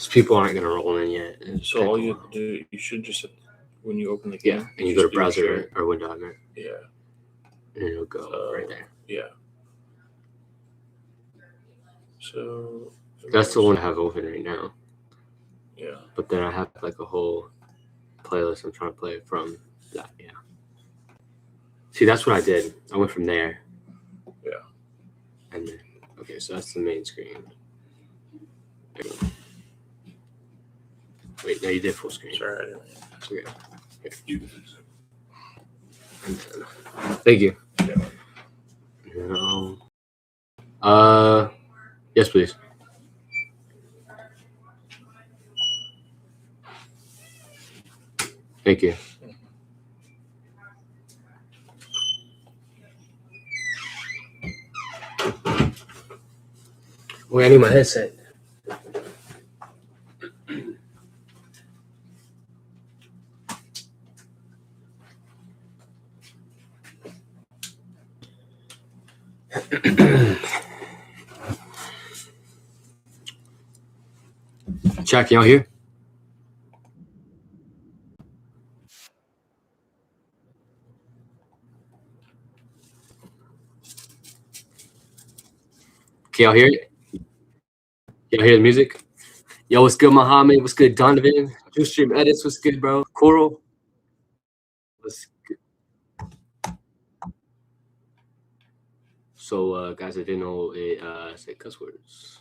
Because people aren't gonna roll in yet. So all you have to do, you should just when you open the yeah, game, and you go to browser or window, I meant. Yeah. And it'll go right there. Yeah. So that's the one I have open right now. Yeah. But then I have like a whole playlist I'm trying to play from that. Yeah. See, that's what I did. I went from there. Yeah. And then okay, so that's the main screen. Wait, no, you did full screen. Sorry, I didn't. Okay. Here, you can fix it. Thank you. Yeah. Yes, please. Thank you. Wait, I need my headset. Chat, can y'all hear? Can y'all hear it? Y'all hear the music? Yo, what's good, Muhammad? What's good, Donovan? Two Stream Edits, what's good, bro? Coral? What's good? So, guys, I didn't know it said cuss words.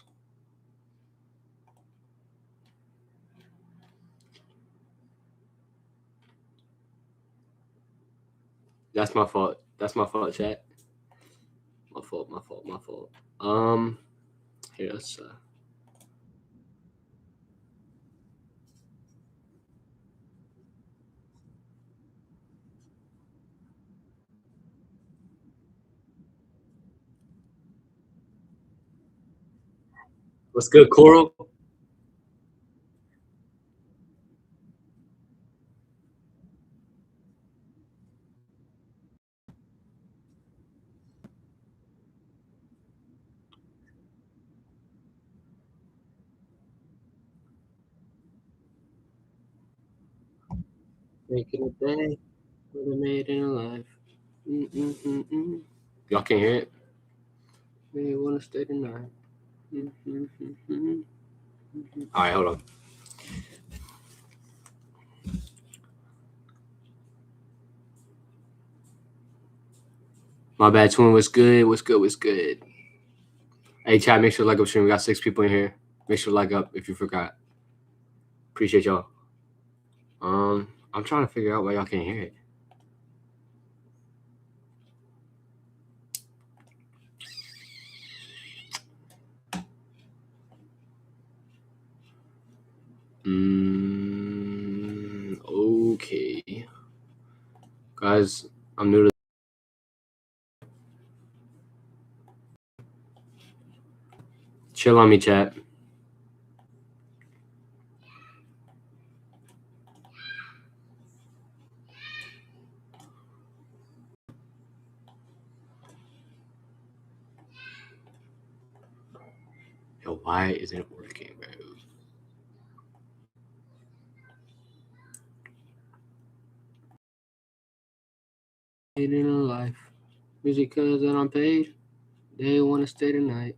That's my fault. That's my fault, chat. My fault. Here, let's what's good, Coral? Making a day with a maiden alive. Y'all can't hear it? They want to stay tonight. All right, hold on. My bad, twin. What's good? What's good? Hey, chat, make sure to like up stream. We got 6 people in here. Make sure to like up if you forgot. Appreciate y'all. I'm trying to figure out why y'all can't hear it. Okay. Guys, I'm new to chill on me, chat. Yo, why isn't it working, bro? In a life. Music cause that I'm paid. They want to stay tonight.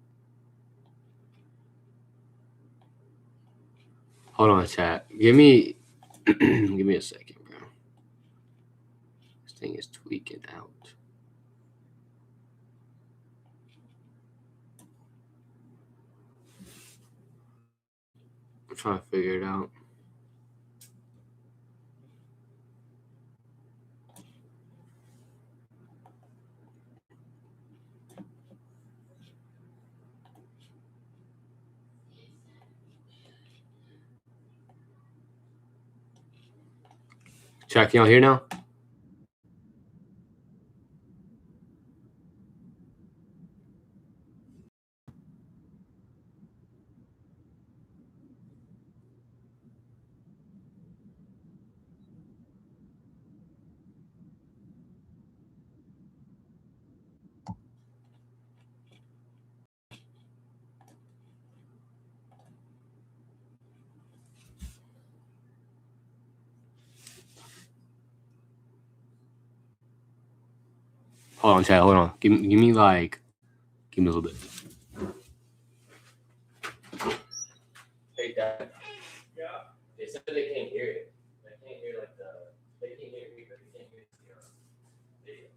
Hold on, chat. Give me a second, bro. This thing is tweaking out. I'm trying to figure it out. Chat, can y'all hear now? Hold on, chat. Hold on. Give me a little bit. Hey, Dad. Yeah. They said they can't hear it. They can't hear they can't hear me, but they can't hear the video.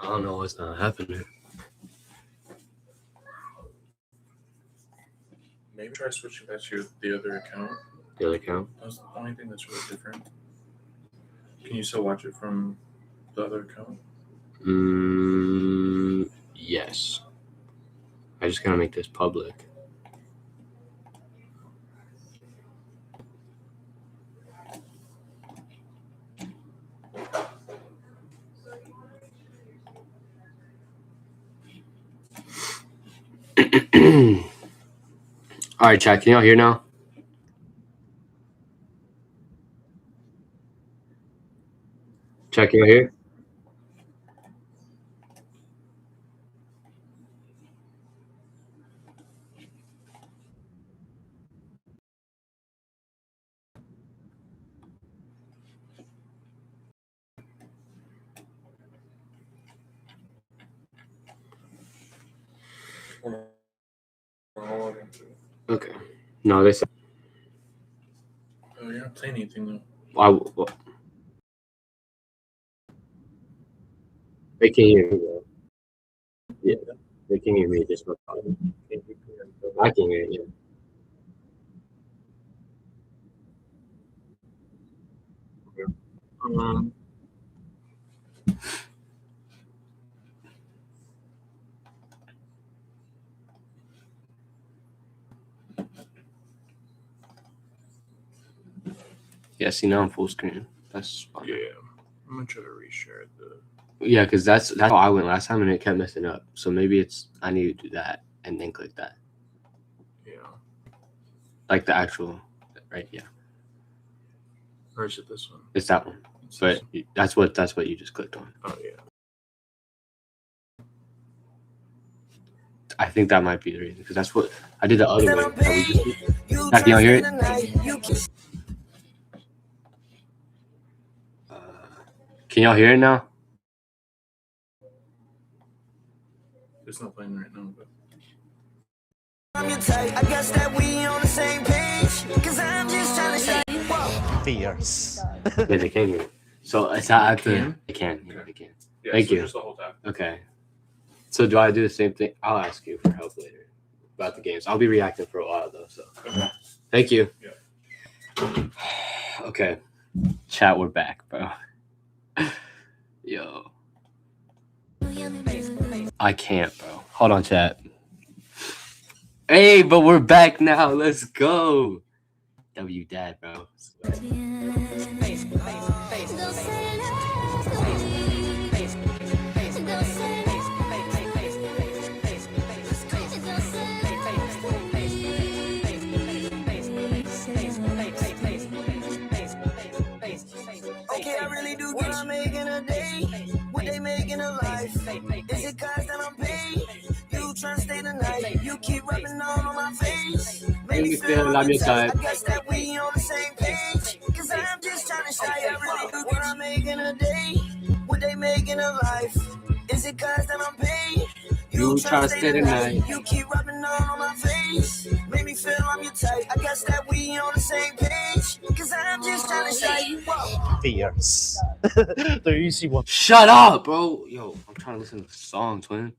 I don't know what's not happening. Maybe try switching back to the other account. The other account? That's the only thing that's really different. Can you still watch it from the other account? Yes. I just gotta make this public. All right, chat. Can y'all hear now? Chat, can y'all hear? Okay. No, they said. Oh, you're not playing anything though. They can't hear me though. Yeah, they can hear me. Just I can hear you. Yeah, see now I'm full screen. That's fine. Yeah, I'm gonna try to reshare the. Yeah, because that's how I went last time and it kept messing up. So maybe I need to do that and then click that. Yeah. Like the actual, right? Yeah. Or is it this one? It's that one. But that's what you just clicked on. Oh yeah. I think that might be the reason because that's what I did the other way. That we just did. Can y'all hear it? Can y'all hear it now? It's not playing right now, but. I guess that we on the same page. Cause I'm just trying to say Fierce. Yeah, they can hear it. So it's not at the. They can. Yeah, they can. Yeah, Thank so you. Just the whole time. Okay. So do I do the same thing? I'll ask you for help later about the games. I'll be reactive for a while though. So Okay. thank you. Yeah. Okay. Chat, we're back, bro. Yo. I can't, bro. Hold on, chat. Hey, but we're back now. Let's go. W dad, bro. okay, I really do get I'm making a day. What they making a life? Is it cause that I'm paid? You trying to stay the night. You keep rubbing on my face. Make me feel like your type. I guess that we on the same page. Cause I'm just trying to say I really do get I'm making a day. What they making a life? Is it cause that I'm paid? You trying to stay the night. You keep rubbing on my face. Make me feel I'm your type. I guess that we on the same page. Cause I'm just trying to say whoa. Fierce. The easy one. Shut up, bro. Yo, I'm trying to listen to the song, twin.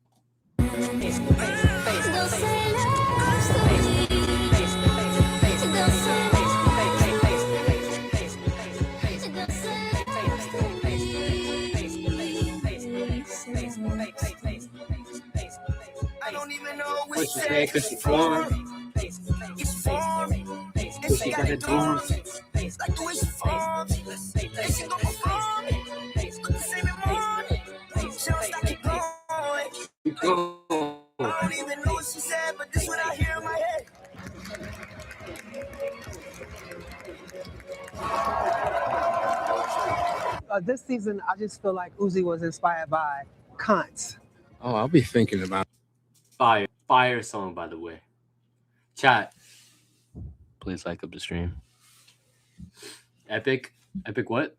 I don't even know What she said, cause she formed. It's formed. And she got it dorm. Like the way she formed. And she gon' perform. Look the same in morning. She don't stop, keep going. Keep going. I don't even know what she said, but this what I hear in my head. this season, I just feel like Uzi was inspired by cunts. Oh, I'll be thinking about Fire song, by the way. Chat. Please like up the stream. Epic what?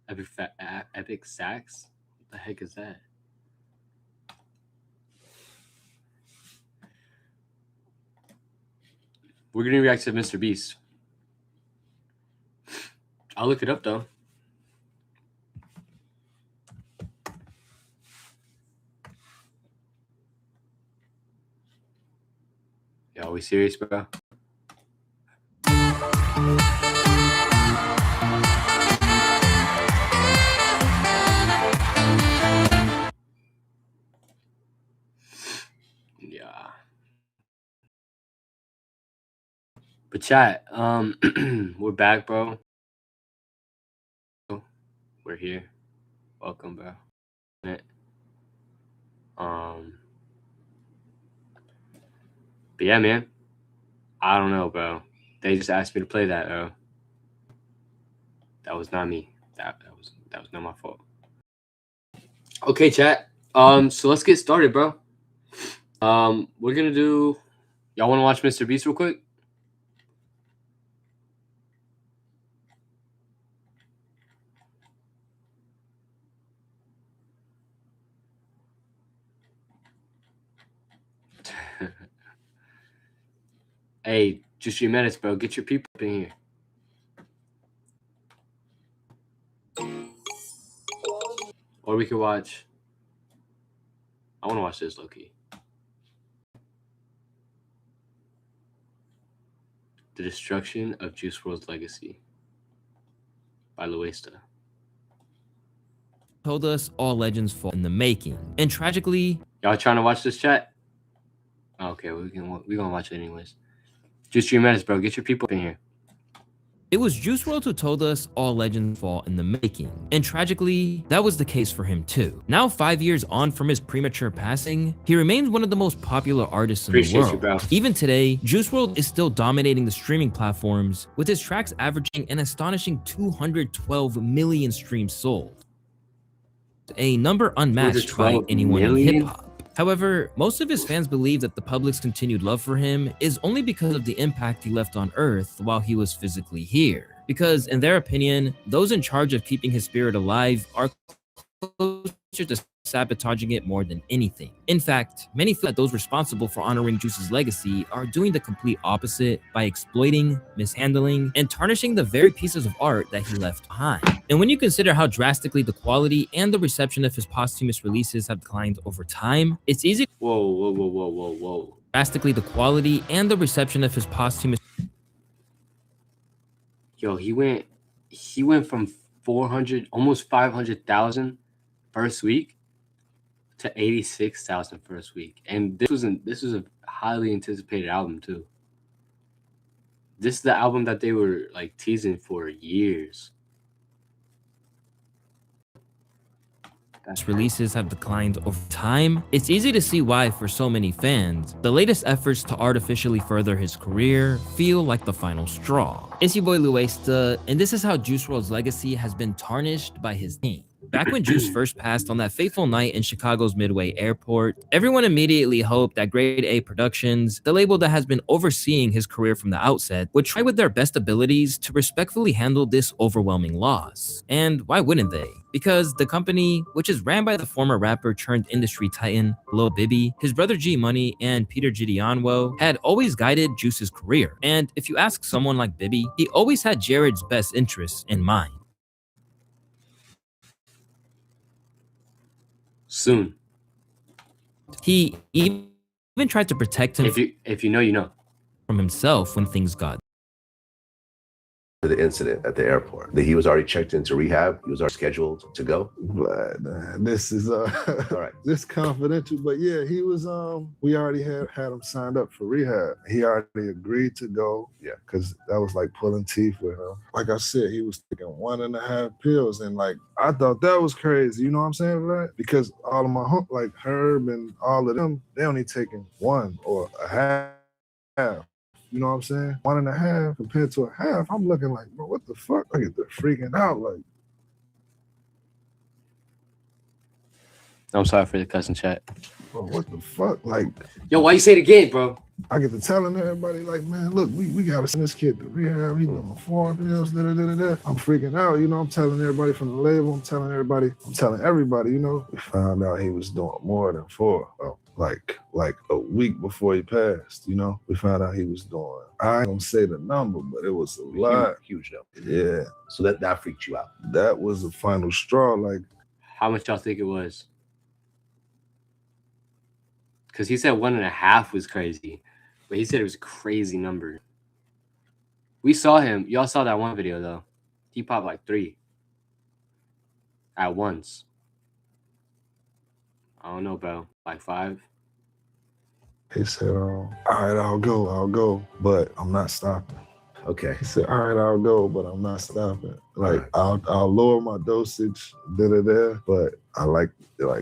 Epic Sax? What the heck is that? We're gonna react to Mr. Beast. I'll look it up though. Yo, are we serious, bro? Yeah. But chat, we're back, bro. We're here. Welcome, bro. But yeah, man. I don't know, bro. They just asked me to play that, bro. That was not me. That was not my fault. Okay, chat. So let's get started, bro. We're gonna do. Y'all want to watch Mr. Beast real quick? Hey, just a few minutes, bro. Get your people up in here. Or we could watch. I want to watch this, low-key. The Destruction of Juice WRLD's Legacy by Luesta. Told us all legends fall in the making, and tragically, Y'all trying to watch this, chat? Okay, we're gonna watch it anyways. Just a few minutes, bro. Get your people up in here. it was Juice WRLD who told us all legends fall in the making, and tragically, that was the case for him too. Now 5 years on from his premature passing, he remains one of the most popular artists in the world. You, bro. Even today, Juice WRLD is still dominating the streaming platforms, with his tracks averaging an astonishing 212 million streams sold, a number unmatched by anyone in hip-hop. However, most of his fans believe that the public's continued love for him is only because of the impact he left on Earth while he was physically here. Because, in their opinion, those in charge of keeping his spirit alive are closer to sabotaging it more than anything. In fact, many feel that those responsible for honoring Juice's legacy are doing the complete opposite by exploiting, mishandling, and tarnishing the very pieces of art that he left behind. And when you consider how drastically the quality and the reception of his posthumous releases have declined over time, it's easy. Whoa. Drastically the quality and the reception of his posthumous. Yo, he went from 400, almost 500,000 first week to 86,000 first week, and this was a highly anticipated album too. This is the album that they were like teasing for years. Releases have declined over time. It's easy to see why, for so many fans, the latest efforts to artificially further his career feel like the final straw. It's your boy Luesta, and this is how Juice WRLD's legacy has been tarnished by his name. Back when Juice first passed on that fateful night in Chicago's Midway Airport, everyone immediately hoped that Grade A Productions, the label that has been overseeing his career from the outset, would try with their best abilities to respectfully handle this overwhelming loss. And why wouldn't they? Because the company, which is ran by the former rapper turned industry titan Lil Bibby, his brother G Money, and Peter Gideonwo, had always guided Juice's career. And if you ask someone like Bibby, he always had Jared's best interests in mind. Soon. He even tried to protect him if you know, you know, from himself when things got. The incident at the airport, that he was already checked into rehab, he was already scheduled to go. But this is all right, this confidential, but yeah, he was we already had him signed up for rehab. He already agreed to go, yeah, because that was like pulling teeth with him. Like I said, he was taking 1.5 pills, and like I thought that was crazy, you know what I'm saying, right? Because all of my like Herb and all of them, they only taking 1 or a half. You know what I'm saying? 1.5 compared to a half. I'm looking like, bro, what the fuck? I get the freaking out. Like, I'm sorry for the cussing chat. Bro, what the fuck? Like, Yo, why you say it again, bro? I get to telling everybody, like, man, look, we gotta send this kid to rehab. He's on 4 pills, I'm freaking out, you know. I'm telling everybody from the label, I'm telling everybody, you know. We found out he was doing more than 4. Like a week before he passed, you know. We found out he was doing, I don't say the number, but it was a lot. Huge number. Yeah. So that freaked you out. That was the final straw. Like, How much y'all think it was? Because he said 1.5 was crazy, but he said it was a crazy number. We saw him. Y'all saw that one video though. He popped like 3 at once. I don't know, bro. Like 5. he said, all right, I'll go, but I'm not stopping. Okay. He said, all right, I'll go, but I'm not stopping. Like, I'll lower my dosage, but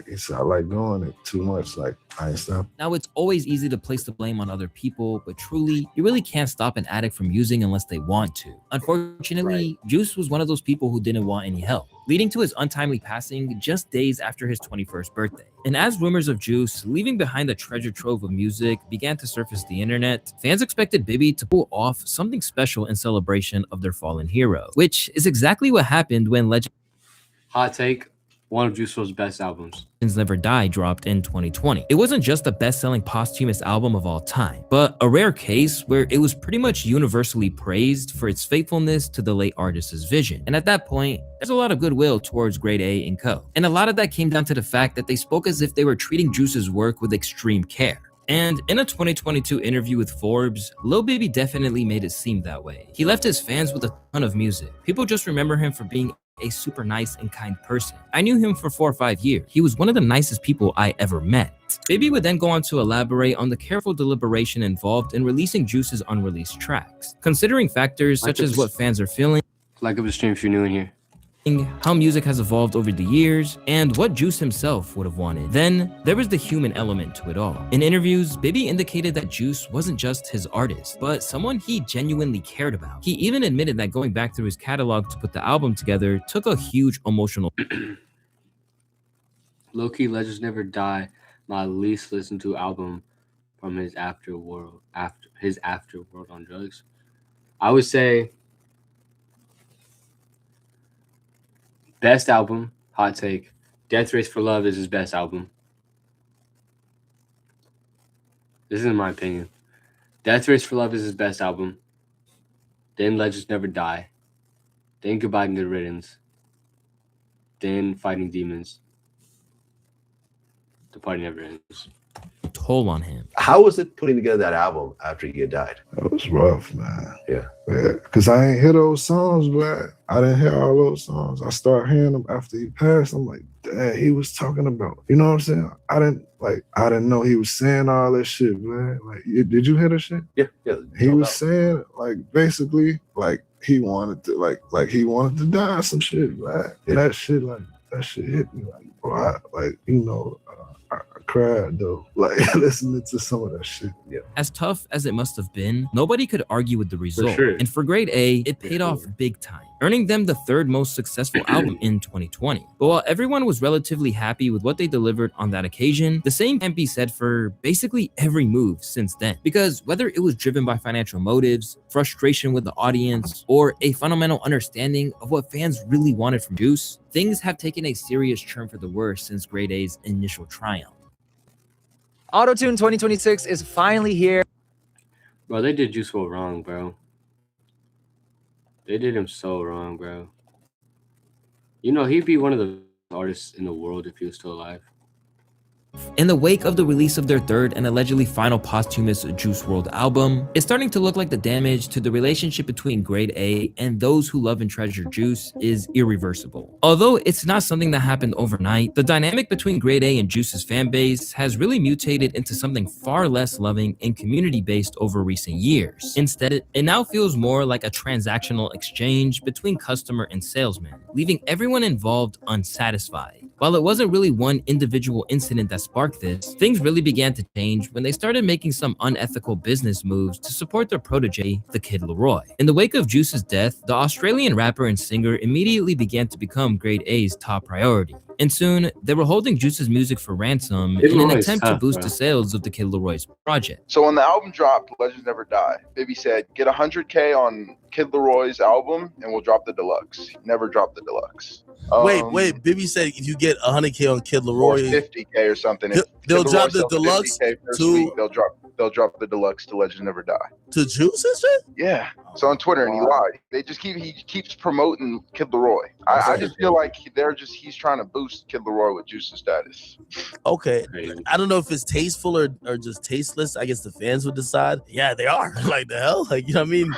he said, I like doing it too much. Like, I ain't stopping. Now, it's always easy to place the blame on other people, but truly, you really can't stop an addict from using unless they want to. Unfortunately, Juice was one of those people who didn't want any help, leading to his untimely passing just days after his 21st birthday. And as rumors of Juice leaving behind a treasure trove of music began to surface the internet, fans expected Bibby to pull off something special in celebration of their fallen hero, which is exactly what happened when Legends Hot take. One of Juice WRLD's best albums. Never Die dropped in 2020. It wasn't just the best-selling posthumous album of all time, but a rare case where it was pretty much universally praised for its faithfulness to the late artist's vision. And at that point, there's a lot of goodwill towards Grade A and Co. And a lot of that came down to the fact that they spoke as if they were treating Juice's work with extreme care. And in a 2022 interview with Forbes, Lil Baby definitely made it seem that way. He left his fans with a ton of music. People just remember him for being a super nice and kind person. I knew him for 4 or 5 years. He was one of the nicest people I ever met. Baby would then go on to elaborate on the careful deliberation involved in releasing Juice's unreleased tracks, considering factors such as what fans are feeling, Like up the stream if you're new in here. how music has evolved over the years, and what Juice himself would have wanted. Then there was the human element to it all. In interviews, Baby indicated that Juice wasn't just his artist, but someone he genuinely cared about. He even admitted that going back through his catalog to put the album together took a huge emotional Low-key Legends Never Die, my least listened to album from his Afterworld on Drugs. I would say best album, hot take. Death Race for Love is his best album. This is in my opinion. Death Race for Love is his best album. Then Legends Never Die. Then Goodbye and Good Riddance. Then Fighting Demons. The Party Never Ends. toll on him. How was it putting together that album after he had died? That was rough, man. Yeah. Because I ain't hear those songs, but I didn't hear all those songs. I started hearing them after he passed. I'm like, dang, he was talking about, you know what I'm saying? I didn't know he was saying all that shit, man. Like, did you hear that shit? Yeah. He was saying, like, basically, like, he wanted to, like he wanted to die, some shit, man. And that shit hit me, like, bro, I cried though, like listening to some of that shit. Yeah. As tough as it must have been, nobody could argue with the result. sure. And for Grade A, it paid off big time, earning them the third most successful album in 2020. But while everyone was relatively happy with what they delivered on that occasion, the same can't be said for basically every move since then. Because whether it was driven by financial motives, frustration with the audience, or a fundamental understanding of what fans really wanted from Juice, things have taken a serious turn for the worse since Grade A's initial triumph. Autotune 2026 is finally here. Bro, they did Juice WRLD wrong, bro. They did him so wrong, bro. You know, he'd be one of the artists in the world if he was still alive. In the wake of the release of their third and allegedly final posthumous Juice WRLD album, it's starting to look like the damage to the relationship between Grade A and those who love and treasure Juice is irreversible. Although it's not something that happened overnight, the dynamic between Grade A and Juice's fan base has really mutated into something far less loving and community-based over recent years. Instead, it now feels more like a transactional exchange between customer and salesman, leaving everyone involved unsatisfied. While it wasn't really one individual incident that sparked this, things really began to change when they started making some unethical business moves to support their protege, the Kid Laroi. In the wake of Juice's death, the Australian rapper and singer immediately began to become Grade A's top priority. And soon, they were holding Juice's music for ransom Kid in an Leroy's attempt to tough, boost bro. the sales of the Kid Leroy's project. So when the album dropped, Legends Never Die, Bibby said, get 100K on Kid Leroy's album and we'll drop the deluxe. Never dropped the deluxe. Wait. Bibby said if you get 100K on Kid Or Leroy, 50K or something. If they'll Kid drop Leroy the sells deluxe 50K first to- week, they'll drop the deluxe to Legends Never Die. to Juice and shit? Yeah. So on Twitter, and he lied. He keeps promoting Kid Leroy. I just feel like he's trying to boost Kid Leroy with Juice's status. Okay. Crazy. I don't know if it's tasteful or just tasteless. I guess the fans would decide. Yeah, they are. Like the hell? Like, you know what I mean?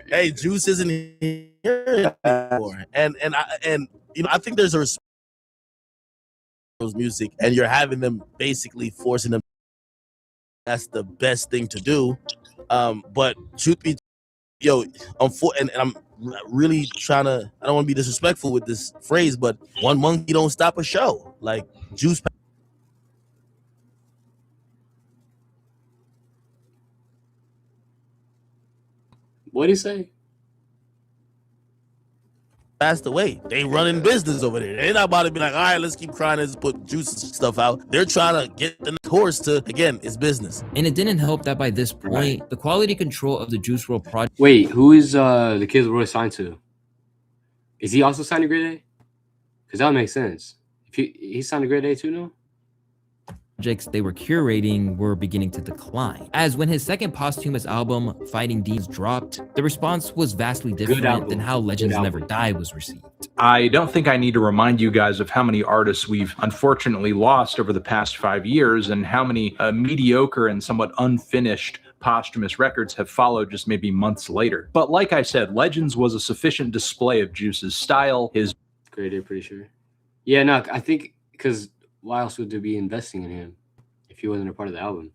Hey, Juice isn't here anymore. And you know, I think there's a respect for those music, and you're having them basically forcing them. That's the best thing to do. But truth be, and I'm really trying to. I don't want to be disrespectful with this phrase, but one monkey don't stop a show. Like Juice What'd he say? passed away. They running business over there. They're not about to be like, all right, let's keep trying to put Juice stuff out. They're trying to get the horse to, again, it's business. And it didn't help that by this point, the quality control of the Juice WRLD project Wait, who is the Kid Leroy signed to? Is he also signed to Grade A? Because that would make sense. If he signed to Grade A too, no? projects they were curating were beginning to decline. As when his second posthumous album, Fighting Demons, dropped, the response was vastly different than how Legends Never Die was received. I don't think I need to remind you guys of how many artists we've unfortunately lost over the past 5 years and how many mediocre and somewhat unfinished posthumous records have followed just maybe months later. But like I said, Legends was a sufficient display of Juice's style, his Grade A, pretty sure. Yeah, no, I think because why else would they be investing in him if he wasn't a part of the album?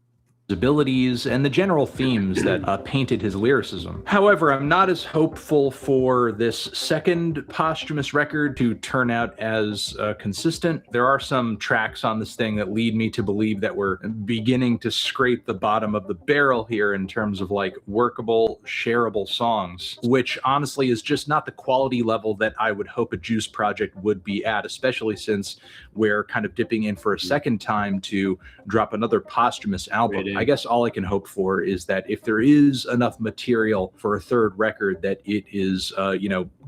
abilities and the general themes that painted his lyricism. However, I'm not as hopeful for this second posthumous record to turn out as consistent. There are some tracks on this thing that lead me to believe that we're beginning to scrape the bottom of the barrel here in terms of like workable, shareable songs, which honestly is just not the quality level that I would hope a Juice project would be at, especially since we're kind of dipping in for a second time to drop another posthumous album. I guess all I can hope for is that if there is enough material for a third record, that it is,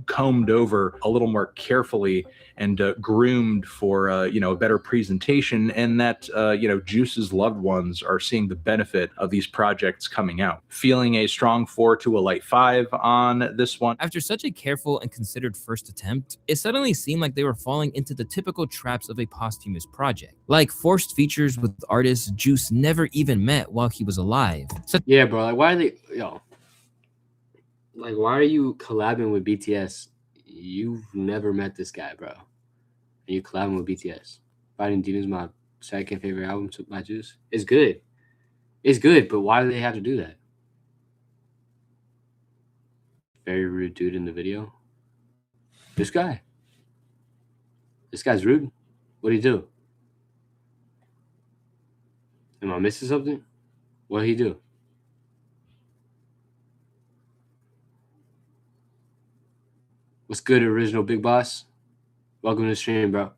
combed over a little more carefully and groomed for, a better presentation, and that, Juice's loved ones are seeing the benefit of these projects coming out. Feeling a strong 4 to a light 5 on this one. After such a careful and considered first attempt, it suddenly seemed like they were falling into the typical traps of a posthumous project, like forced features with artists Juice never even met while he was alive. Yeah, bro. Like, why are they, like, why are you collabing with BTS? You've never met this guy, bro. And you collabing with BTS. Fighting Demons, my second favorite album by Juice. It's good. It's good, but why do they have to do that? Very rude dude in the video. This guy. This guy's rude. What'd he do? Am I missing something? What'd he do? What's good, original Big Boss? Welcome to the stream, bro.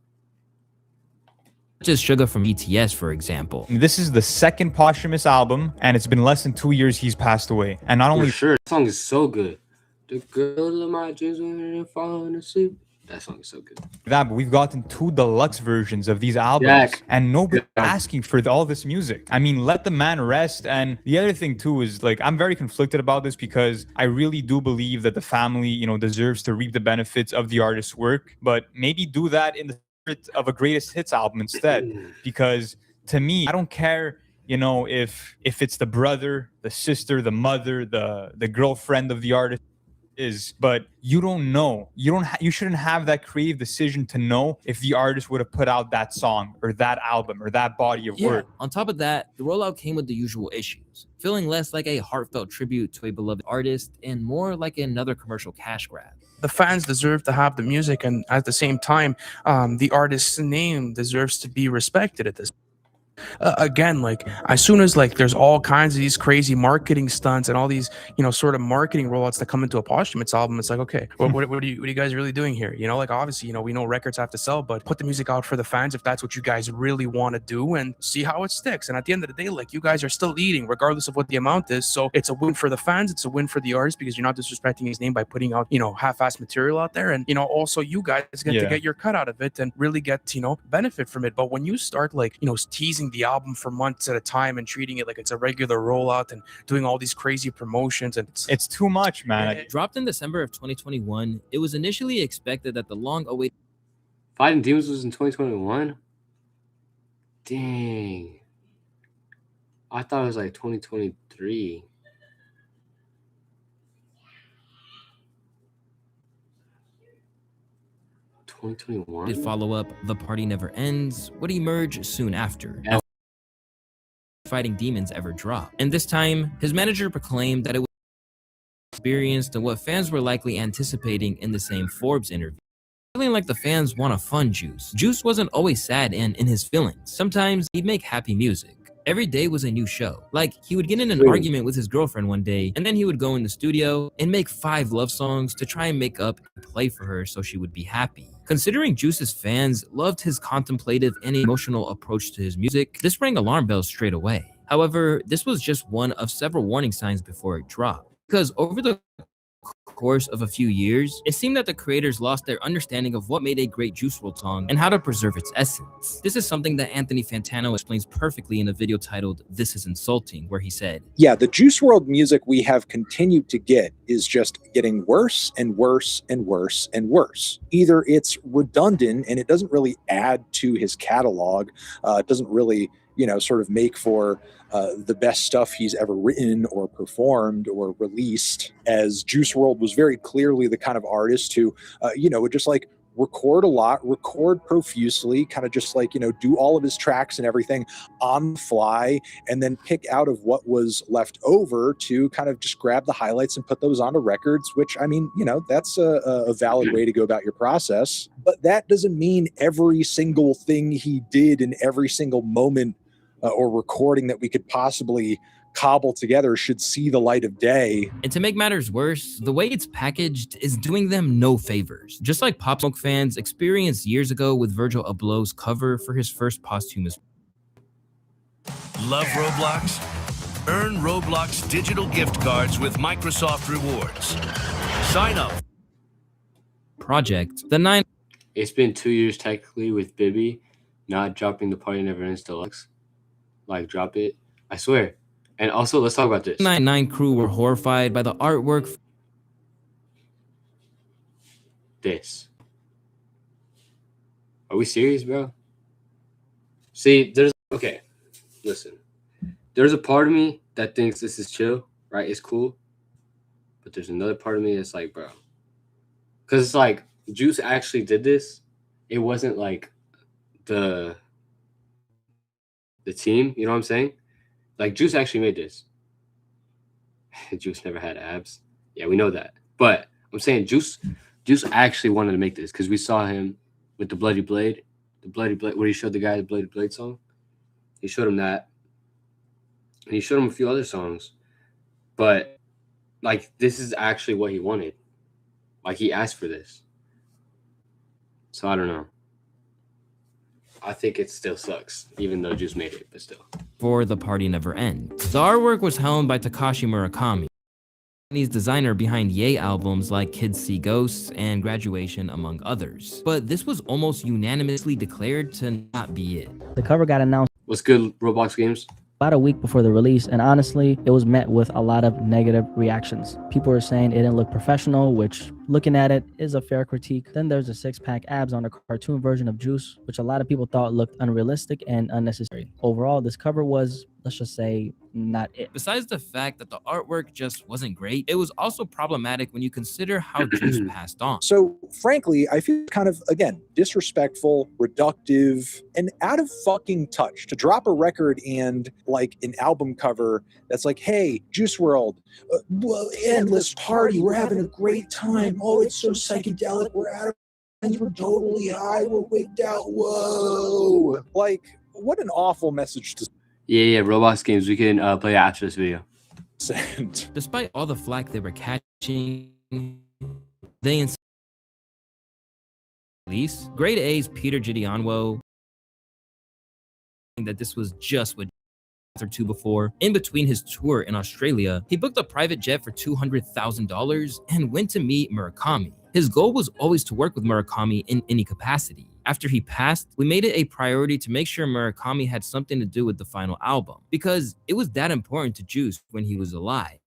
Just Sugar from BTS, for example. This is the second posthumous album, and it's been less than 2 years he's passed away. And not only sure, that song is so good. The girl of my dreams when falling asleep. That song is so good. that, but we've gotten 2 deluxe versions of these albums, and nobody's asking for all this music. I mean, let the man rest. And the other thing too is, like, I'm very conflicted about this because I really do believe that the family, deserves to reap the benefits of the artist's work, but maybe do that in the spirit of a greatest hits album instead. Because to me, I don't care, if it's the brother, the sister, the mother, the girlfriend of the artist is, but you don't know. You shouldn't have that creative decision to know if the artist would have put out that song or that album or that body of work. On top of that, the rollout came with the usual issues, feeling less like a heartfelt tribute to a beloved artist and more like another commercial cash grab. The fans deserve to have the music, and at the same time, the artist's name deserves to be respected at this. again, like as soon as like there's all kinds of these crazy marketing stunts and all these, you know, sort of marketing rollouts that come into a posthumous album, it's like, okay, what are you guys really doing here? You know, like obviously, you know, we know records have to sell, but put the music out for the fans if that's what you guys really want to do, and see how it sticks. And at the end of the day, like, you guys are still eating regardless of what the amount is. So it's a win for the fans, it's a win for the artist, because you're not disrespecting his name by putting out, you know, half-assed material out there. And, you know, also you guys get to get your cut out of it and really get, you know, benefit from it. But when you start like, you know, teasing the album for months at a time and treating it like it's a regular rollout and doing all these crazy promotions, and it's too much, man. Dropped in December of 2021, it was initially expected that the long-awaited Fighting Demons was in 2021. Dang, I thought it was like 2023. follow-up, The Party Never Ends, would emerge soon after. Fighting Demons ever dropped. And this time, his manager proclaimed that it was experienced and what fans were likely anticipating in the same Forbes interview. Feeling like the fans want a fun Juice. Juice wasn't always sad and in his feelings. Sometimes he'd make happy music. Every day was a new show. Like, he would get in an argument with his girlfriend one day, and then he would go in the studio and make 5 love songs to try and make up and play for her so she would be happy. Considering Juice's fans loved his contemplative and emotional approach to his music, this rang alarm bells straight away. However, this was just one of several warning signs before it dropped. Because over the course of a few years, it seemed that the creators lost their understanding of what made a great Juice WRLD song and how to preserve its essence. This is something that Anthony Fantano explains perfectly in a video titled "This Is Insulting," where he said, yeah, the Juice WRLD music we have continued to get is just getting worse and worse and worse and worse. Either it's redundant and it doesn't really add to his catalog, it doesn't really, you know, sort of make for the best stuff he's ever written or performed or released, as Juice WRLD was very clearly the kind of artist who, you know, would just like record a lot, record profusely, kind of just like, you know, do all of his tracks and everything on the fly, and then pick out of what was left over to kind of just grab the highlights and put those onto records, which, I mean, you know, that's a valid way to go about your process. But that doesn't mean every single thing he did in every single moment or recording that we could possibly cobble together should see the light of day. And to make matters worse, the way it's packaged is doing them no favors. Just like Pop Smoke fans experienced years ago with Virgil Abloh's cover for his first posthumous. Love Roblox? Earn Roblox digital gift cards with Microsoft Rewards. Sign up. Project. The 9. It's been 2 years technically with Bibby not dropping The Party Never Ends Deluxe. Like, drop it. I swear. And also, let's talk about this. 9 crew were horrified by the artwork. This. Are we serious, bro? See, okay, listen. There's a part of me that thinks this is chill, right? It's cool. But there's another part of me that's like, bro. Because it's like, Juice actually did this. It wasn't like the team, you know what I'm saying? Like, Juice actually made this. Juice never had abs. Yeah, we know that. But I'm saying Juice actually wanted to make this because we saw him with the Bloody Blade. The Bloody Blade, where he showed the guy the Bloody Blade song. He showed him that. And he showed him a few other songs. But, like, this is actually what he wanted. Like, he asked for this. So, I don't know. I think it still sucks, even though Juice made it, but still. For The Party Never Ends. The artwork was helmed by Takashi Murakami, Japanese designer behind Ye albums like Kids See Ghosts and Graduation, among others. But this was almost unanimously declared to not be it. The cover got announced. What's good, Roblox Games? About a week before the release, and honestly, it was met with a lot of negative reactions. People were saying it didn't look professional, which, looking at it, is a fair critique. Then there's a 6-pack abs on the cartoon version of Juice, which a lot of people thought looked unrealistic and unnecessary. Overall, this cover was, let's just say, not it. Besides the fact that the artwork just wasn't great, it was also problematic when you consider how Juice passed on. So frankly, I feel kind of, again, disrespectful, reductive, and out of fucking touch to drop a record and like an album cover that's like, hey, Juice WRLD, endless party, we're having a great time. Oh, it's so psychedelic. We're out of, we're totally high. We're wigged out. Whoa. Like, what an awful message to Yeah, Roblox games. We can play after this video. send. Despite all the flack they were catching, they release grade A's Peter Gideonwo that this was just what or two before. In between his tour in Australia, he booked a private jet for $200,000 and went to meet Murakami. His goal was always to work with Murakami in any capacity. After he passed, we made it a priority to make sure Murakami had something to do with the final album, because it was that important to Juice when he was alive.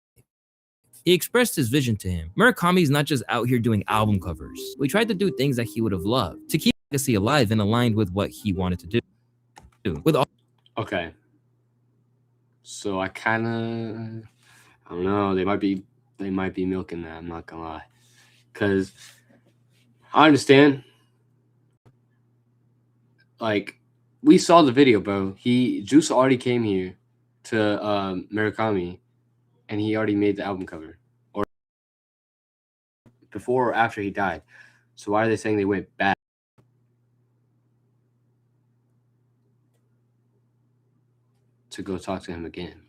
He expressed his vision to him. Murakami's not just out here doing album covers. We tried to do things that he would have loved, to keep his legacy alive and aligned with what he wanted to do. With all Okay. So I kind of, I don't know. They might be milking that. I'm not gonna lie, because I understand. Like, we saw the video, bro. Juice already came here to Murakami, and he already made the album cover, or before or after he died. So why are they saying they went back to go talk to him again?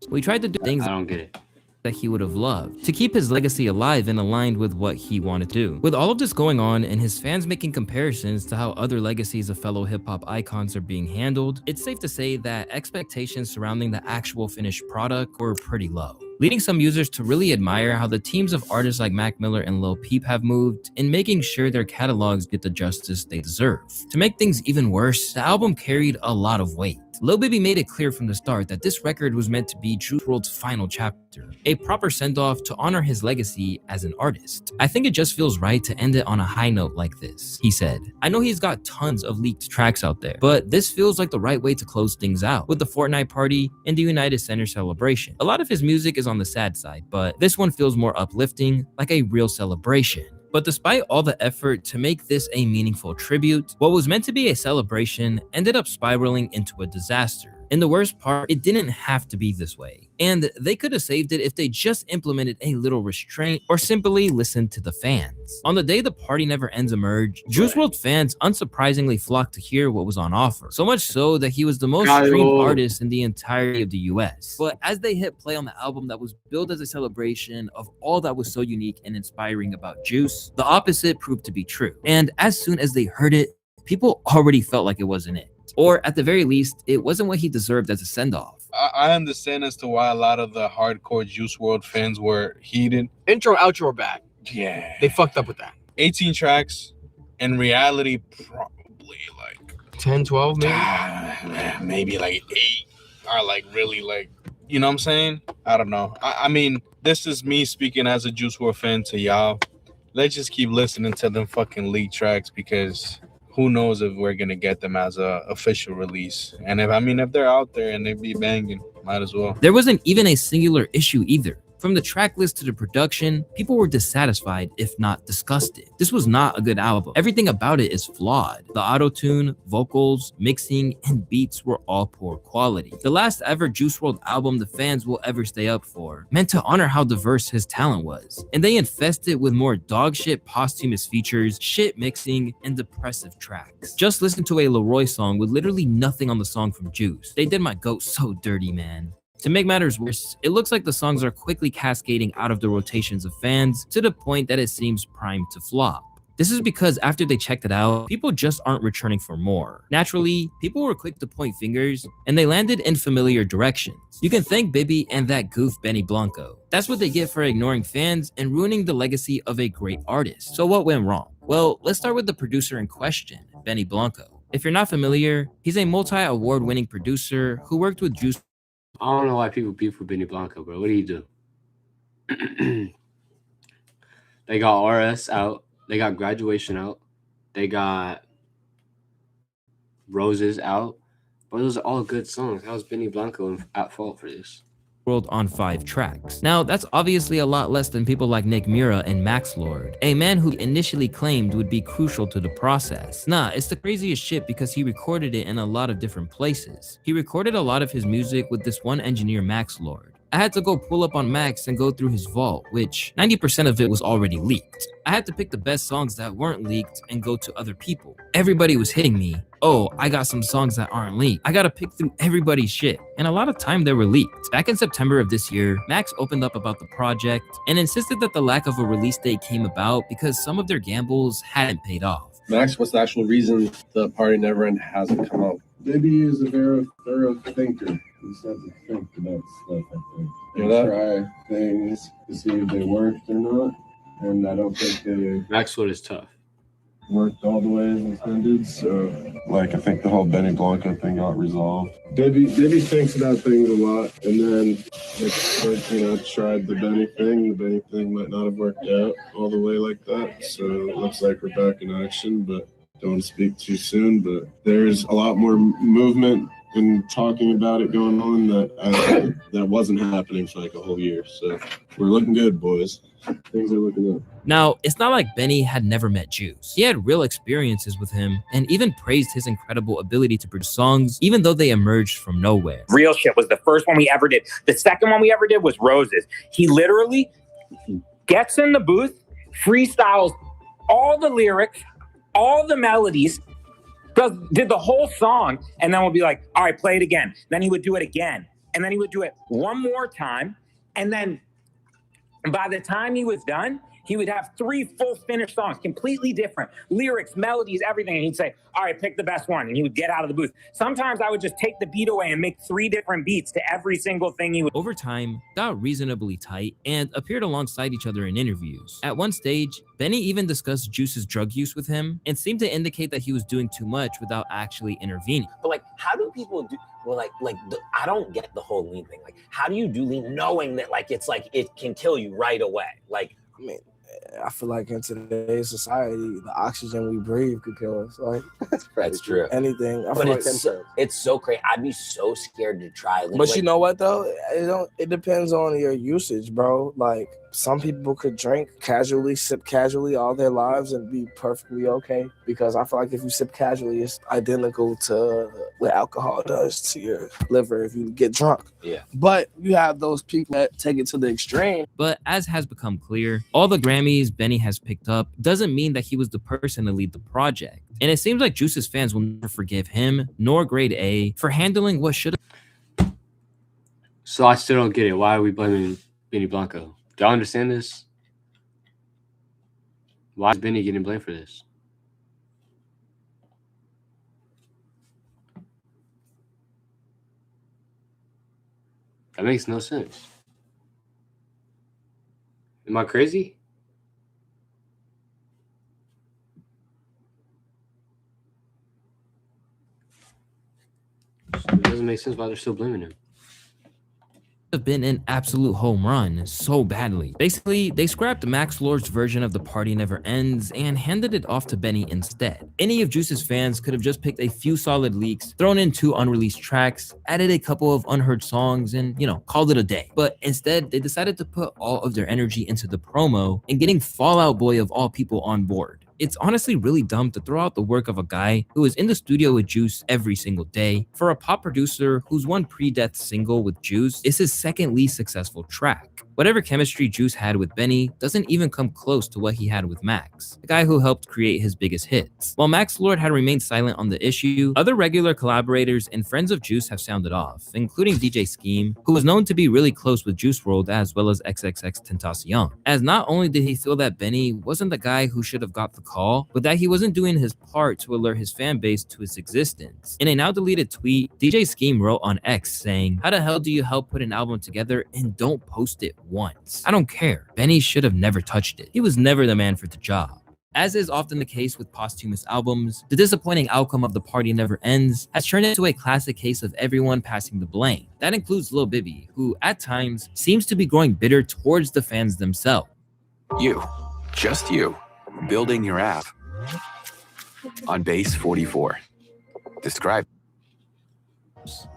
we tried to do things I don't get it. that he would have loved, to keep his legacy alive and aligned with what he wanted to do. With all of this going on and his fans making comparisons to how other legacies of fellow hip-hop icons are being handled, it's safe to say that expectations surrounding the actual finished product were pretty low, leading some users to really admire how the teams of artists like Mac Miller and Lil Peep have moved in making sure their catalogs get the justice they deserve. To make things even worse, the album carried a lot of weight. Lil Baby made it clear from the start that this record was meant to be Juice WRLD's final chapter, a proper send-off to honor his legacy as an artist. I think it just feels right to end it on a high note like this, he said. I know he's got tons of leaked tracks out there, but this feels like the right way to close things out with the Fortnite party and the United Center celebration. A lot of his music is on the sad side, but this one feels more uplifting, like a real celebration. But despite all the effort to make this a meaningful tribute, what was meant to be a celebration ended up spiraling into a disaster. And the worst part, it didn't have to be this way. And they could have saved it if they just implemented a little restraint or simply listened to the fans. On the day the Party Never Ends emerged, Juice WRLD fans unsurprisingly flocked to hear what was on offer. So much so that he was the most streamed artist in the entirety of the US. But as they hit play on the album that was billed as a celebration of all that was so unique and inspiring about Juice, the opposite proved to be true. And as soon as they heard it, people already felt like it wasn't it. Or at the very least, it wasn't what he deserved as a send-off. I understand as to why a lot of the hardcore Juice WRLD fans were heated. Intro, outro are bad. Yeah. They fucked up with that. 18 tracks. In reality, probably like 10, 12 maybe? Maybe like 8 are like really like, you know what I'm saying? I don't know. I mean, this is me speaking as a Juice WRLD fan to y'all. Let's just keep listening to them fucking leak tracks, because who knows if we're gonna get them as a official release. And if they're out there and they be banging, might as well. There wasn't even a singular issue either. From the track list to the production, people were dissatisfied, if not disgusted. This was not a good album. Everything about it is flawed. The auto-tune, vocals, mixing, and beats were all poor quality. The last ever Juice WRLD album the fans will ever stay up for, meant to honor how diverse his talent was. And they infested with more dogshit posthumous features, shit mixing, and depressive tracks. Just listen to a Leroy song with literally nothing on the song from Juice. They did my goat so dirty, man. To make matters worse, it looks like the songs are quickly cascading out of the rotations of fans to the point that it seems primed to flop. This is because after they checked it out, people just aren't returning for more. Naturally, people were quick to point fingers, and they landed in familiar directions. You can thank Bibby and that goof Benny Blanco. That's what they get for ignoring fans and ruining the legacy of a great artist. So what went wrong? Well, let's start with the producer in question, Benny Blanco. If you're not familiar, he's a multi-award-winning producer who worked with Juice. I don't know why people beef with Benny Blanco, bro. What do you do? They got RS out. They got Graduation out. They got Roses out. But those are all good songs. How is Benny Blanco at fault for this? WRLD on 5 tracks. Now, that's obviously a lot less than people like Nick Mira and Max Lord, a man who initially claimed would be crucial to the process. Nah, it's the craziest shit because he recorded it in a lot of different places. He recorded a lot of his music with this one engineer, Max Lord. I had to go pull up on Max and go through his vault, which 90% of it was already leaked. I had to pick the best songs that weren't leaked and go to other people. Everybody was hitting me. Oh, I got some songs that aren't leaked. I gotta pick through everybody's shit. And a lot of time they were leaked. Back in September of this year, Max opened up about the project and insisted that the lack of a release date came about because some of their gambles hadn't paid off. Max, what's the actual reason the Party Never End hasn't come out? Maybe he is a very thorough thinker. He said to think about stuff, I think. They try things to see if they worked or not. And I don't think they Maxwell is tough. Worked all the way as intended. So, like, I think the whole Benny Blanco thing got resolved. Debbie thinks about things a lot, and then it's like, you know, tried the Benny thing. The Benny thing might not have worked out all the way like that. So it looks like we're back in action, but don't want to speak too soon. But there's a lot more movement and talking about it going on that wasn't happening for like a whole year. So we're looking good, boys. Things are looking up. Now, it's not like Benny had never met Juice. He had real experiences with him and even praised his incredible ability to produce songs, even though they emerged from nowhere. Real Shit was the first one we ever did. The second one we ever did was Roses. He literally gets in the booth, freestyles all the lyrics, all the melodies, did the whole song, and then we'll be like, all right, play it again. Then he would do it again. And then he would do it one more time. And then by the time he was done, he would have 3 full finished songs, completely different lyrics, melodies, everything. And he'd say, all right, pick the best one. And he would get out of the booth. Sometimes I would just take the beat away and make 3 different beats to every single thing he would. Over time, got reasonably tight and appeared alongside each other in interviews. At one stage, Benny even discussed Juice's drug use with him and seemed to indicate that he was doing too much without actually intervening. But like, how do people do? Well, I don't get the whole lean thing. Like, how do you do lean knowing that like it's like it can kill you right away? Like, I mean, I feel like in today's society, the oxygen we breathe could kill us. Like, that's true. Anything. But it's so crazy. I'd be so scared to try. But you know what though? It depends on your usage, bro. Like, some people could drink casually, sip casually all their lives and be perfectly okay. Because I feel like if you sip casually, it's identical to what alcohol does to your liver if you get drunk. Yeah. But you have those people that take it to the extreme. But as has become clear, all the Grammys Benny has picked up doesn't mean that he was the person to lead the project. And it seems like Juice's fans will never forgive him, nor Grade A, for handling what should have. So I still don't get it. Why are we blaming Benny Blanco? Do y'all understand this? Why is Benny getting blamed for this? That makes no sense. Am I crazy? It doesn't make sense why they're still blaming him. Have been an absolute home run so badly. Basically, they scrapped Max Lord's version of The Party Never Ends and handed it off to Benny instead. Any of Juice's fans could have just picked a few solid leaks, thrown in 2 unreleased tracks, added a couple of unheard songs, and, called it a day. But instead, they decided to put all of their energy into the promo and getting Fall Out Boy of all people on board. It's honestly really dumb to throw out the work of a guy who is in the studio with Juice every single day for a pop producer whose one pre-death single with Juice is his second least successful track. Whatever chemistry Juice had with Benny doesn't even come close to what he had with Max, the guy who helped create his biggest hits. While Max Lord had remained silent on the issue, other regular collaborators and friends of Juice have sounded off, including DJ Scheme, who was known to be really close with Juice WRLD as well as XXXTentacion. As not only did he feel that Benny wasn't the guy who should have got the call, but that he wasn't doing his part to alert his fan base to his existence. In a now deleted tweet, DJ Scheme wrote on X saying, "How the hell do you help put an album together and don't post it once? I don't care. Benny should have never touched it. He was never the man for the job." As is often the case with posthumous albums, the disappointing outcome of The Party Never Ends has turned into a classic case of everyone passing the blame. That includes Lil Bibby, who at times seems to be growing bitter towards the fans themselves. You, just you, building your app on Base 44. Describe.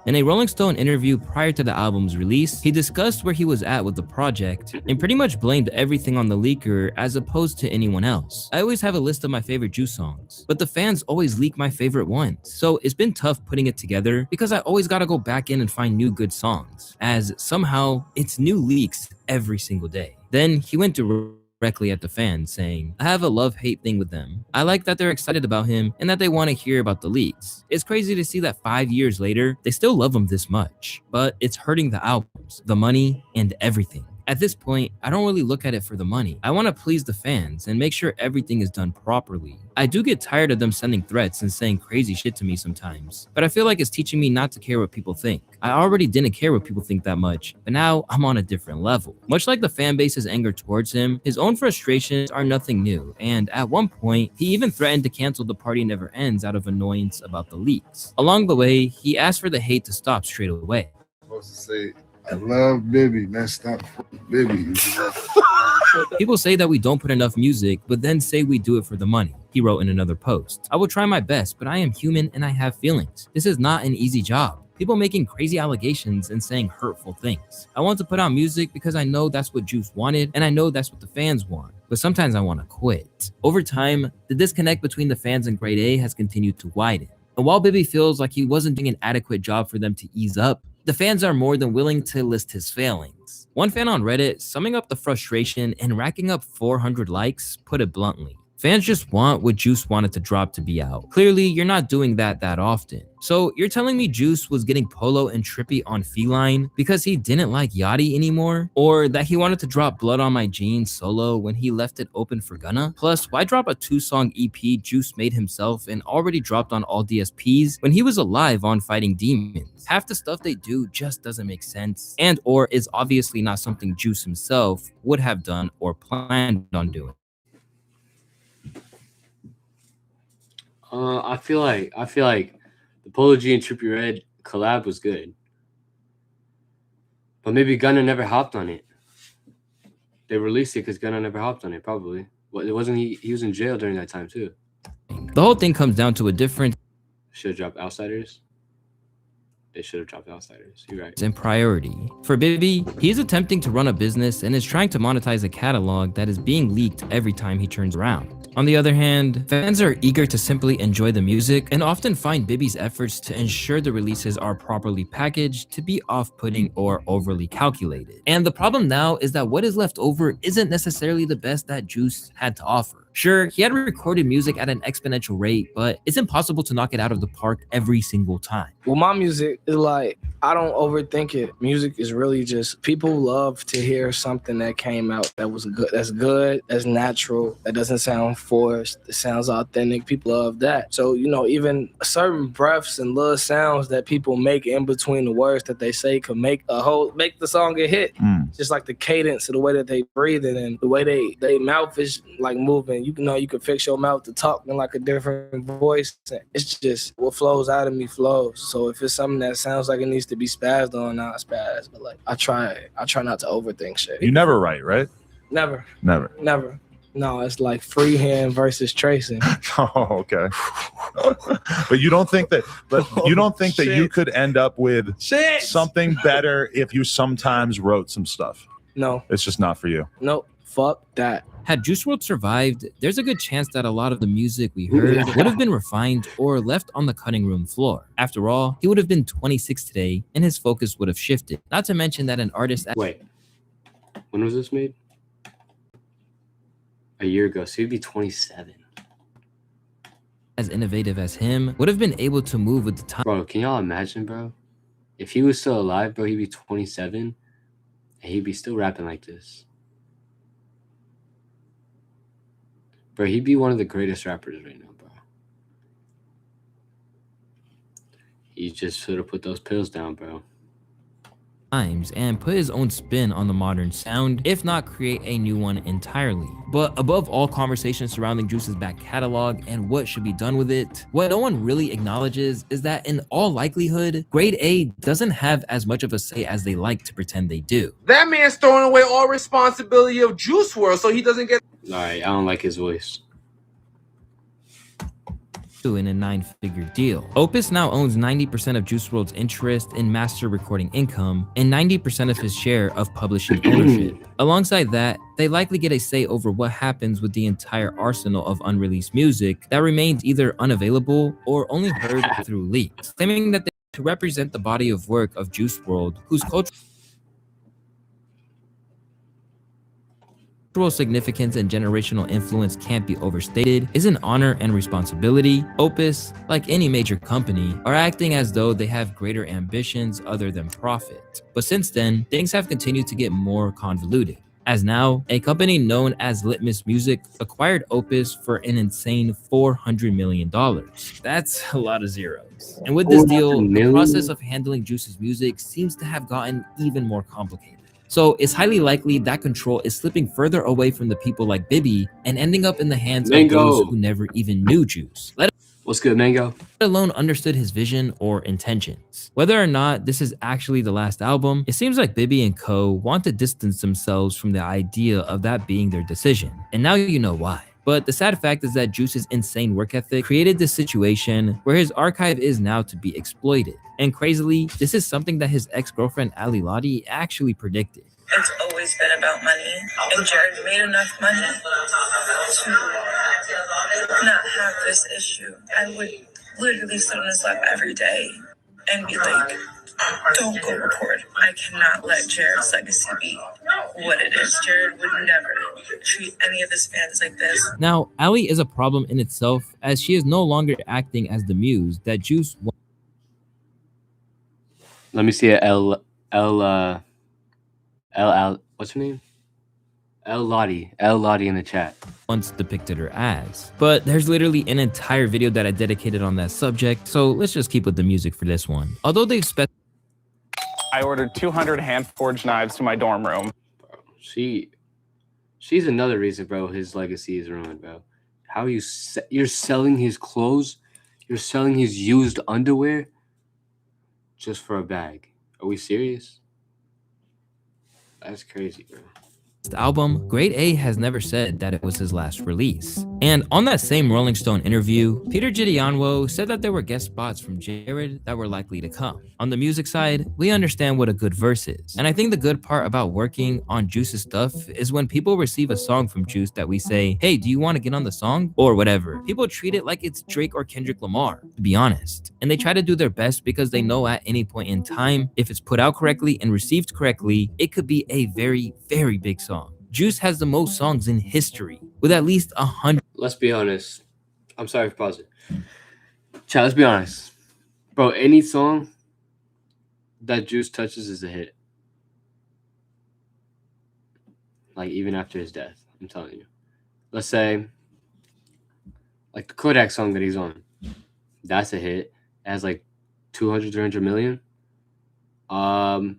In a Rolling Stone interview prior to the album's release, he discussed where he was at with the project and pretty much blamed everything on the leaker as opposed to anyone else. I always have a list of my favorite Juice songs, but the fans always leak my favorite ones. So it's been tough putting it together because I always gotta go back in and find new good songs, as somehow it's new leaks every single day. Then he went directly at the fans, saying, I have a love-hate thing with them. I like that they're excited about him and that they want to hear about the leaks. It's crazy to see that 5 years later, they still love him this much, but it's hurting the albums, the money, and everything. At this point, I don't really look at it for the money. I want to please the fans and make sure everything is done properly. I do get tired of them sending threats and saying crazy shit to me sometimes, but I feel like it's teaching me not to care what people think. I already didn't care what people think that much, but now I'm on a different level. Much like the fan base's anger towards him, his own frustrations are nothing new, and at one point, he even threatened to cancel The Party Never Ends out of annoyance about the leaks. Along the way, he asked for the hate to stop straight away. Supposed to say, I love Bibby, man, stop Bibby. People say that we don't put enough music, but then say we do it for the money, he wrote in another post. I will try my best, but I am human and I have feelings. This is not an easy job. People making crazy allegations and saying hurtful things. I want to put out music because I know that's what Juice wanted, and I know that's what the fans want. But sometimes I want to quit. Over time, the disconnect between the fans and Grade A has continued to widen. And while Bibby feels like he wasn't doing an adequate job for them to ease up, the fans are more than willing to list his failings. One fan on Reddit, summing up the frustration and racking up 400 likes, put it bluntly. Fans just want what Juice wanted to drop to be out. Clearly, you're not doing that often. So you're telling me Juice was getting Polo and Trippy on Feline because he didn't like Yachty anymore? Or that he wanted to drop Blood on My Jeans solo when he left it open for Gunna? Plus, why drop a 2-song EP Juice made himself and already dropped on all DSPs when he was alive on Fighting Demons? Half the stuff they do just doesn't make sense and or is obviously not something Juice himself would have done or planned on doing. I feel like the Polo G and Trippie Redd collab was good, but maybe Gunna never hopped on it. They released it because Gunna never hopped on it. Probably. Well, it wasn't he was in jail during that time too. The whole thing comes down to a difference. Should have dropped Outsiders. They should have dropped Outsiders. You're right. And priority. For Bibby, he is attempting to run a business and is trying to monetize a catalog that is being leaked every time he turns around. On the other hand, fans are eager to simply enjoy the music and often find Bibby's efforts to ensure the releases are properly packaged to be off-putting or overly calculated. And the problem now is that what is left over isn't necessarily the best that Juice had to offer. Sure, he had recorded music at an exponential rate, but it's impossible to knock it out of the park every single time. Well, my music is like, I don't overthink it. Music is really just, people love to hear something that came out that was good, that's natural, that doesn't sound forced, it sounds authentic. People love that. So, you know, even certain breaths and little sounds that people make in between the words that they say could make the song a hit. Just like the cadence of the way that they breathe it and the way they mouth is like moving. You know, you can fix your mouth to talk in like a different voice. It's just what flows out of me flows. So if it's something that sounds like it needs to be spazzed on, I'll spaz. But like I try not to overthink shit. You never write, right? Never. Never. No, it's like freehand versus tracing. Oh, okay. But you don't think that you could end up with something better if you sometimes wrote some stuff? No. It's just not for you. Nope. Fuck that. Had Juice WRLD survived, there's a good chance that a lot of the music we heard would have been refined or left on the cutting room floor. After all, he would have been 26 today and his focus would have shifted. Not to mention that an artist... Wait, when was this made? A year ago, so he'd be 27. As innovative as him would have been able to move with the time. Bro, can y'all imagine, bro? If he was still alive, bro, he'd be 27 and he'd be still rapping like this. Bro, he'd be one of the greatest rappers right now, bro. He just should have put those pills down, bro. And put his own spin on the modern sound, if not create a new one entirely. But above all conversations surrounding Juice's back catalog and what should be done with it, what no one really acknowledges is that in all likelihood, Grade A doesn't have as much of a say as they like to pretend they do. That man's throwing away all responsibility of Juice WRLD so he doesn't get... All right, I don't like his voice. in a 9-figure deal. Opus now owns 90% of Juice WRLD's interest in master recording income and 90% of his share of publishing ownership. Alongside that, they likely get a say over what happens with the entire arsenal of unreleased music that remains either unavailable or only heard through leaks, claiming that they to represent the body of work of Juice WRLD, whose cultural significance and generational influence can't be overstated, is an honor and responsibility. Opus, like any major company, are acting as though they have greater ambitions other than profit. But since then, things have continued to get more convoluted, as now a company known as Litmus Music acquired Opus for an insane $400 million. That's a lot of zeros. And with this deal, the process of handling Juice's music seems to have gotten even more complicated. So it's highly likely that control is slipping further away from the people like Bibby and ending up in the hands of those who never even knew Juice. What's good, Mango? Let alone understood his vision or intentions. Whether or not this is actually the last album, it seems like Bibby and co want to distance themselves from the idea of that being their decision. And now you know why. But the sad fact is that Juice's insane work ethic created this situation where his archive is now to be exploited. And crazily, this is something that his ex-girlfriend Ali Lottie actually predicted. It's always been about money, and Jared made enough money to not have this issue. I would literally sit on his lap every day and be like, don't go record. I cannot let Jared's legacy be what it is. Jared would never treat any of his fans like this. Now, Ali is a problem in itself, as she is no longer acting as the muse that Juice Let me see it. What's her name? L Lottie in the chat. Once depicted her as. But there's literally an entire video that I dedicated on that subject, so let's just keep with the music for this one. Although they've I ordered 200 hand-forged knives to my dorm room. She's another reason, bro, his legacy is ruined, bro. How you're selling his clothes? You're selling his used underwear just for a bag? Are we serious? That's crazy, bro. Album, Grade A has never said that it was his last release. And on that same Rolling Stone interview, Peter Gideonwo said that there were guest spots from Jared that were likely to come. On the music side, we understand what a good verse is. And I think the good part about working on Juice's stuff is when people receive a song from Juice that we say, hey, do you want to get on the song? Or whatever. People treat it like it's Drake or Kendrick Lamar, to be honest. And they try to do their best because they know at any point in time, if it's put out correctly and received correctly, it could be a very, very big song. Juice has the most songs in history, with at least 100. Let's be honest. I'm sorry for pausing. Chat, let's be honest. Bro, any song that Juice touches is a hit. Like, even after his death, I'm telling you. Let's say, like the Kodak song that he's on. That's a hit. It has like 200, 300 million. The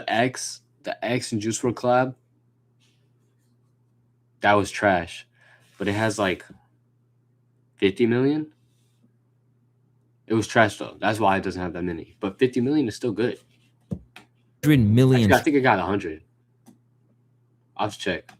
X and Juice WRLD collab. That was trash, but it has like 50 million. It was trash though. That's why it doesn't have that many. But 50 million is still good. 100 million. I think it got 100. I'll have to check.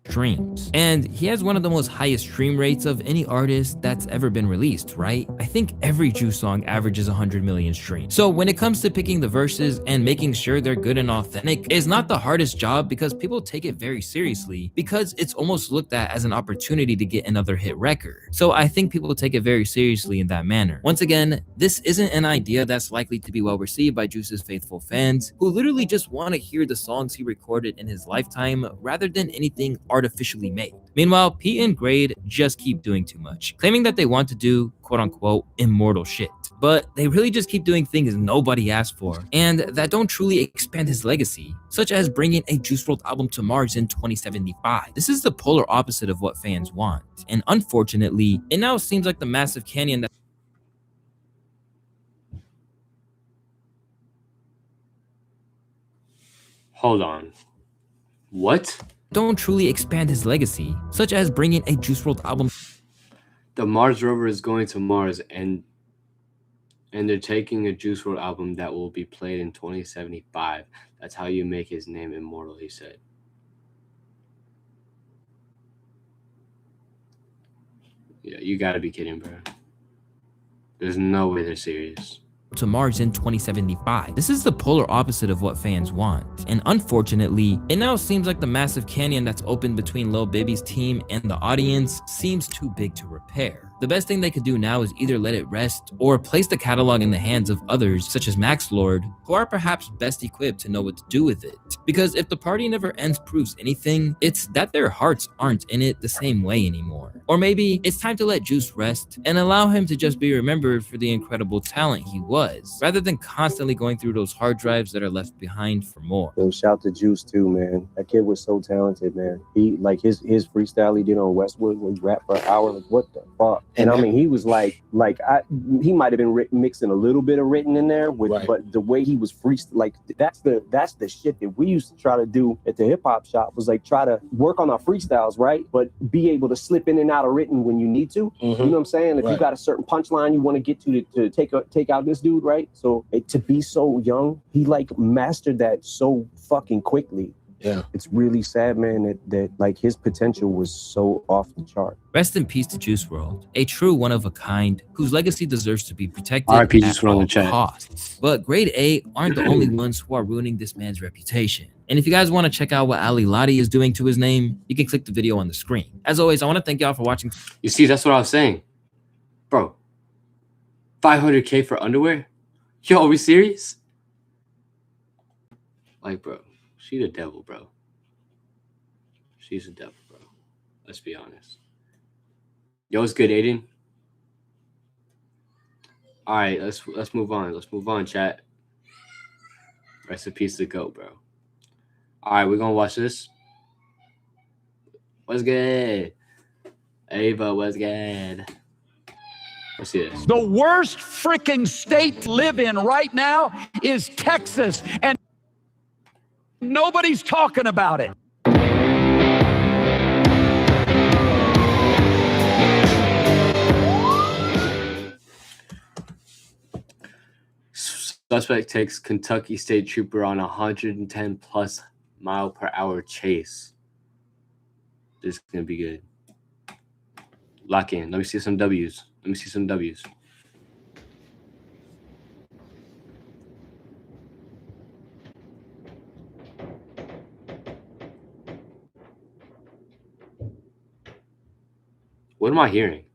Streams. And he has one of the most highest stream rates of any artist that's ever been released, right? I think every Juice song averages 100 million streams. So when it comes to picking the verses and making sure they're good and authentic is not the hardest job because people take it very seriously because it's almost looked at as an opportunity to get another hit record. So I think people take it very seriously in that manner. Once again, this isn't an idea that's likely to be well received by Juice's faithful fans who literally just want to hear the songs he recorded in his lifetime rather than anything artificially made. Meanwhile, Pete and Grade just keep doing too much, claiming that they want to do quote-unquote immortal shit. But they really just keep doing things nobody asked for, and that don't truly expand his legacy, such as bringing a Juice WRLD album to Mars in 2075. This is the polar opposite of what fans want, and unfortunately, it now seems like the massive canyon that Hold on. What? Don't truly expand his legacy, such as bringing a Juice WRLD album. The Mars rover is going to Mars, and they're taking a Juice WRLD album that will be played in 2075. That's how you make his name immortal, he said. Yeah, you gotta be kidding, bro. There's no way they're serious. To Mars in 2075. This is the polar opposite of what fans want. And unfortunately, it now seems like the massive canyon that's opened between Lil Baby's team and the audience seems too big to repair. The best thing they could do now is either let it rest or place the catalog in the hands of others such as Max Lord, who are perhaps best equipped to know what to do with it. Because if The Party Never Ends proves anything, it's that their hearts aren't in it the same way anymore. Or maybe it's time to let Juice rest and allow him to just be remembered for the incredible talent he was, rather than constantly going through those hard drives that are left behind for more. Yo, shout to Juice too, man. That kid was so talented, man. He like his freestyle he did on Westwood when he rapped for an hour. Like, what the fuck? And I mean, he was he might have been mixing a little bit of written in there, but the way he was freestyle, that's the shit that we used to try to do at the hip hop shop, was like try to work on our freestyles, right? But be able to slip in and out of written when you need to. You know what I'm saying? If you got a certain punchline you want to get to take out this dude, right? So to be so young, he like mastered that so fucking quickly. Yeah, it's really sad, man, that like his potential was so off the chart. Rest in peace to Juice WRLD, a true one of a kind whose legacy deserves to be protected RIP at Juice WRLD in the all chat. costs. But Grade A aren't the only ones who are ruining this man's reputation. And if you guys want to check out what Ali Lottie is doing to his name, you can click the video on the screen. As always, I want to thank y'all for watching. You see, that's what I was saying. Bro, 500K for underwear? Yo, are we serious? Like, bro, she the devil, bro. She's the devil, bro. Let's be honest. Yo, it's good, Aiden. All right, let's move on. Let's move on, chat. Rest in peace to GOAT, bro. All right, we're gonna watch this. What's good? Ava, what's good? Let's see this. The worst freaking state to live in right now is Texas, and nobody's talking about it. Suspect takes Kentucky State Trooper on 110 plus mile per hour chase. This is gonna be good. Lock in. Let me see some W's. Let me see some W's. What am I hearing?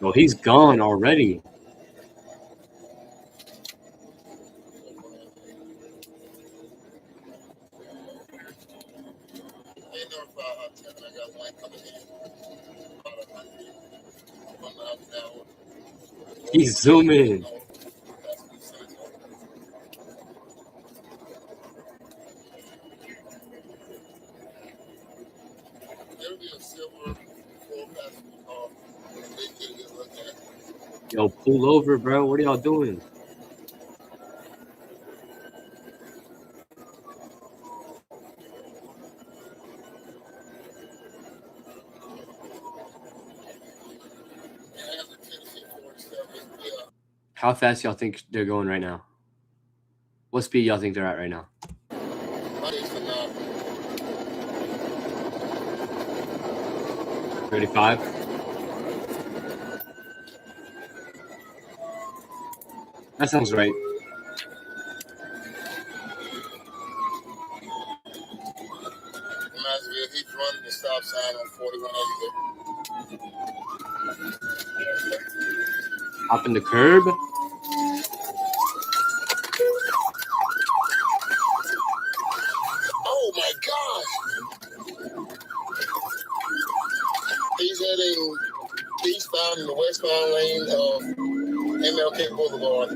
Oh, he's gone already. He's zooming. Yo, pull over, bro. What are y'all doing? How fast y'all think they're going right now? What speed y'all think they're at right now? 35. That sounds right. He's running the stop sign on 41 Hop in the curb. Oh my gosh! He's heading eastbound in the westbound lane of MLK Boulevard.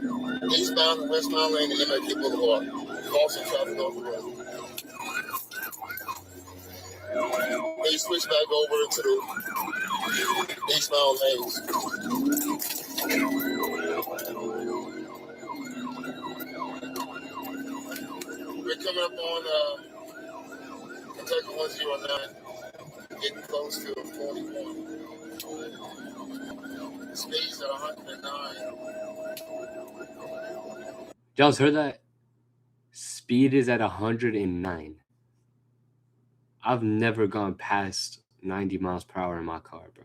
Eastbound and westbound lane of MLK Boulevard. Causing traffic off the road. They switch back over to the eastbound lanes. coming up on Kentucky 109, getting close to 41. Speed's at 109. Y'all heard that? Speed is at 109. I've never gone past 90 miles per hour in my car, bro.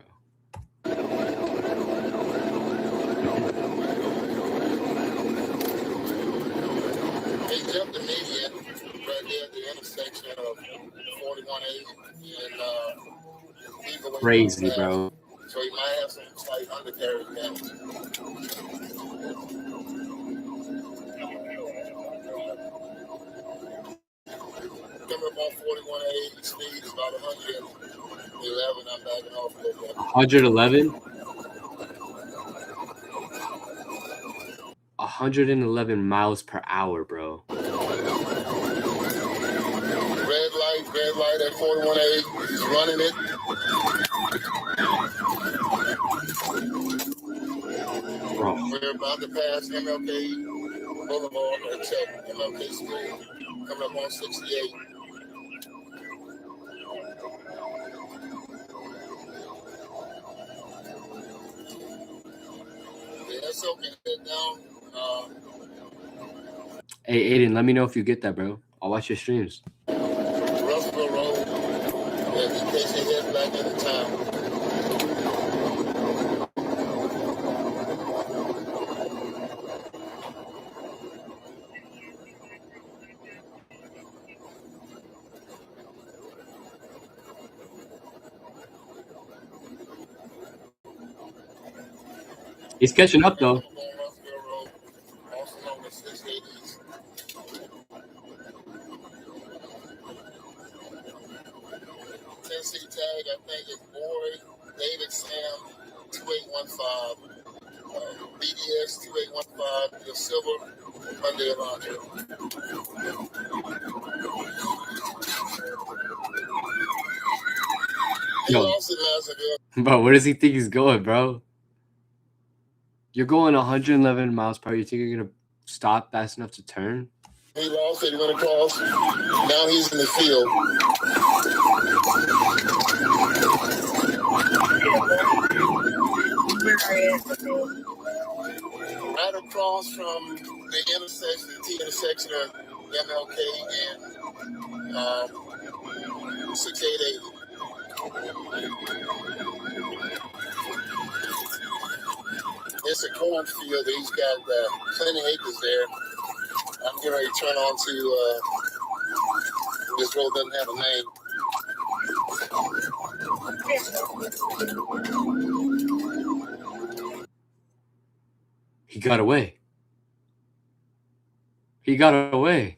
They jumped immediate right there at the intersection of 41A and Crazy, bro. So he might have some slight undercarriage damage. Coming up on 41A, speed is about 111. I'm backing off a little bit. 111? 111 miles per hour, bro. Red light at 41A. He's running it. Bro. We're about to pass MLK Boulevard, or check MLK Street. Coming up on 68. Yeah, so can head down. Hey, Aiden, let me know if you get that, bro. I'll watch your streams. Russellville Road, and in case they head back into town. He's catching up, though. Tennessee tag, I think it's Boy, David Sam, 2815, BDS 2815, the silver Hyundai Elantra. Yo. Bro, where does he think he's going, bro? You're going 111 miles per hour. You think you're going to stop fast enough to turn? He lost it, he went across. Now he's in the field. Right across from the intersection, the T intersection of MLK and 6880. It's a cornfield. He's got plenty of acres there. I'm getting ready to turn on to this road doesn't have a name. He got away. He got away.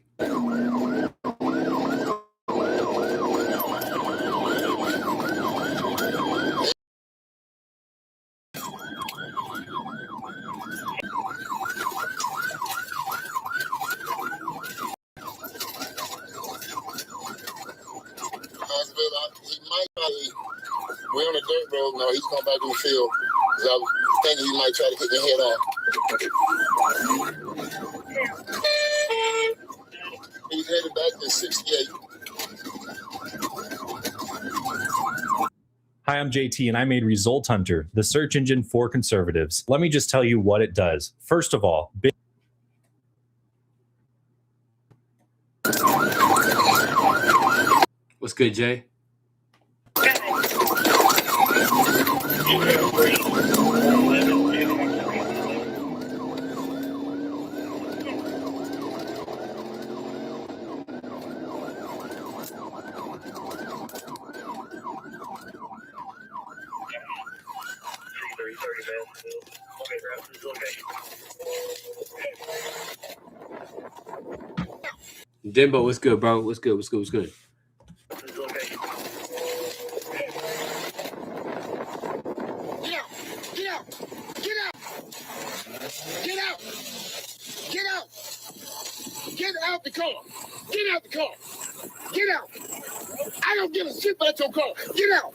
We're on a dirt road now. He's going back in the field. I was thinking he might try to hit the head on. He's headed back to 68. Hi, I'm JT, and I made Result Hunter, the search engine for conservatives. Let me just tell you what it does. First of all, What's good, Jay? Dimbo, what's good, bro? What's good? What's good? What's good? Get out the car. Get out the car. Get out. I don't give a shit about your car. Get out.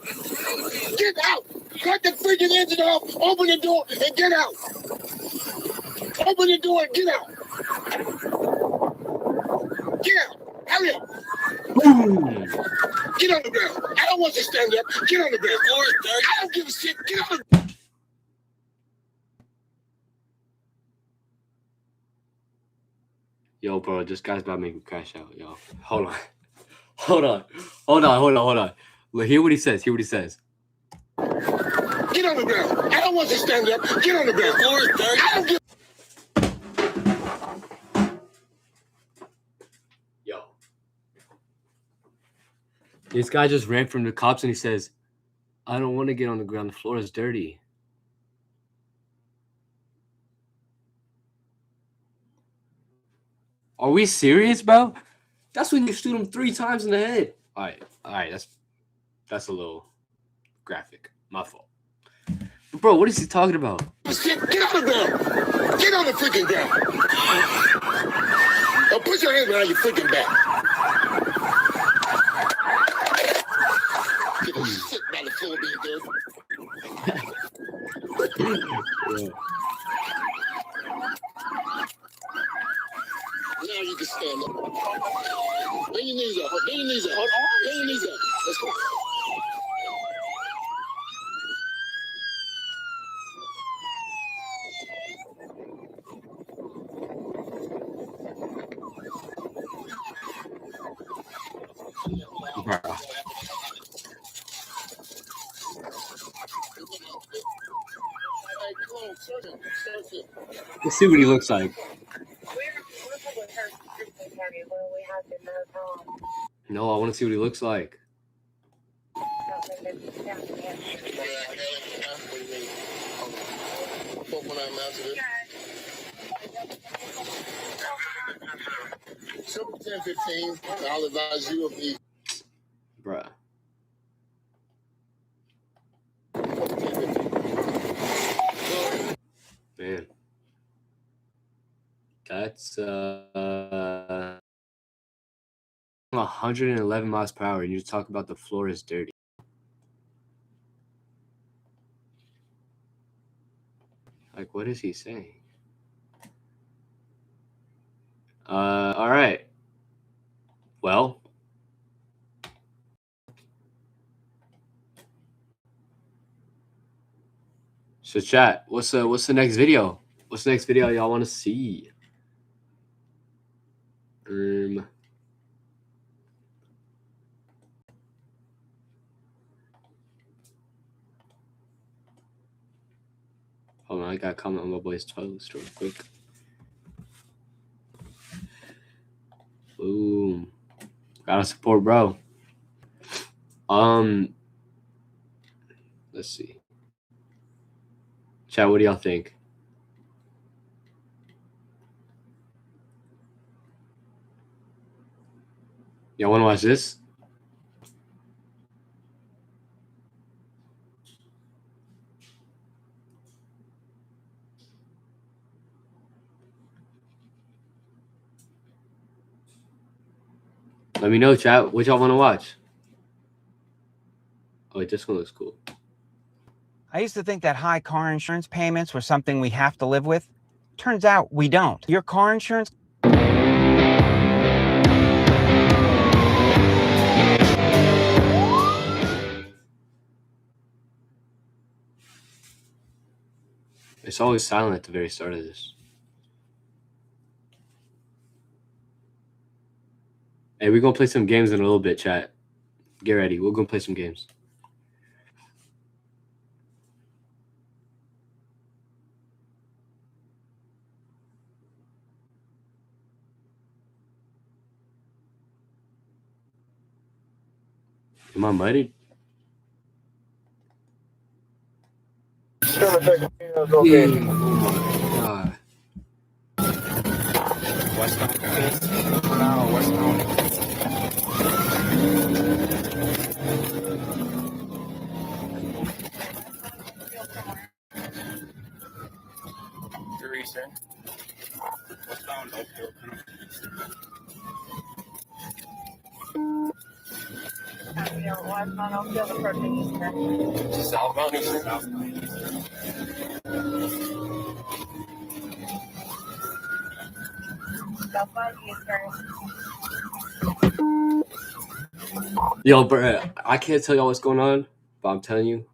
Get out. Cut the freaking engine off. Open the door and get out. Open the door and get out. Get out. Hurry up. Get on the ground. I don't want you to stand up. Get on the ground. I don't give a shit. Get on the ground. Yo, bro, this guy's about to make me crash out, yo. Hold on. Look, hear what he says. Get on the ground. I don't want you to stand up. Get on the ground. I don't give Yo. This guy just ran from the cops and he says, I don't want to get on the ground. The floor is dirty. Are we serious, bro? That's when you shoot him 3 times in the head. All right. That's a little graphic. My fault. But bro, what is he talking about? shit. Get on the ground. Get on the freaking ground. Now put your hands behind your freaking back. Get a shit by the floor being dirty. Now you can stand up. Bring your knees up. Bring your knees up. Bring your knees up. Let's go. Let's see what he looks like. No, I want to see what he looks like. Triple 10-15. I'll advise you of the. Bruh. Man. That's 111 miles per hour, and you talk about the floor is dirty. Like, what is he saying? All right. Well, so chat, what's the next video? What's the next video y'all want to see? Hold on, I gotta comment on my boy's toast real quick. Boom. Gotta support, bro. Let's see. Chat, what do y'all think? Y'all wanna watch this? Let me know, chat. What y'all want to watch? Oh, wait, this one looks cool. I used to think that high car insurance payments were something we have to live with. Turns out we don't. Your car insurance... It's always silent at the very start of this. Hey, we're going to play some games in a little bit, chat. Get ready. We're going to play some games. Am I muted? Okay. God. Yo, bro, I can't tell y'all what's going on, but I'm telling you.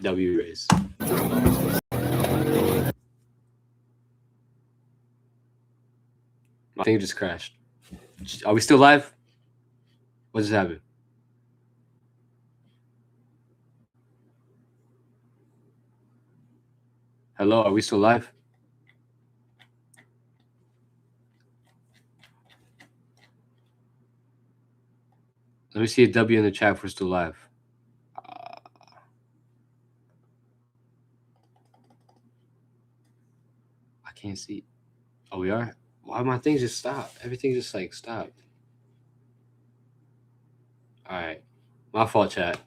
W race. My thing just crashed. Are we still live? What just happened? Hello, are we still live? Let me see a W in the chat if we're still live. I can't see. Oh, we are? Why my things just stopped? Everything just like stopped. All right. My fault, chat.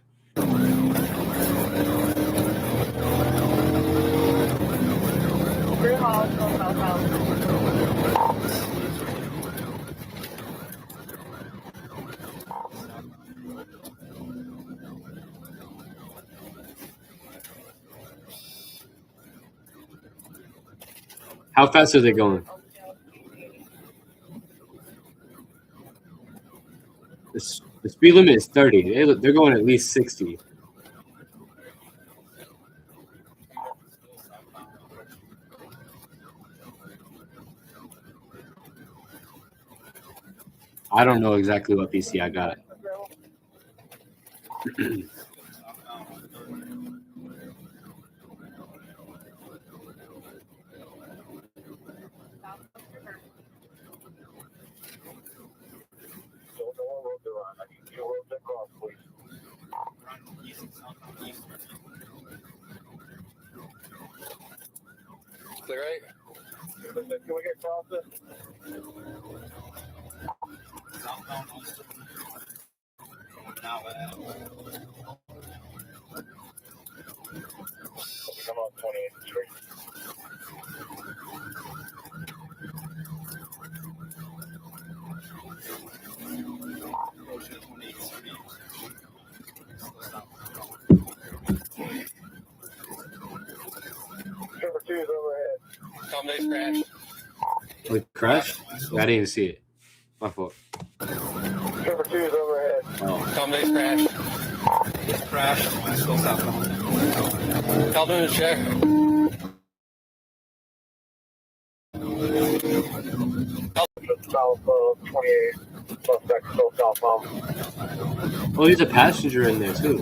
How fast are they going? The speed limit is 30. They're going at least 60. I don't know exactly what PC I got. Clear right? Can we get across it? Come on, 28th Street. Trevor 2 is overhead. Combination crash. Like crash? Yeah, I didn't even see it. My fault. Trevor 2 is overhead. Oh. Combination crash. Crash. Still southbound. Held in a chair. South 28. Suspect still southbound. Oh, there's a passenger in there too.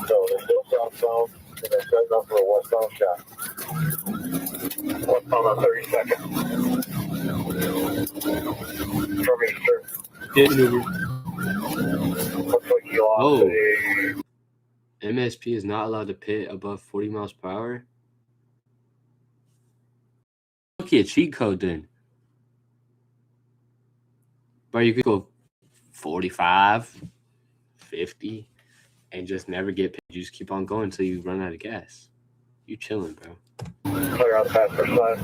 So they're still southbound, and they're setting up for a westbound shot. Westbound on 32nd. From Eastern. Hit maneuver. Looks like you lost Oh. a... MSP is not allowed to pit above 40 miles per hour. Look at a cheat code then. Bro, you could go 45, 50, and just never get paid. You just keep on going until you run out of gas. You chilling, bro. Clear out the passenger side.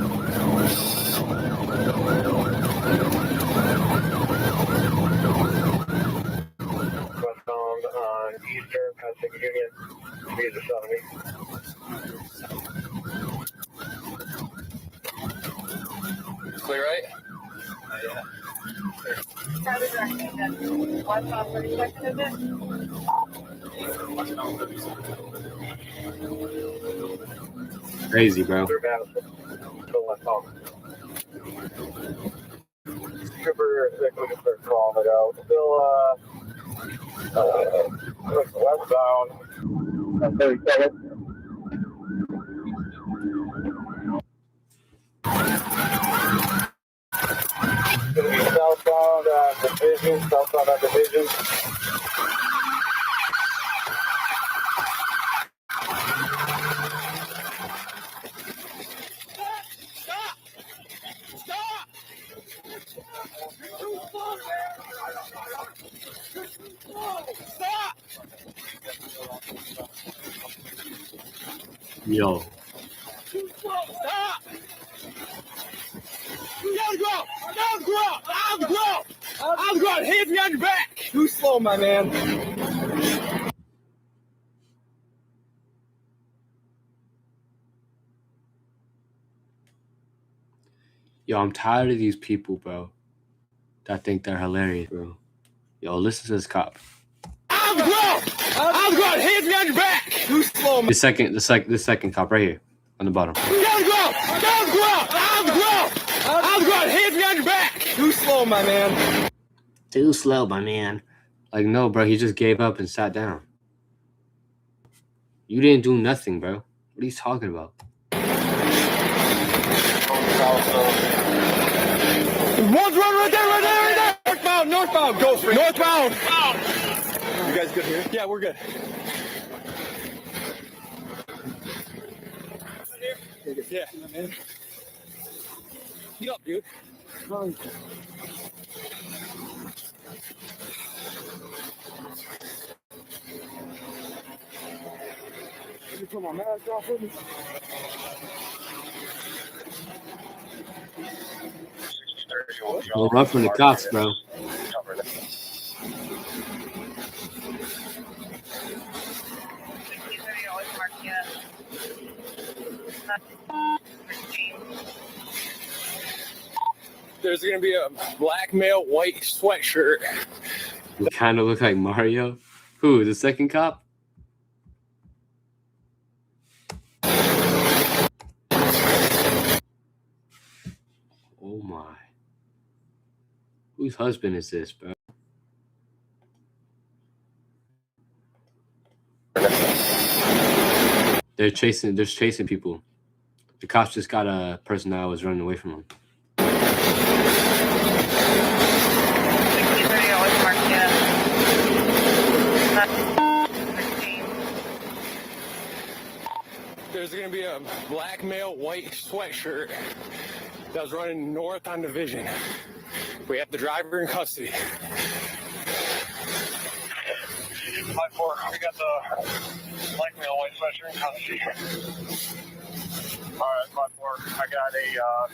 Westbound on Eastern, passing Union, speed of 70. Clear right? Yeah. Westbound 32nd, is it? Crazy, bro. Still westbound. Trooper, I think we can start calling it out. Still, westbound. 37. Gonna be southbound on Division, southbound on Division. Yo. Stop! You gotta go! Down, grow! Down, grow! Down, grow! Hands me on your back! Too slow, my man. Yo, I'm tired of these people, bro, that think they're hilarious, bro. Yo, listen to this cop. I'm going. Hands behind your back. Too slow, man. The second cop right here on the bottom. I'm going. Hands behind your back. Too slow, my man. Too slow, my man. Like, no, bro, he just gave up and sat down. You didn't do nothing, bro. What are you talking about? One's run right there. Northbound. Go for it. Northbound. You guys good here? Yeah, we're good. Yeah, man. Get up, dude. Let me put my mask off with me. Don't run from the cops, bro. There's gonna be a black male white sweatshirt. You kind of look like Mario. Who? The second cop? Oh my. Whose husband is this, bro? They're chasing people. The cops just got a person that was running away from them. There's gonna be a black male white sweatshirt that was running north on Division. We have the driver in custody. 5-4, we got the black male white sweatshirt in custody. Alright, 5-4, I got a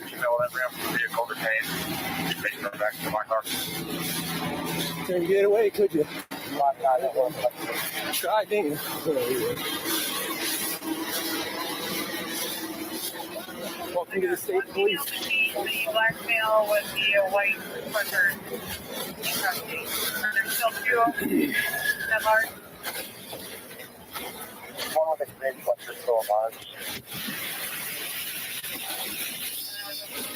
female that ran from the vehicle detained. She's taking her back to my car. Couldn't get away, could you? Try, didn't you? Welcome to the state police. The black male with the white sweatshirt in custody. Are there still two at large? One with the green sweatshirt still alive.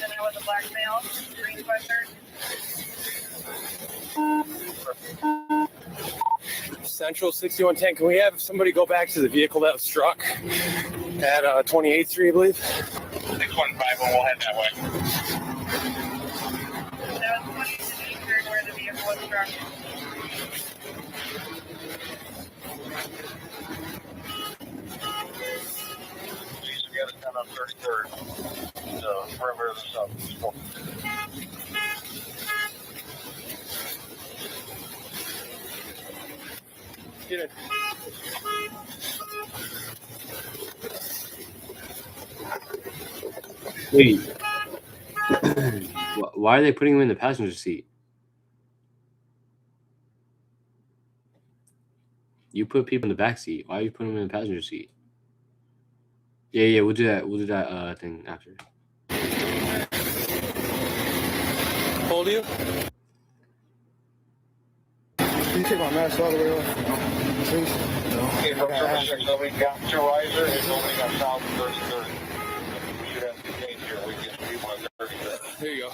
And there was a black male, green sweatshirt. Central 6110. Can we have somebody go back to the vehicle that was struck at 28th Street, I believe? 615, we'll head that way. That was 28th Street where the vehicle was struck. Please, we got it down on 33rd. The perimeter of the south. Get it. Wait. Why are they putting him in the passenger seat? You put people in the back seat. Why are you putting them in the passenger seat? Yeah, we'll do that. We'll do that thing after. Hold you. Can you take my mask all the way off? Please. Okay, from service check, so we got two riser, it's only got south 33rd. We should have to change here, we can be 133rd. There you go.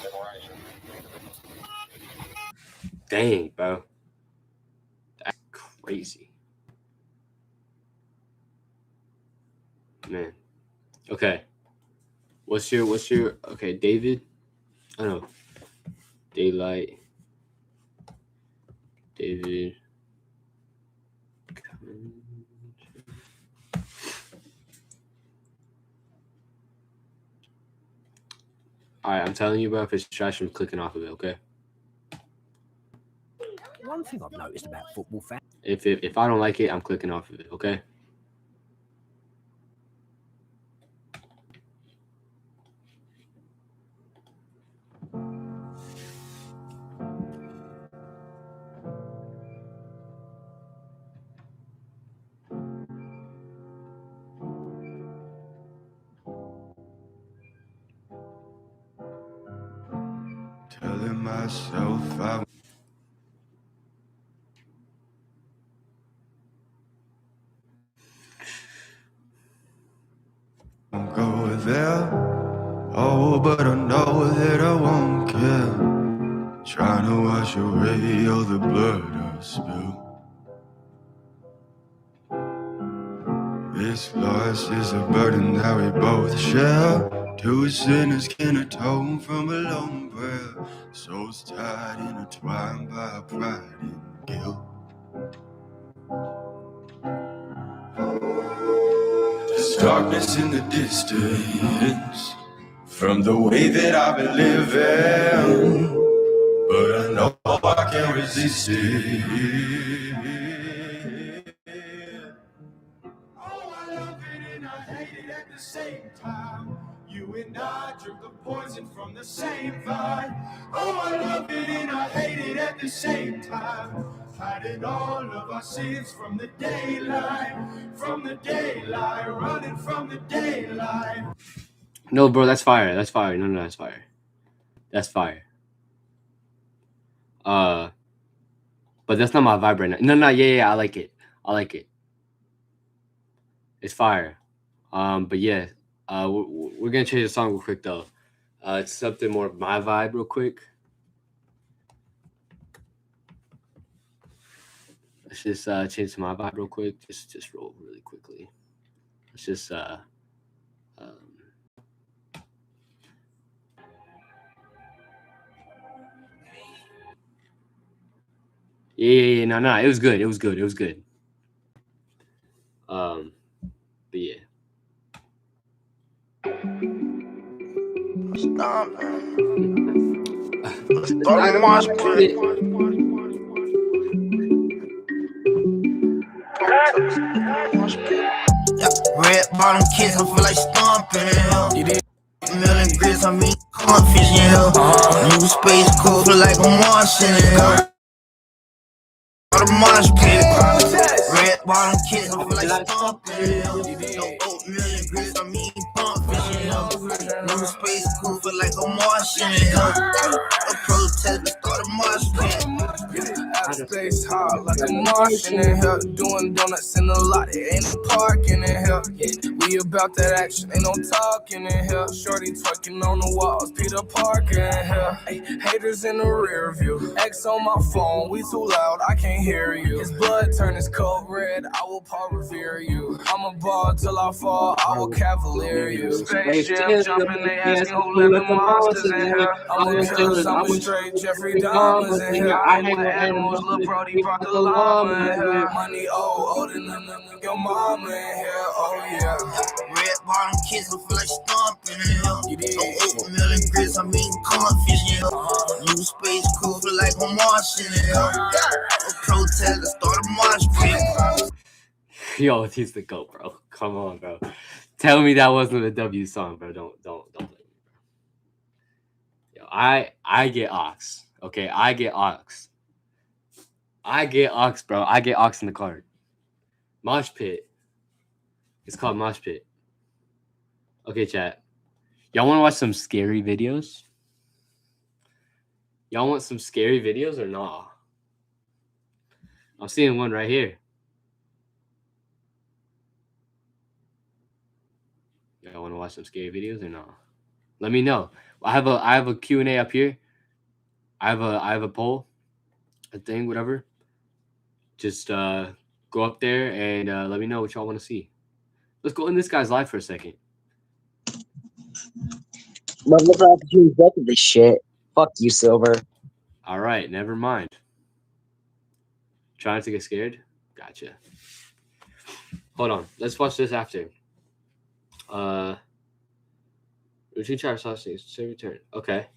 Dang, bro. That's crazy. Man. Okay. What's your okay, David? I don't know. Daylight. David. Alright, I'm telling you, bro, if it's trash, I'm clicking off of it, okay? One thing I've noticed about football fans. If I don't like it, I'm clicking off of it, okay? myself. I won't go there. Oh, but I know that I won't care. Trying to wash away all the blood I spilled. This loss is a burden that we both share. Two sinners can atone from a lone prayer. Souls tied, intertwined by pride and guilt. There's darkness in the distance from the way that I've been living, but I know I can't resist it. Oh, I love it and I hate it at the same time. You and I drink the poison from the same vine. Oh, I love it and I hate it at the same time. Hiding all of our sins from the daylight, running from the daylight. No, bro, that's fire. That's fire. No, that's fire. That's fire. But that's not my vibe right now. No, yeah, I like it. It's fire. But yeah, we're gonna change the song real quick though. It's something more of my vibe real quick. Let's just change to my vibe real quick. Just roll really quickly. Let's just yeah, no, it was good. But yeah. Red bottom kids, I feel like stomping. Million grits, I mean, cornfish in here. New space cool, feel like a Martian in here. All the mosh pit. Red bottom kids, I feel like stomping. No oatmeal and grits, I mean, cornfish in here. New space cool, feel like a Martian in here. A protest, we start a mosh pit. Space hard like a Martian in here, doing donuts in the lot. It ain't no parking in here. We about that action, ain't no talking in here. Shorty twerking on the walls, Peter Parker in here. Ay, haters in the rear view. X on my phone, we too loud, I can't hear you. His blood turn his coat red, I will Paul revere you. I'm a ball till I fall, I will cavalier you. Space Jam jumping, they asking who let the monsters in here. I'm a killer, I'm a straight Jeffrey Dahmer's in here. I hang with animals, Lil Brody brought the llama in here. Money older than your mama in here, oh yeah. Red bottom kids, I feel like stomping in here. No oatmeal and grits, I mean cornfish in here. New space cool, feel like a Martian in here. A protest, I start a mosh pit. Yo, he's the GOAT, bro. Come on, bro. Tell me that wasn't a W song, bro. Don't blame me, bro. Yo, I get ox. Okay, I get ox, bro. I get ox in the card. Mosh pit. It's called mosh pit. Okay, chat. Y'all want to watch some scary videos? Y'all want some scary videos or not? I'm seeing one right here. Y'all want to watch some scary videos or not? Let me know. I have a Q&A up here. I have a poll, a thing, whatever. Just go up there and let me know what y'all want to see. Let's go in this guy's live for a second. Motherfucker, you look at this shit. Fuck you, Silver. All right, never mind. Trying to get scared? Gotcha. Hold on. Let's watch this after. Routine chat sausage. Say return. Okay.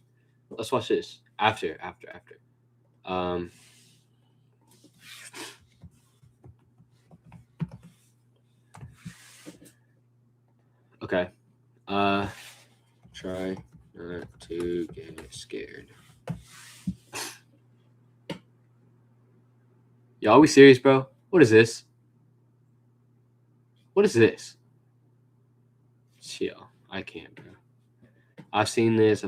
Let's watch this. After. Okay. Try not to get scared. Yo, are we serious, bro? What is this? What is this? Chill. I can't, bro. I've seen this.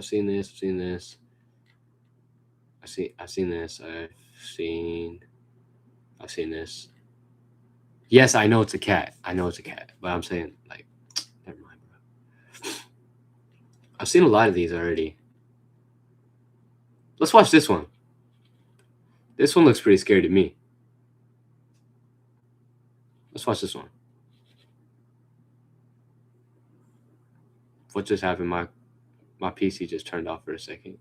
I've seen this. I've seen this. Yes, I know it's a cat. But I'm saying, like, never mind, bro. I've seen a lot of these already. Let's watch this one. This one looks pretty scary to me. Let's watch this one. What just happened? My PC just turned off for a second.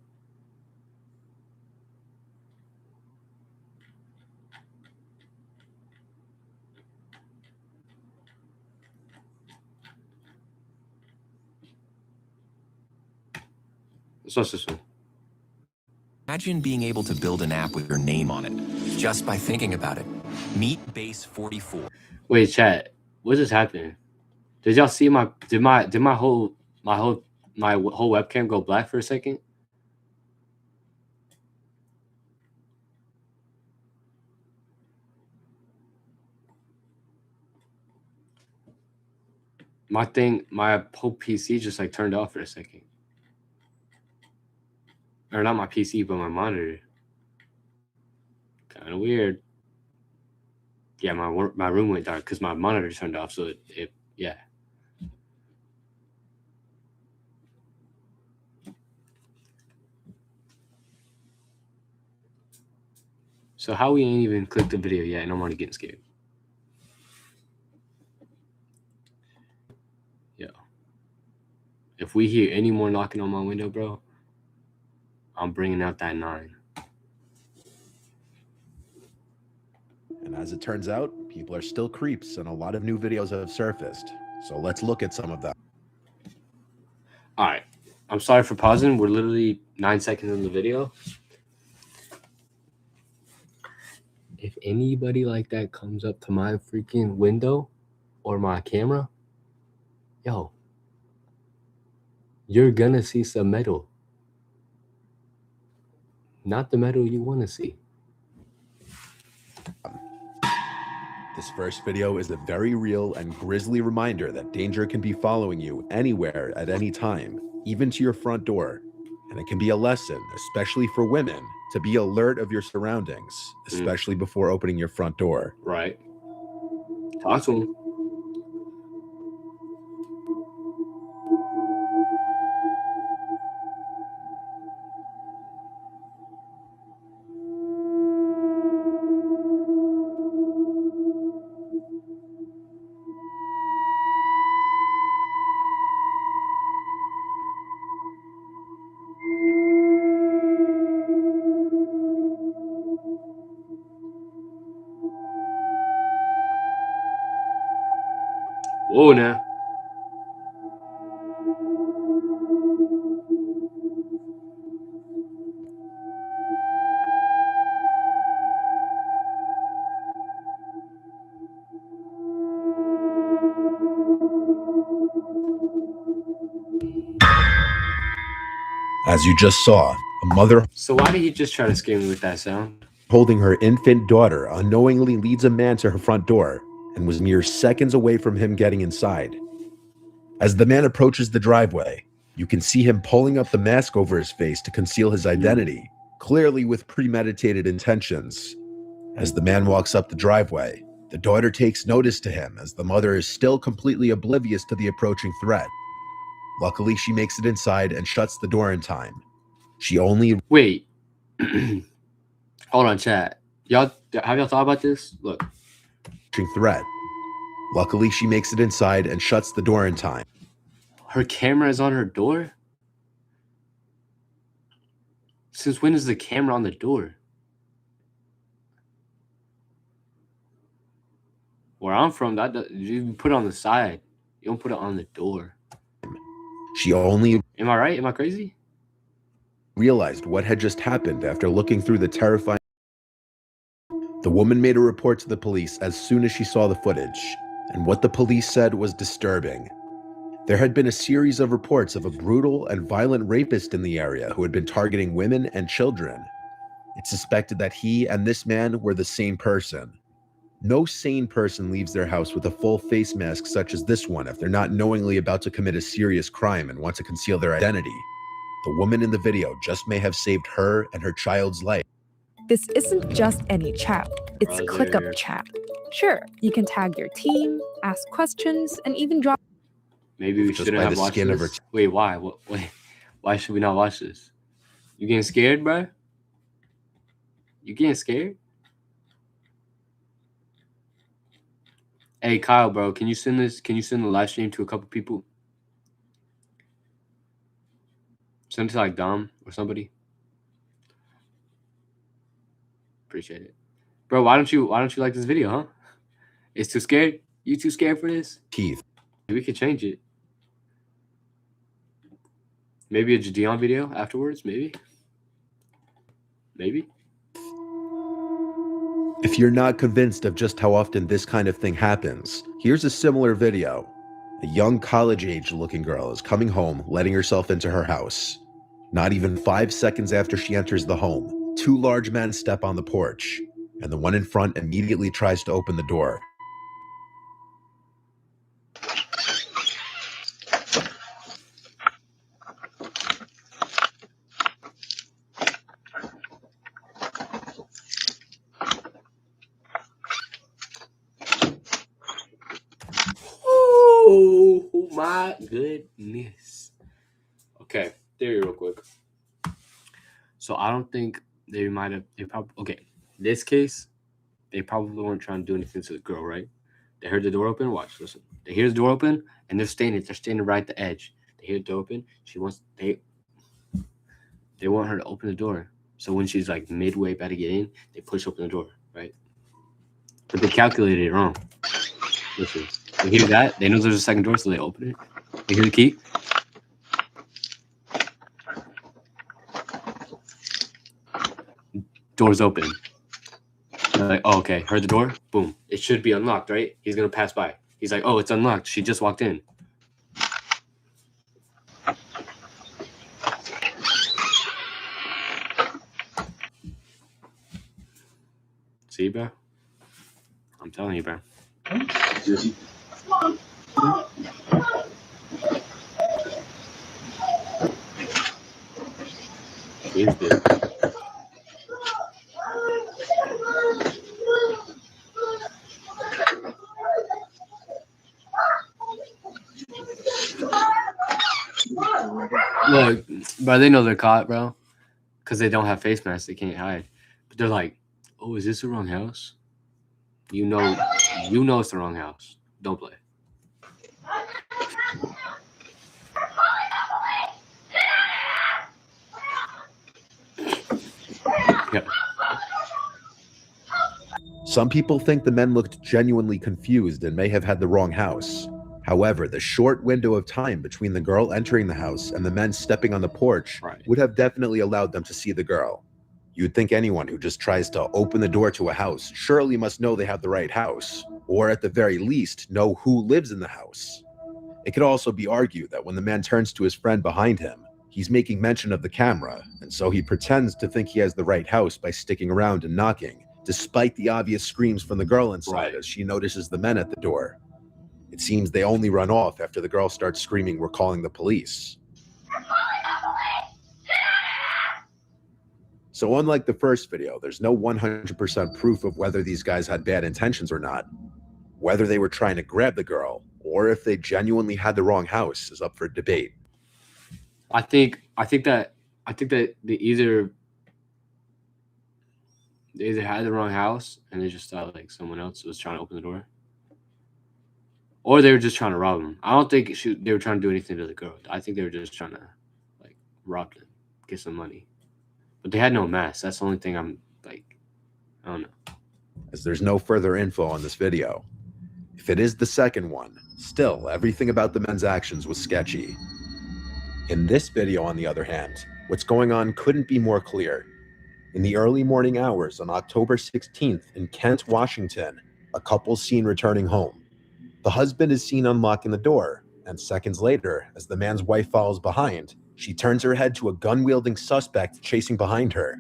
Let's watch this one. Imagine being able to build an app with your name on it just by thinking about it. Meet Base 44. Wait, chat. What just happened? Did y'all see my whole webcam go black for a second? My whole PC just like turned off for a second. Or not my PC, but my monitor. Kind of weird. Yeah, my room went dark because my monitor turned off. So it yeah. So how we ain't even clicked the video yet, and I'm already getting scared. Yeah. If we hear any more knocking on my window, bro, I'm bringing out that 9. And as it turns out, people are still creeps, and a lot of new videos have surfaced. So let's look at some of them. All right. I'm sorry for pausing. We're literally 9 seconds in the video. If anybody like that comes up to my freaking window or my camera, yo, you're gonna see some metal. Not the metal you want to see. This first video is a very real and grisly reminder that danger can be following you anywhere at any time, even to your front door. And it can be a lesson, especially for women, to be alert of your surroundings, especially before opening your front door. Right. Talk to him. Whoa, now. As you just saw, a mother So why did he just try to scare me with that sound? holding her infant daughter unknowingly leads a man to her front door and was mere seconds away from him getting inside. As the man approaches the driveway, you can see him pulling up the mask over his face to conceal his identity, clearly with premeditated intentions. As the man walks up the driveway, the daughter takes notice to him as the mother is still completely oblivious to the approaching threat. Luckily, she makes it inside and shuts the door in time. She only— Wait. Hold on, chat. Have y'all thought about this? Look. Threat. Luckily, she makes it inside and shuts the door in time. Her camera is on her door? Since when is the camera on the door? Where I'm from, you put it on the side. You don't put it on the door. She only— Am I right? Am I crazy? Realized what had just happened after looking through the terrifying— The woman made a report to the police as soon as she saw the footage, and what the police said was disturbing. There had been a series of reports of a brutal and violent rapist in the area who had been targeting women and children. It's suspected that he and this man were the same person. No sane person leaves their house with a full face mask such as this one if they're not knowingly about to commit a serious crime and want to conceal their identity. The woman in the video just may have saved her and her child's life. This isn't just any chat, it's Brother. ClickUp chat. Sure, you can tag your team, ask questions, and even drop. Maybe we Just shouldn't by have the watched skin of her this. Wait, why? Wait, why should we not watch this? You getting scared, bro? You getting scared? Hey, Kyle, bro, can you send this? Can you send the live stream to a couple people? Send it to like Dom or somebody. Appreciate it, bro. Why don't you like this video, huh? It's too scared. You too scared for this? Keith. We could change it. Maybe a Jadion video afterwards. Maybe. If you're not convinced of just how often this kind of thing happens, here's a similar video. A young college-age looking girl is coming home, letting herself into her house. Not even 5 seconds after she enters the home, 2 large men step on the porch, and the one in front immediately tries to open the door. Oh my goodness. Okay, theory real quick. So I don't think they probably, okay, in this case, they probably weren't trying to do anything to the girl, right? They heard the door open. Watch, listen. They hear the door open, and they're standing right at the edge. They hear the door open. They want her to open the door. So when she's like midway about to get in, they push open the door, right? But they calculated it wrong. Listen, they hear that. They know there's a second door, so they open it. They hear the key. Door's open. They're like, oh, okay, heard the door? Boom. It should be unlocked, right? He's going to pass by. He's like, oh, it's unlocked. She just walked in. See, bro? I'm telling you, bro. He's good. Look, bro, they know they're caught, bro. Because they don't have face masks. They can't hide. But they're like, oh, is this the wrong house? You know it's the wrong house. Don't play. Yep. Some people think the men looked genuinely confused and may have had the wrong house. However, the short window of time between the girl entering the house and the men stepping on the porch would have definitely allowed them to see the girl. You'd think anyone who just tries to open the door to a house surely must know they have the right house, or at the very least, know who lives in the house. It could also be argued that when the man turns to his friend behind him, he's making mention of the camera, and so he pretends to think he has the right house by sticking around and knocking, despite the obvious screams from the girl inside as she notices the men at the door. It seems they only run off after the girl starts screaming, "We're calling the police." So unlike the first video, there's no 100% proof of whether these guys had bad intentions or not. Whether they were trying to grab the girl, or if they genuinely had the wrong house is up for debate. I think that they either had the wrong house and they just thought like someone else was trying to open the door, or they were just trying to rob them. I don't think they were trying to do anything to the girl. I think they were just trying to like rob them, get some money. But they had no mask. That's the only thing I'm like, I don't know. As there's no further info on this video. If it is the second one, still everything about the men's actions was sketchy. In this video, on the other hand, what's going on couldn't be more clear. In the early morning hours on October 16th in Kent, Washington, a couple's seen returning home. The husband is seen unlocking the door, and seconds later, as the man's wife follows behind, she turns her head to a gun-wielding suspect chasing behind her.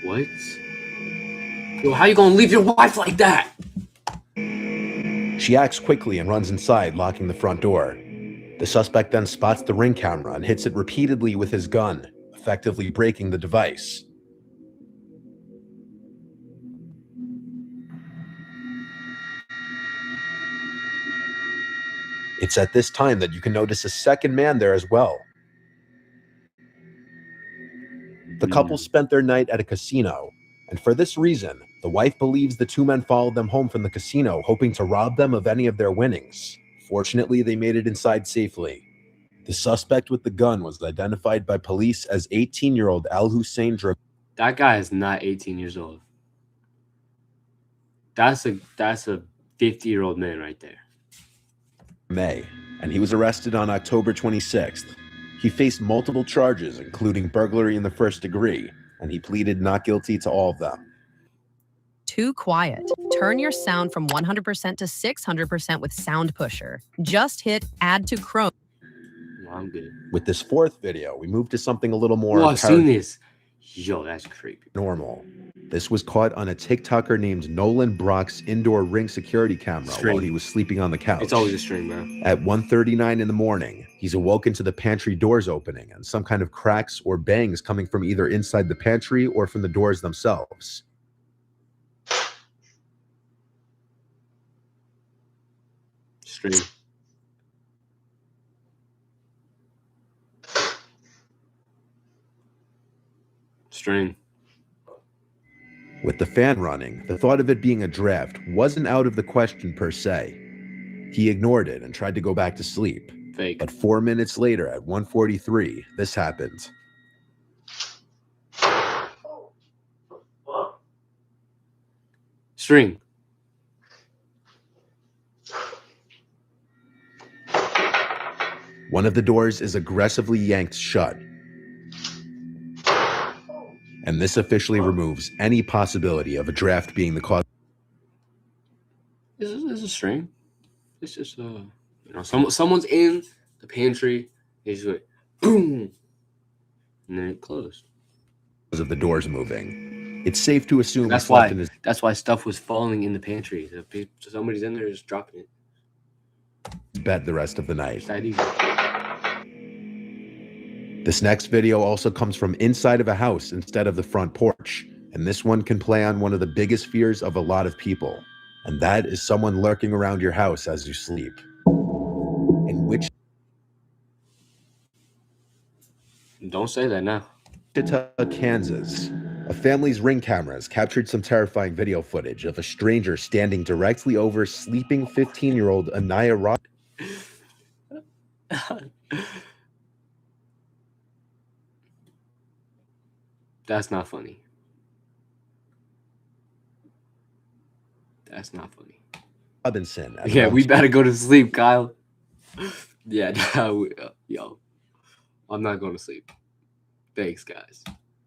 What? Yo, how you gonna leave your wife like that? She acts quickly and runs inside, locking the front door. The suspect then spots the Ring camera and hits it repeatedly with his gun, effectively breaking the device. It's at this time that you can notice a second man there as well. The couple spent their night at a casino, and for this reason, the wife believes the two men followed them home from the casino, hoping to rob them of any of their winnings. Fortunately, they made it inside safely. The suspect with the gun was identified by police as 18-year-old Al Hussein. That guy is not 18 years old. That's a 50-year-old man right there. May, and he was arrested on October 26th. He faced multiple charges, including burglary in the first degree, and he pleaded not guilty to all of them. Too quiet. Turn your sound from 100% to 600% with Sound Pusher. Just hit Add to Chrome. I'm good. With this fourth video, we moved to something a little more. Oh, I've seen this. Yo, that's creepy. Normal. This was caught on a TikToker named Nolan Brock's indoor Ring security camera while he was sleeping on the couch. It's always a stream, bro. At 1:39 in the morning, he's awoken to the pantry doors opening and some kind of cracks or bangs coming from either inside the pantry or from the doors themselves. Stream. Stream. With the fan running, the thought of it being a draft wasn't out of the question per se. He ignored it and tried to go back to sleep. Fake. But 4 minutes later, at 1:43, this happened. String. One of the doors is aggressively yanked shut. And this officially removes any possibility of a draft being the cause. This is a stream. It's just someone's in the pantry. They just went boom, and then it closed. Because of the doors moving, it's safe to assume That's why stuff was falling in the pantry. Somebody's in there just dropping it. Bed the rest of the night. It's that easy. This next video also comes from inside of a house instead of the front porch, and this one can play on one of the biggest fears of a lot of people, and that is someone lurking around your house as you sleep. In Don't say that now. Wichita, Kansas, a family's Ring cameras captured some terrifying video footage of a stranger standing directly over sleeping 15-year-old Anaya Rock. That's not funny. That's not funny. Robinson. Yeah, we better go to sleep, Kyle. Yeah, yo, I'm not going to sleep. Thanks, guys.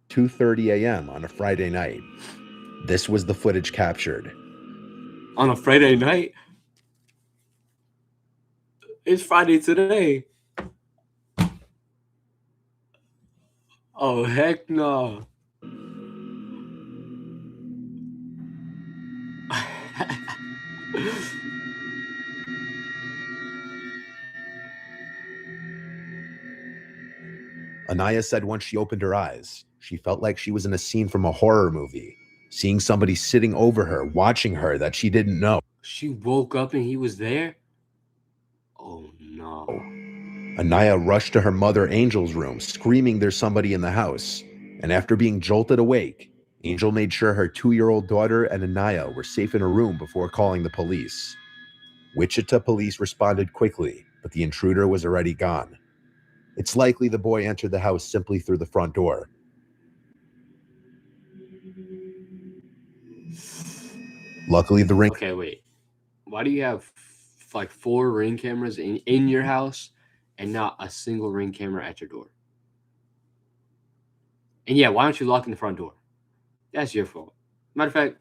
2:30 a.m. on a Friday night. This was the footage captured. On a Friday night? It's Friday today. Oh, heck no. Anaya said once she opened her eyes, she felt like she was in a scene from a horror movie, seeing somebody sitting over her, watching her that she didn't know. She woke up and he was there? Oh, no. Anaya rushed to her mother Angel's room, screaming there's somebody in the house. And after being jolted awake, Angel made sure her 2-year-old daughter and Anaya were safe in a room before calling the police. Wichita police responded quickly, but the intruder was already gone. It's likely the boy entered the house simply through the front door. Luckily, the Ring... Okay, wait. Why do you have like 4 Ring cameras in your house and not a single Ring camera at your door? And yeah, why aren't you locking the front door? That's your fault. Matter of fact,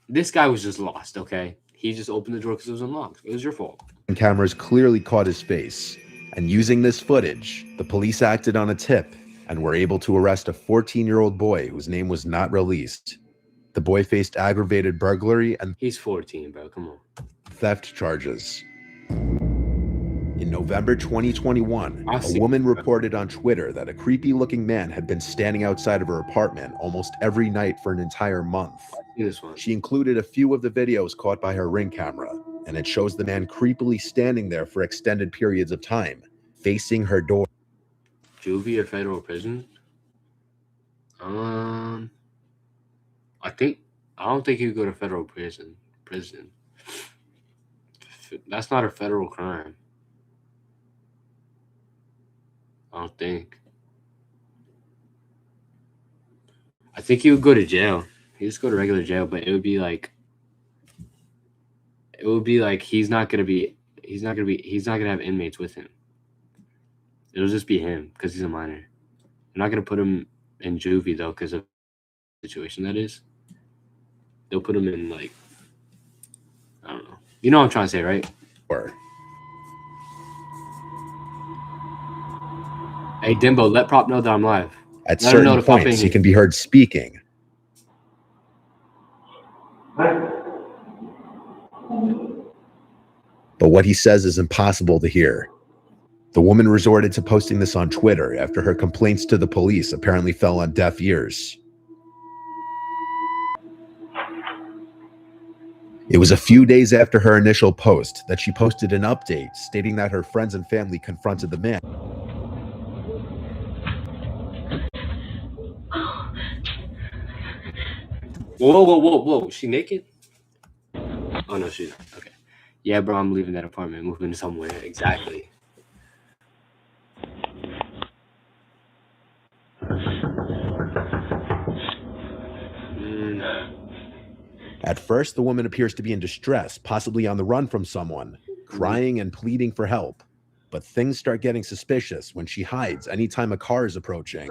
this guy was just lost, okay? He just opened the door because it was unlocked. It was your fault. Cameras clearly caught his face, and using this footage, the police acted on a tip and were able to arrest a 14-year-old boy whose name was not released. The boy faced aggravated burglary and he's 14, bro. Come on. Theft charges. In November 2021, a woman reported on Twitter that a creepy-looking man had been standing outside of her apartment almost every night for an entire month. She included a few of the videos caught by her Ring camera, and it shows the man creepily standing there for extended periods of time, facing her door. Juvie or federal prison? I don't think he would go to federal prison. That's not a federal crime. I don't think. I think he would go to jail. He just go to regular jail, but it would be like he's not gonna have inmates with him. It'll just be him because he's a minor. They're not gonna put him in juvie though because of the situation that is. They'll put him in like, I don't know. You know what I'm trying to say, right? Hey Dimbo, let Prop know that I'm live. At certain points, he can be heard speaking. But what he says is impossible to hear. The woman resorted to posting this on Twitter after her complaints to the police apparently fell on deaf ears. It was a few days after her initial post that she posted an update stating that her friends and family confronted the man. Whoa. She naked? Oh, no, she's not. Okay. Yeah, bro, I'm leaving that apartment, moving somewhere. Exactly. At first, the woman appears to be in distress, possibly on the run from someone, crying and pleading for help. But things start getting suspicious when she hides anytime a car is approaching.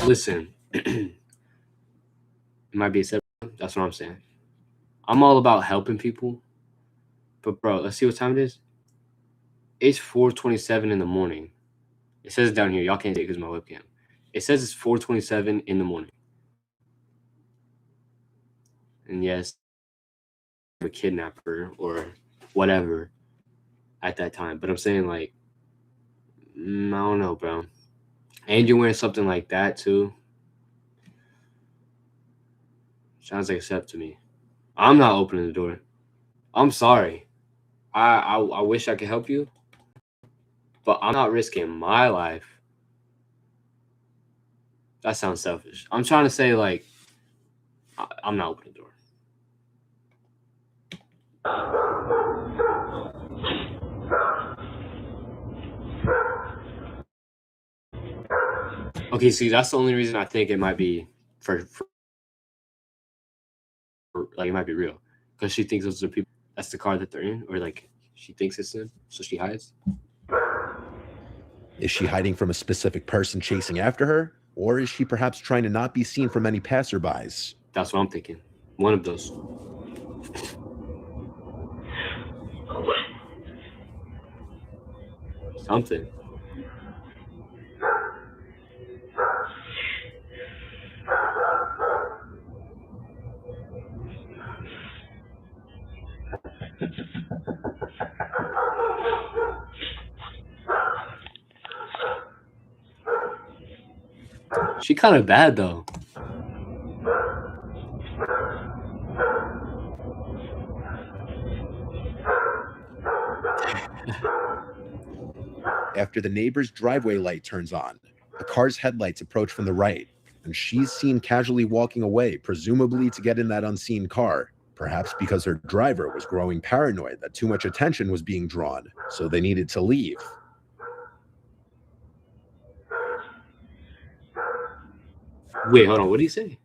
Listen, it might be a 7. That's what I'm saying. I'm all about helping people. But, bro, let's see what time it is. It's 4:27 in the morning. It says it down here. Y'all can't see it because of my webcam. It says it's 4:27 in the morning. And yes, a kidnapper or whatever at that time. But I'm saying, like, I don't know, bro. And you're wearing something like that, too. Sounds like a step to me. I'm not opening the door. I'm sorry. I wish I could help you. But I'm not risking my life. That sounds selfish. I'm trying to say, like, I'm not opening the door. Okay, see, that's the only reason I think it might be for like it might be real, because she thinks those are people. That's the car that they're in, or like she thinks it's them, so she hides. Is she hiding from a specific person chasing after her, or is she perhaps trying to not be seen from any passerbys? That's what I'm thinking. One of those. Something. She kind of bad though. After the neighbor's driveway light turns on, the car's headlights approach from the right, and she's seen casually walking away, presumably to get in that unseen car, perhaps because her driver was growing paranoid that too much attention was being drawn, so they needed to leave. Wait, hold on. What did he say?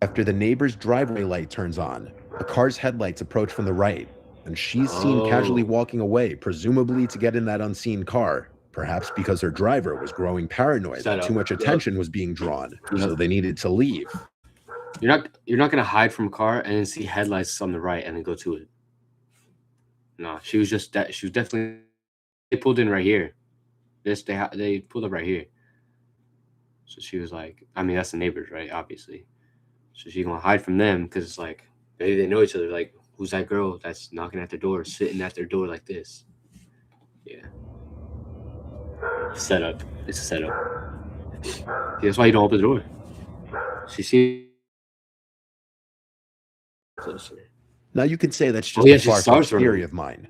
After the neighbor's driveway light turns on, the car's headlights approach from the right, and she's seen casually walking away, presumably to get in that unseen car, perhaps because her driver was growing paranoid that too much attention was being drawn, so they needed to leave. You're not gonna hide from a car and then see headlights on the right and then go to it. No, she was definitely, they pulled in right here. They pulled up right here. So she was like, I mean, that's the neighbors, right? Obviously. So she gonna hide from them because it's like maybe they know each other. Like, who's that girl that's knocking at their door, sitting at their door like this? Yeah. Setup. It's a setup. Yeah, that's why you don't open the door. She seems closer. Now you could say that's just a far-fetched theory of mine.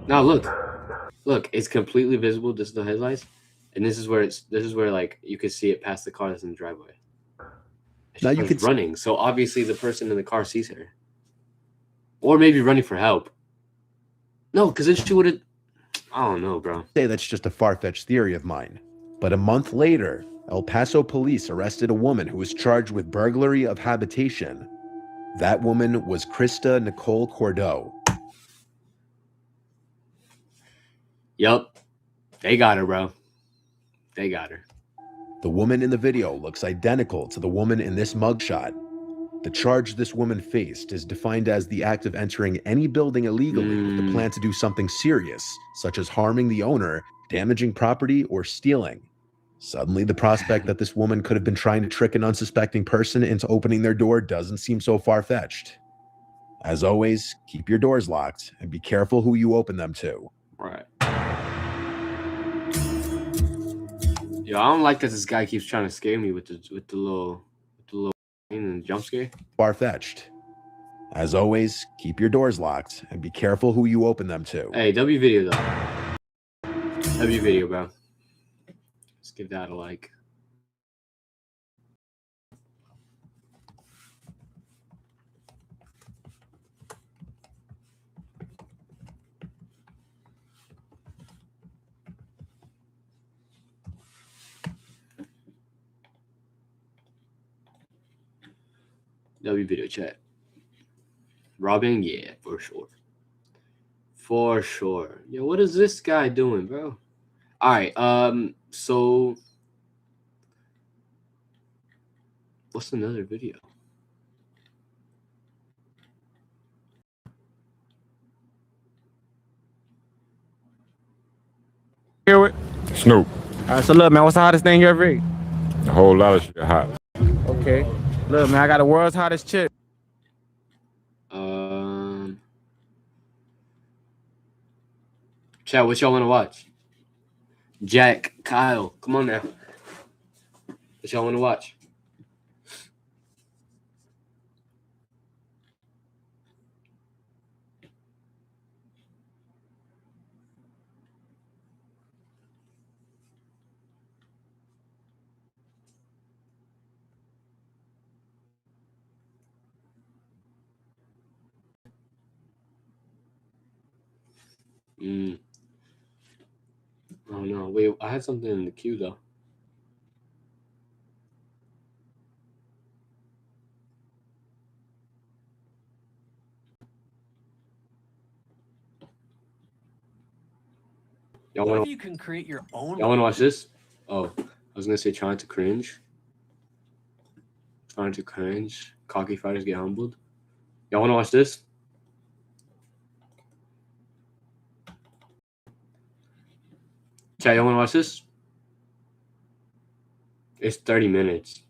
Now look, it's completely visible. This is the headlights, and this is where like you can see it past the car that's in the driveway. Now you can running, so obviously the person in the car sees her, or maybe running for help. No, because then she would have. I don't know, bro. Say that's just a far-fetched theory of mine. But a month later, El Paso police arrested a woman who was charged with burglary of habitation. That woman was Krista Nicole Cordeaux. Yup. They got her, bro. They got her. The woman in the video looks identical to the woman in this mugshot. The charge this woman faced is defined as the act of entering any building illegally with the plan to do something serious, such as harming the owner, damaging property, or stealing. Suddenly, the prospect that this woman could have been trying to trick an unsuspecting person into opening their door doesn't seem so far-fetched. As always, keep your doors locked and be careful who you open them to. Right. Yo, I don't like that this guy keeps trying to scare me with the little jump scare. Far-fetched. As always, keep your doors locked and be careful who you open them to. Hey, W video though. W video, bro. Let's give that a like. W video chat. Robin, yeah, for sure. For sure. Yo, what is this guy doing, bro? All right, so what's another video? Hear it? Snoop. All right, so look, man, what's the hottest thing you ever ate? A whole lot of shit hot. Okay. Look, man, I got the world's hottest chick. Chat, what y'all want to watch? Jack, Kyle, come on now. What y'all want to watch? I don't know. Wait, I had something in the queue though. Y'all want you can create your own. Y'all want to watch this? Oh, I was gonna say trying to cringe. Trying to cringe. Cocky fighters get humbled. Y'all want to watch this? Chat, y'all want to watch this? It's 30 minutes.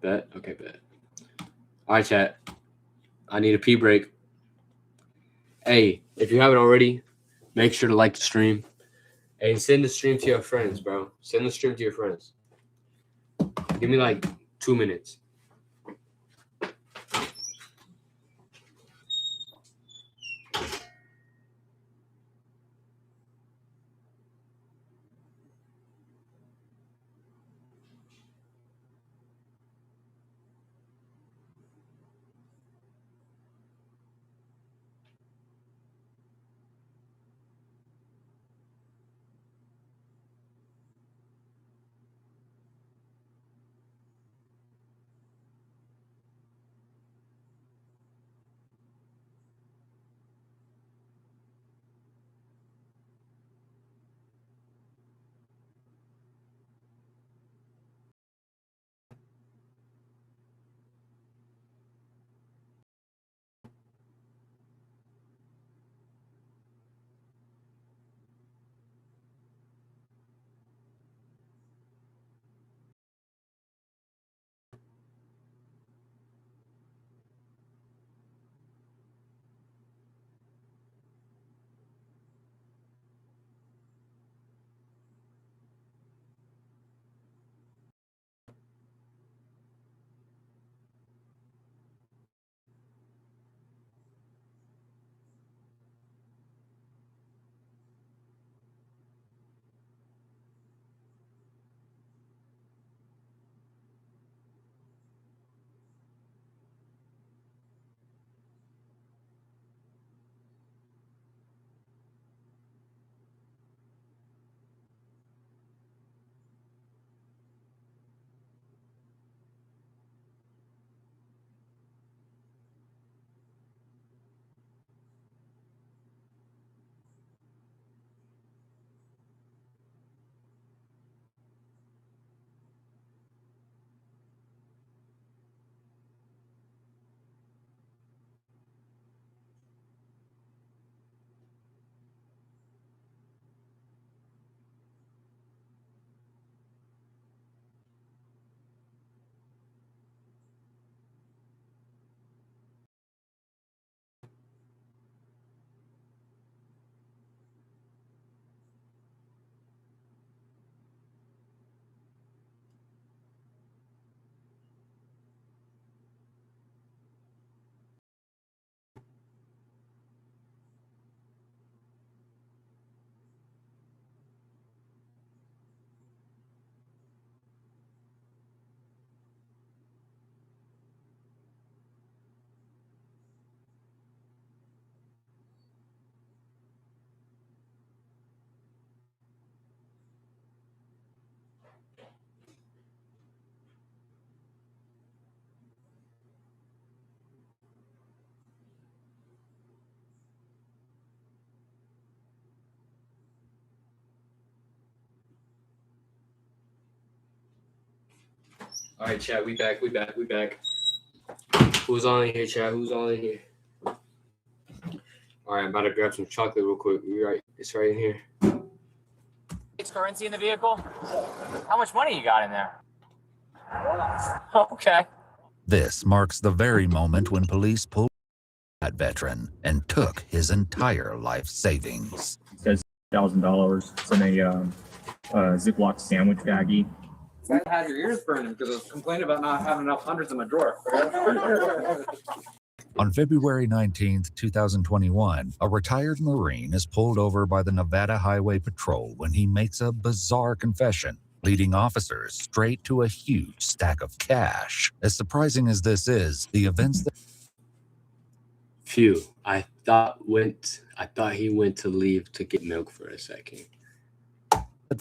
Bet? Okay, bet. All right, chat. I need a pee break. Hey, if you haven't already, make sure to like the stream. And send the stream to your friends, bro. Send the stream to your friends. Give me like 2 minutes. All right, chat. We back. Who's all in here, chat? Who's all in here? All right, I'm about to grab some chocolate real quick. It's right in here. Currency in the vehicle? How much money you got in there? Okay. This marks the very moment when police pulled that veteran and took his entire life savings. Says $1,000. It's in a Ziploc sandwich baggie. I had your ears burning because I was complaining about not having enough hundreds in my drawer. On February 19th, 2021, a retired Marine is pulled over by the Nevada Highway Patrol when he makes a bizarre confession, leading officers straight to a huge stack of cash. As surprising as this is, the events that Phew. I thought he went to leave to get milk for a second.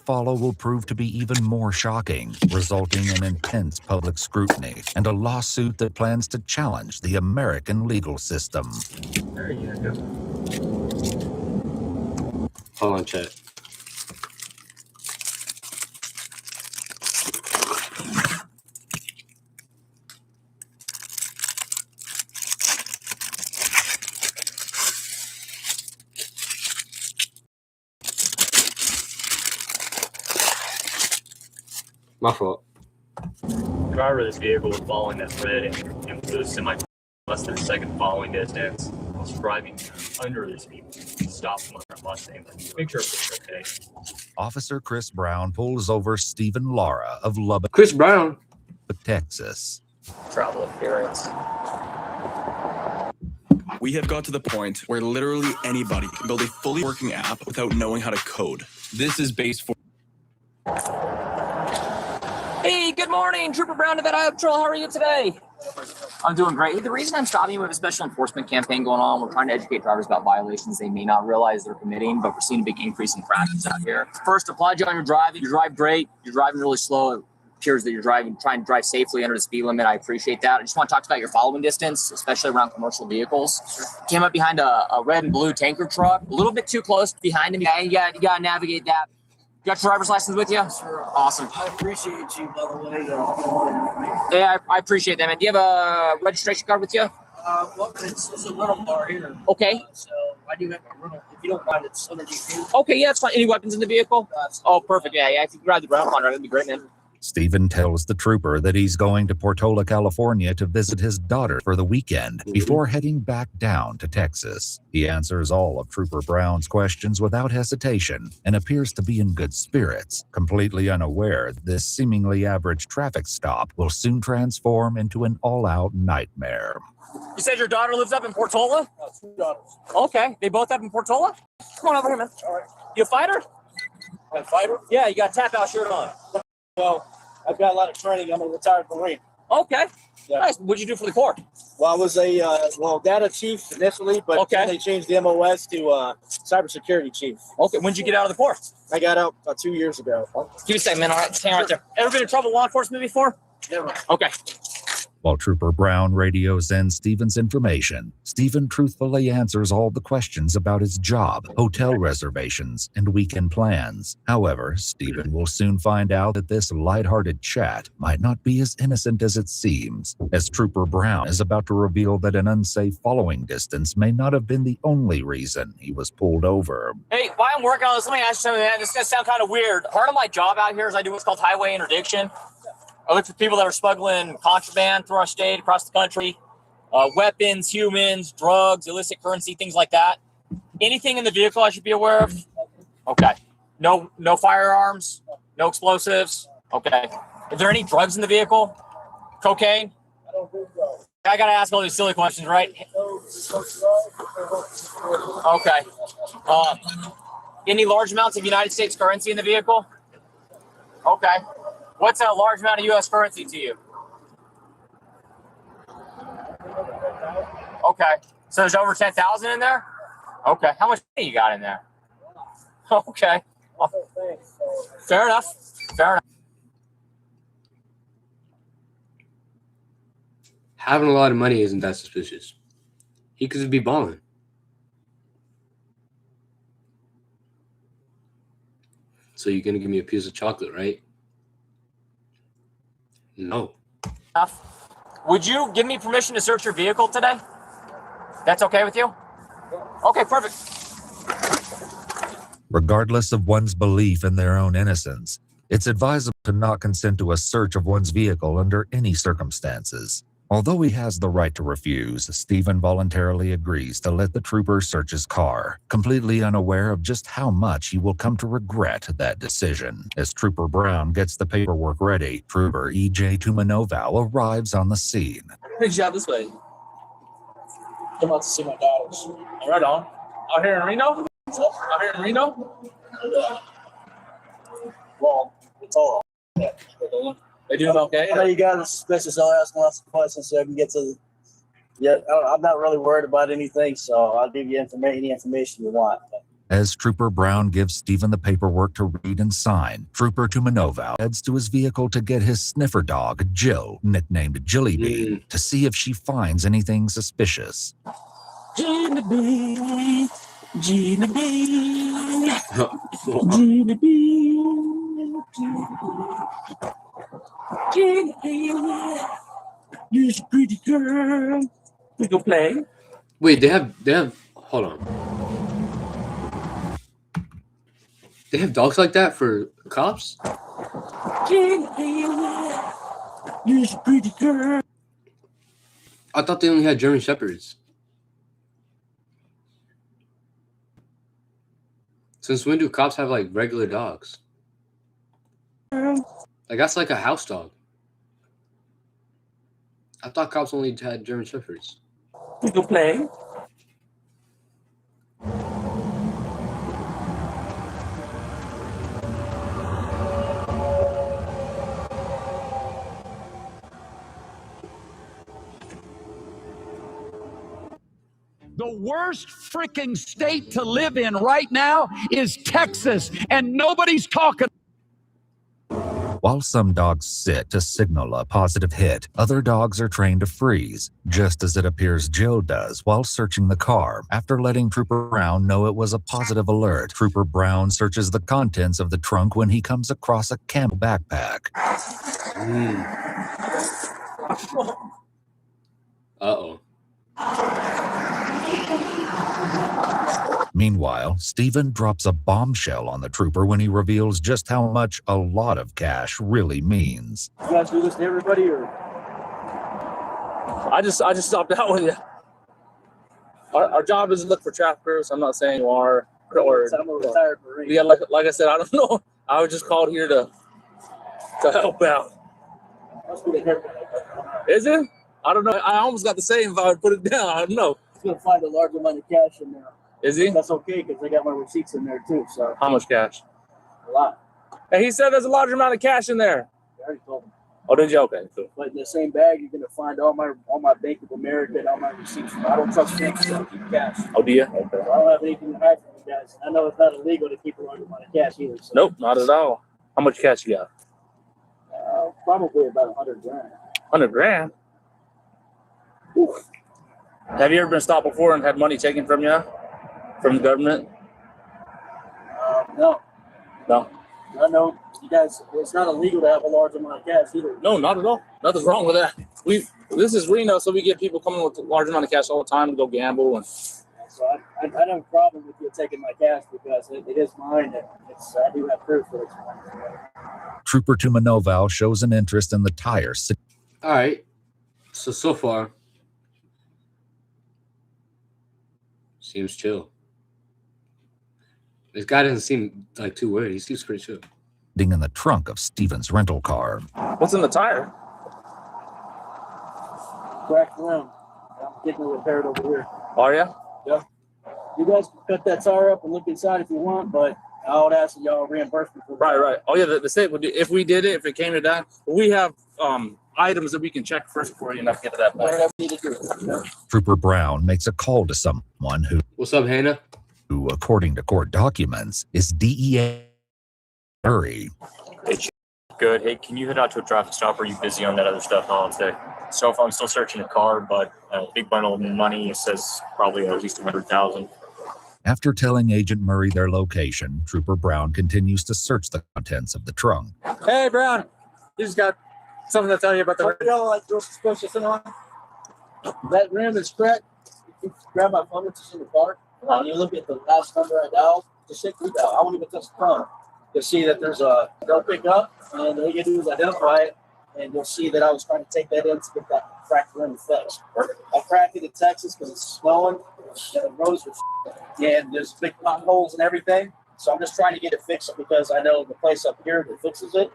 follow will prove to be even more shocking, resulting in intense public scrutiny and a lawsuit that plans to challenge the American legal system. There you go. Hold on, chat. My fault. The driver of this vehicle was following that red and was a semi less than a second following distance. Was driving under this vehicle. He stopped him on a Mustang. Make sure it's okay. Officer Chris Brown pulls over Stephen Lara of Lubbock, Chris Brown, Texas. Travel appearance. We have got to the point where literally anybody can build a fully working app without knowing how to code. This is base 4. Hey, good morning, Trooper Brown of that Iowa Patrol. How are you today? I'm doing great. The reason I'm stopping you, we have a special enforcement campaign going on. We're trying to educate drivers about violations they may not realize they're committing, but we're seeing a big increase in crashes out here. First, applaud you on your driving. You drive great. You're driving really slow. It appears that you're trying to drive safely under the speed limit. I appreciate that. I just want to talk about your following distance, especially around commercial vehicles. Came up behind a red and blue tanker truck, a little bit too close behind him. You got to navigate that. You got your driver's license with you? Sure. Awesome. I appreciate you, by the way. Yeah, I appreciate that, man. Do you have a registration card with you? Well, it's a rental car here. Okay. So I do have a rental. If you don't mind, it's underneath here. Okay, yeah, that's fine. Any weapons in the vehicle? Oh, perfect. Yeah. If you can grab the rental car, that'd be great, man. Stephen tells the trooper that he's going to Portola, California to visit his daughter for the weekend before heading back down to Texas. He answers all of Trooper Brown's questions without hesitation and appears to be in good spirits, completely unaware this seemingly average traffic stop will soon transform into an all-out nightmare. You said your daughter lives up in Portola? Two daughters. Okay. They both up in Portola? Come on over here, man. All right. You a fighter? A fighter? Yeah, you got a tap-out shirt on. Well, I've got a lot of training. I'm a retired Marine. Okay. Yeah. Nice. What'd you do for the Corps? Well, I was a data chief initially, but then they changed the MOS to cybersecurity chief. Okay. When'd you get out of the Corps? I got out about 2 years ago. Give me a second, man. All right. Stand right there. Ever been in trouble with law enforcement before? Never. Okay. While Trooper Brown radios in Stephen's information, Stephen truthfully answers all the questions about his job, hotel reservations, and weekend plans. However, Stephen will soon find out that this lighthearted chat might not be as innocent as it seems, as Trooper Brown is about to reveal that an unsafe following distance may not have been the only reason he was pulled over. Hey, while I'm working on this, let me ask you something, man. This is going to sound kind of weird. Part of my job out here is I do what's called highway interdiction. I look for people that are smuggling contraband through our state, across the country, weapons, humans, drugs, illicit currency, things like that. Anything in the vehicle I should be aware of? Okay. No firearms, no explosives. Okay. Is there any drugs in the vehicle? Cocaine? I don't think so. I got to ask all these silly questions, right? Okay. Any large amounts of United States currency in the vehicle? Okay. What's a large amount of U.S. currency to you? Okay. So there's over 10,000 in there? Okay. How much money you got in there? Okay. Fair enough. Fair enough. Having a lot of money isn't that suspicious. He could be balling. So you're going to give me a piece of chocolate, right? No. Would you give me permission to search your vehicle today? That's okay with you? Okay, perfect. Regardless of one's belief in their own innocence, it's advisable to not consent to a search of one's vehicle under any circumstances. Although he has the right to refuse, Stephen voluntarily agrees to let the trooper search his car, completely unaware of just how much he will come to regret that decision. As Trooper Brown gets the paperwork ready, Trooper E.J. Tumanoval arrives on the scene. Good job this way. I'm about to see my daughters. Right on. Out here in Reno? Out here in Reno? Yeah. Well, it's all right. They doing okay? I know you guys are suspicious. I'll ask lots of questions so I can get to. Yeah, I'm not really worried about anything, so I'll give you any information you want. As Trooper Brown gives Stephen the paperwork to read and sign, Trooper Tumanoval heads to his vehicle to get his sniffer dog, Jill, nicknamed Jillybean, to see if she finds anything suspicious. Jillybean, Jillybean, Jillybean, Jillybean, you're a pretty girl. We go play. Wait, they have. Hold on. They have dogs like that for cops? Jillybean, you're a pretty girl. I thought they only had German Shepherds. Since when do cops have like regular dogs? Like that's like a house dog. I thought cops only had German Shepherds. We go play. The worst freaking state to live in right now is Texas, and nobody's talking. While some dogs sit to signal a positive hit, other dogs are trained to freeze, just as it appears Jill does while searching the car. After letting Trooper Brown know it was a positive alert, Trooper Brown searches the contents of the trunk when he comes across a camel backpack. Uh-oh. Meanwhile, Stephen drops a bombshell on the trooper when he reveals just how much a lot of cash really means. You guys do this to everybody, or I just stopped out with you. Our job is to look for traffickers. I'm not saying you are. Or I'm a retired Marine. Yeah, like I said, I don't know. I was just called here to help out. Is it? I don't know. I almost got the same if I would put it down. I don't know. He's gonna find a large amount of cash in there. Is he? That's okay because I got my receipts in there too. So How much cash? a lot. And he said there's a large amount of cash in there. I already told him. Oh, did you? Okay, cool. But in the same bag, you're gonna find all my Bank of America and all my receipts. I don't trust banks, so I keep cash. Oh, do you? Okay. So I don't have anything to hide from you guys. I know it's not illegal to keep a large amount of cash either. So, Nope, not at all. How much cash you got? Probably about $100 grand. 100 grand. Oof. Have you ever been stopped before and had money taken from you, from the government? No. No. I know you guys. It's not illegal to have a large amount of cash either. No, not at all. Nothing's wrong with that. This is Reno, so we get people coming with a large amount of cash all the time to go gamble. And So I don't have a problem with you taking my cash because it is mine, and I do have proof that it's mine. Trooper Tumanoval shows an interest in the tire. All right. So far, seems chill. This guy doesn't seem like too worried. He seems pretty chill. In the trunk of Stephen's rental car. What's in the tire? Cracked rim. I'm getting it repaired over here. Are you? Yeah. You guys can cut that tire up and look inside if you want, but I would ask y'all reimbursement for that. Right. Oh yeah, the state would do, if we did it, if it came to that. We have items that we can check first before you get to that point. Whatever you need to do. Yeah. Trooper Brown makes a call to someone who, what's up, Hannah? Who, according to court documents, is DEA Murray. Hey, good. Hey, can you head out to a traffic stop? Or are you busy on that other stuff all day? So if I'm still searching a car, but a big bundle of money, it says probably at least 100,000. After telling Agent Murray their location, Trooper Brown continues to search the contents of the trunk. Hey, Brown. You just got Something to tell you about the y'all like real suspicious and on. That rim is cracked. You grab my phone, it's in the car. And you look at the last number I dialed, just hit redial. I won't even touch the phone. You'll see that there's a, they'll pick up, and all you do is identify it, and you'll see that I was trying to take that in to get that cracked rim fixed. I cracked it in Texas because it's snowing, and the roads are and there's big potholes and everything. So I'm just trying to get it fixed because I know the place up here that fixes it.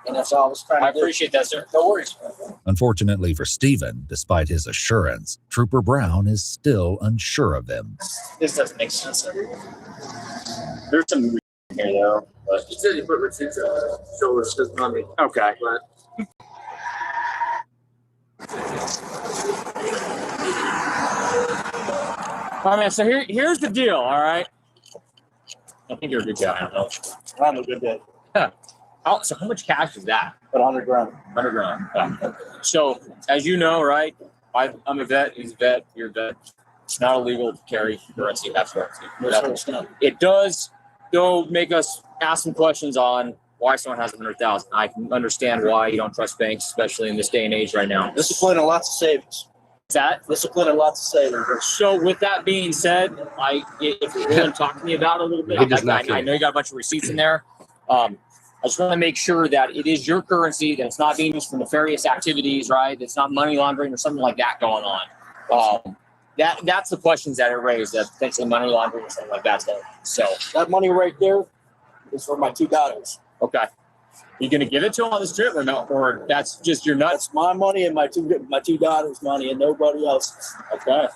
And that's all I was trying to do. I appreciate that, sir. No worries. Unfortunately for Stephen, despite his assurance, Trooper Brown is still unsure of him. This doesn't make sense. There's some here, though. But you said you put receipts show us his money. Okay. But all right, man. So here's the deal. All right. I think you're a good guy. I don't know. I'm a good guy. Yeah. Oh, so how much cash is that? About 100 grand. 100 grand. Yeah. So, as you know, right, I'm a vet. He's a vet. You're a vet. It's not illegal to carry currency. That's currency. It does, though, make us ask some questions on why someone has 100,000. I can understand why you don't trust banks, especially in this day and age right now. Discipline and lots of savings. Is that? Discipline and lots of savings. So, with that being said, if you're willing to talk to me about it a little bit, I know you got a bunch of receipts in there. I just want to make sure that it is your currency, that it's not being used for nefarious activities, right? That it's not money laundering or something like that going on. That's the questions that are raised, that potentially money laundering or something like that. So that money right there is for my two daughters. Okay. You going to give it to them on this trip or no? Or that's just your nuts? That's my money and my two daughters' money and nobody else's. Okay.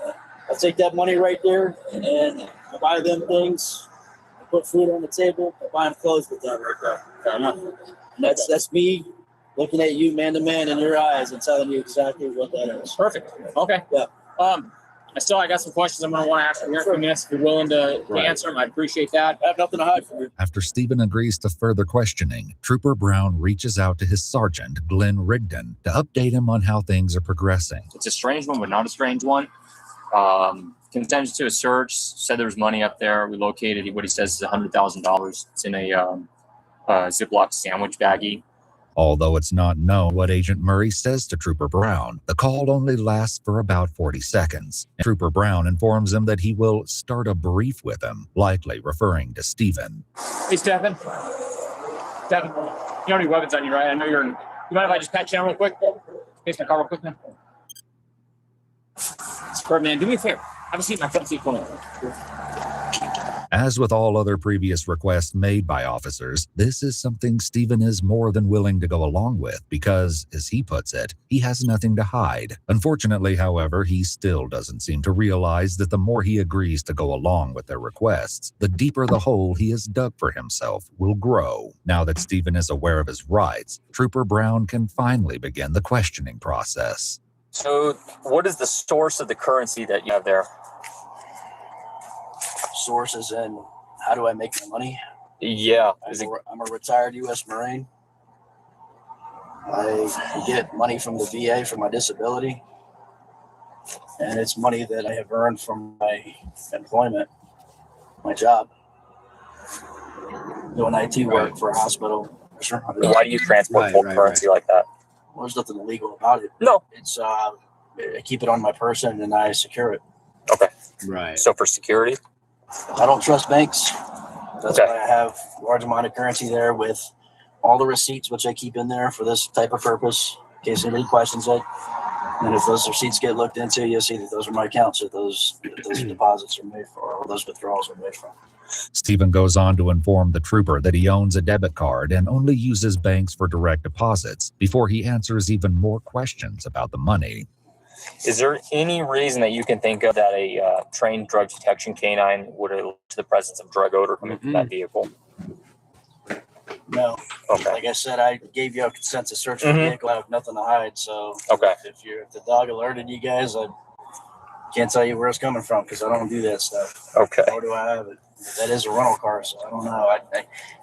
I take that money right there and I buy them things. Put food on the table, I buy them clothes with that right there. That's me looking at you man to man in your eyes and telling you exactly what that is. Perfect. Okay. Yeah. I got some questions I'm going to want to ask you here in a few minutes. If you're willing to answer them, I appreciate that. I have nothing to hide from you. After Stephen agrees to further questioning, Trooper Brown reaches out to his sergeant, Glenn Rigdon, to update him on how things are progressing. It's a strange one, but not a strange one. Consented to a search, said there was money up there. We located what he says is $100,000. It's in a Ziploc sandwich baggie. Although it's not known what Agent Murray says to Trooper Brown, the call only lasts for about 40 seconds. And Trooper Brown informs him that he will start a brief with him, likely referring to Stephen. Hey, Stephen. Stephen, you don't have any weapons on you, right? I know you're in. You mind if I just pat you down real quick? Face my car real quick, man. Bird, man, do me a favor. Have a seat in my front seat for me. As with all other previous requests made by officers, this is something Stephen is more than willing to go along with because, as he puts it, he has nothing to hide. Unfortunately, however, he still doesn't seem to realize that the more he agrees to go along with their requests, the deeper the hole he has dug for himself will grow. Now that Stephen is aware of his rights, Trooper Brown can finally begin the questioning process. So, what is the source of the currency that you have there? Sources and how do I make the money? Yeah. I'm a retired U.S. Marine. I get money from the VA for my disability. And it's money that I have earned from my employment, my job. Doing IT work for a hospital. Sure. Why do you transport currency like that? Well, there's nothing illegal about it. No. It's I keep it on my person and I secure it. Okay. Right. So for security? I don't trust banks. That's why I have a large amount of currency there with all the receipts, which I keep in there for this type of purpose, in case anybody questions it. And if those receipts get looked into, you'll see that those are my accounts that those deposits are made for, or those withdrawals are made from. Stephen goes on to inform the trooper that he owns a debit card and only uses banks for direct deposits before he answers even more questions about the money. Is there any reason that you can think of that a trained drug detection canine would alert to the presence of drug odor coming from that vehicle? No. Okay. Like I said, I gave you a consent to search the vehicle. I have nothing to hide. So okay. If the dog alerted you guys, I can't tell you where it's coming from because I don't do that stuff. Okay. Nor do I have it. That is a rental car, so I don't know. I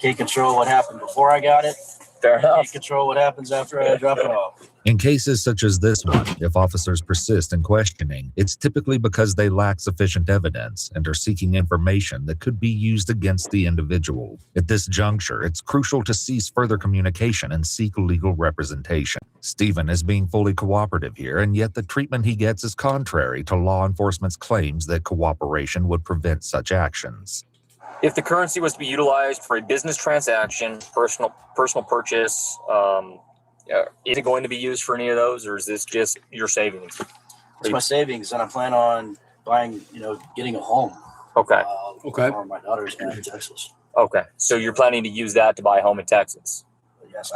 can't control what happened before I got it. Fair enough. Can't control what happens after I drop it off. In cases such as this one, if officers persist in questioning, it's typically because they lack sufficient evidence and are seeking information that could be used against the individual. At this juncture, it's crucial to cease further communication and seek legal representation. Stephen is being fully cooperative here, and yet the treatment he gets is contrary to law enforcement's claims that cooperation would prevent such actions. If the currency was to be utilized for a business transaction, personal purchase, is it going to be used for any of those, or is this just your savings? It's my savings, and I plan on buying, getting a home. Okay. For my daughter's in Texas. Okay. So you're planning to use that to buy a home in Texas? Yes,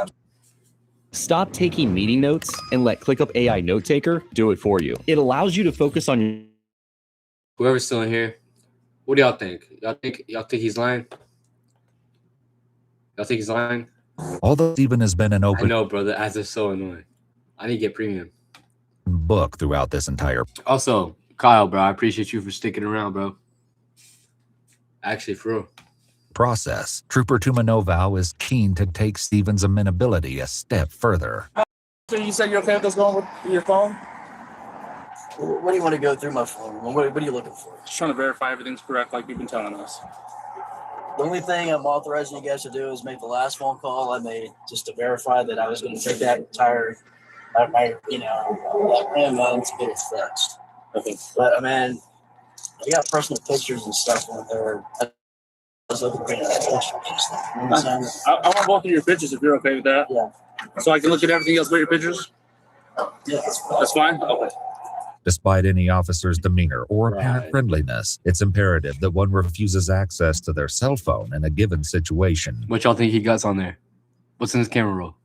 Stop taking meeting notes and let ClickUp AI Note Taker do it for you. It allows you to focus on your... Whoever's still in here, what do y'all think? Y'all think he's lying? Y'all think he's lying? Although Stephen has been an I open know, bro. The ads are so annoying. I need to get premium. book throughout this entire Also, Kyle, bro, I appreciate you for sticking around, bro. Actually, for real. process, Trooper Tumanovow is keen to take Stephen's amenability a step further. So you said you're okay with us going with your phone? What do you want to go through my phone? What are you looking for? Just trying to verify everything's correct like you've been telling us. The only thing I'm authorizing you guys to do is make the last phone call I made just to verify that I was going to take that entire, and to get it fixed. Okay. But, I got personal pictures and stuff on there. I was looking for pictures and stuff. You know what I'm saying? I want both of your pictures if you're okay with that. Yeah. So I can look at everything else but your pictures? Yeah, that's fine? Okay. Despite any officer's demeanor or apparent friendliness, it's imperative that one refuses access to their cell phone in a given situation. What y'all think he got on there? What's in his camera roll?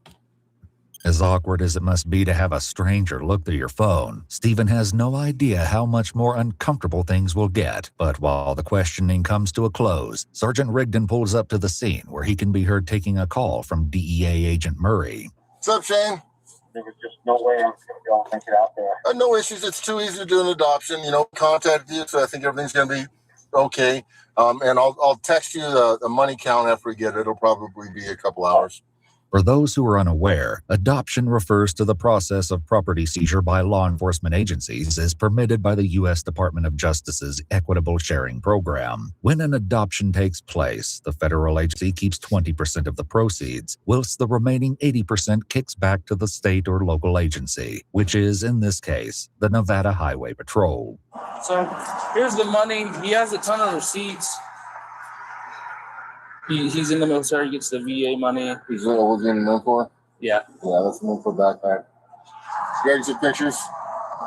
As awkward as it must be to have a stranger look through your phone, Stephen has no idea how much more uncomfortable things will get. But while the questioning comes to a close, Sergeant Rigdon pulls up to the scene where he can be heard taking a call from DEA Agent Murray. What's up, Shane? There was just no way I was going to be able to make it out there. No issues. It's too easy to do an adoption. Contacted you, so I think everything's going to be okay. And I'll text you the money count after we get it. It'll probably be a couple hours. For those who are unaware, adoption refers to the process of property seizure by law enforcement agencies as permitted by the U.S. Department of Justice's Equitable Sharing Program. When an adoption takes place, the federal agency keeps 20% of the proceeds, whilst the remaining 80% kicks back to the state or local agency, which is, in this case, the Nevada Highway Patrol. So here's the money. He has a ton of receipts. He's in the military, he gets the VA money. He's what was in the moon for? Yeah. Yeah, that's the moon for backpack. You guys get pictures?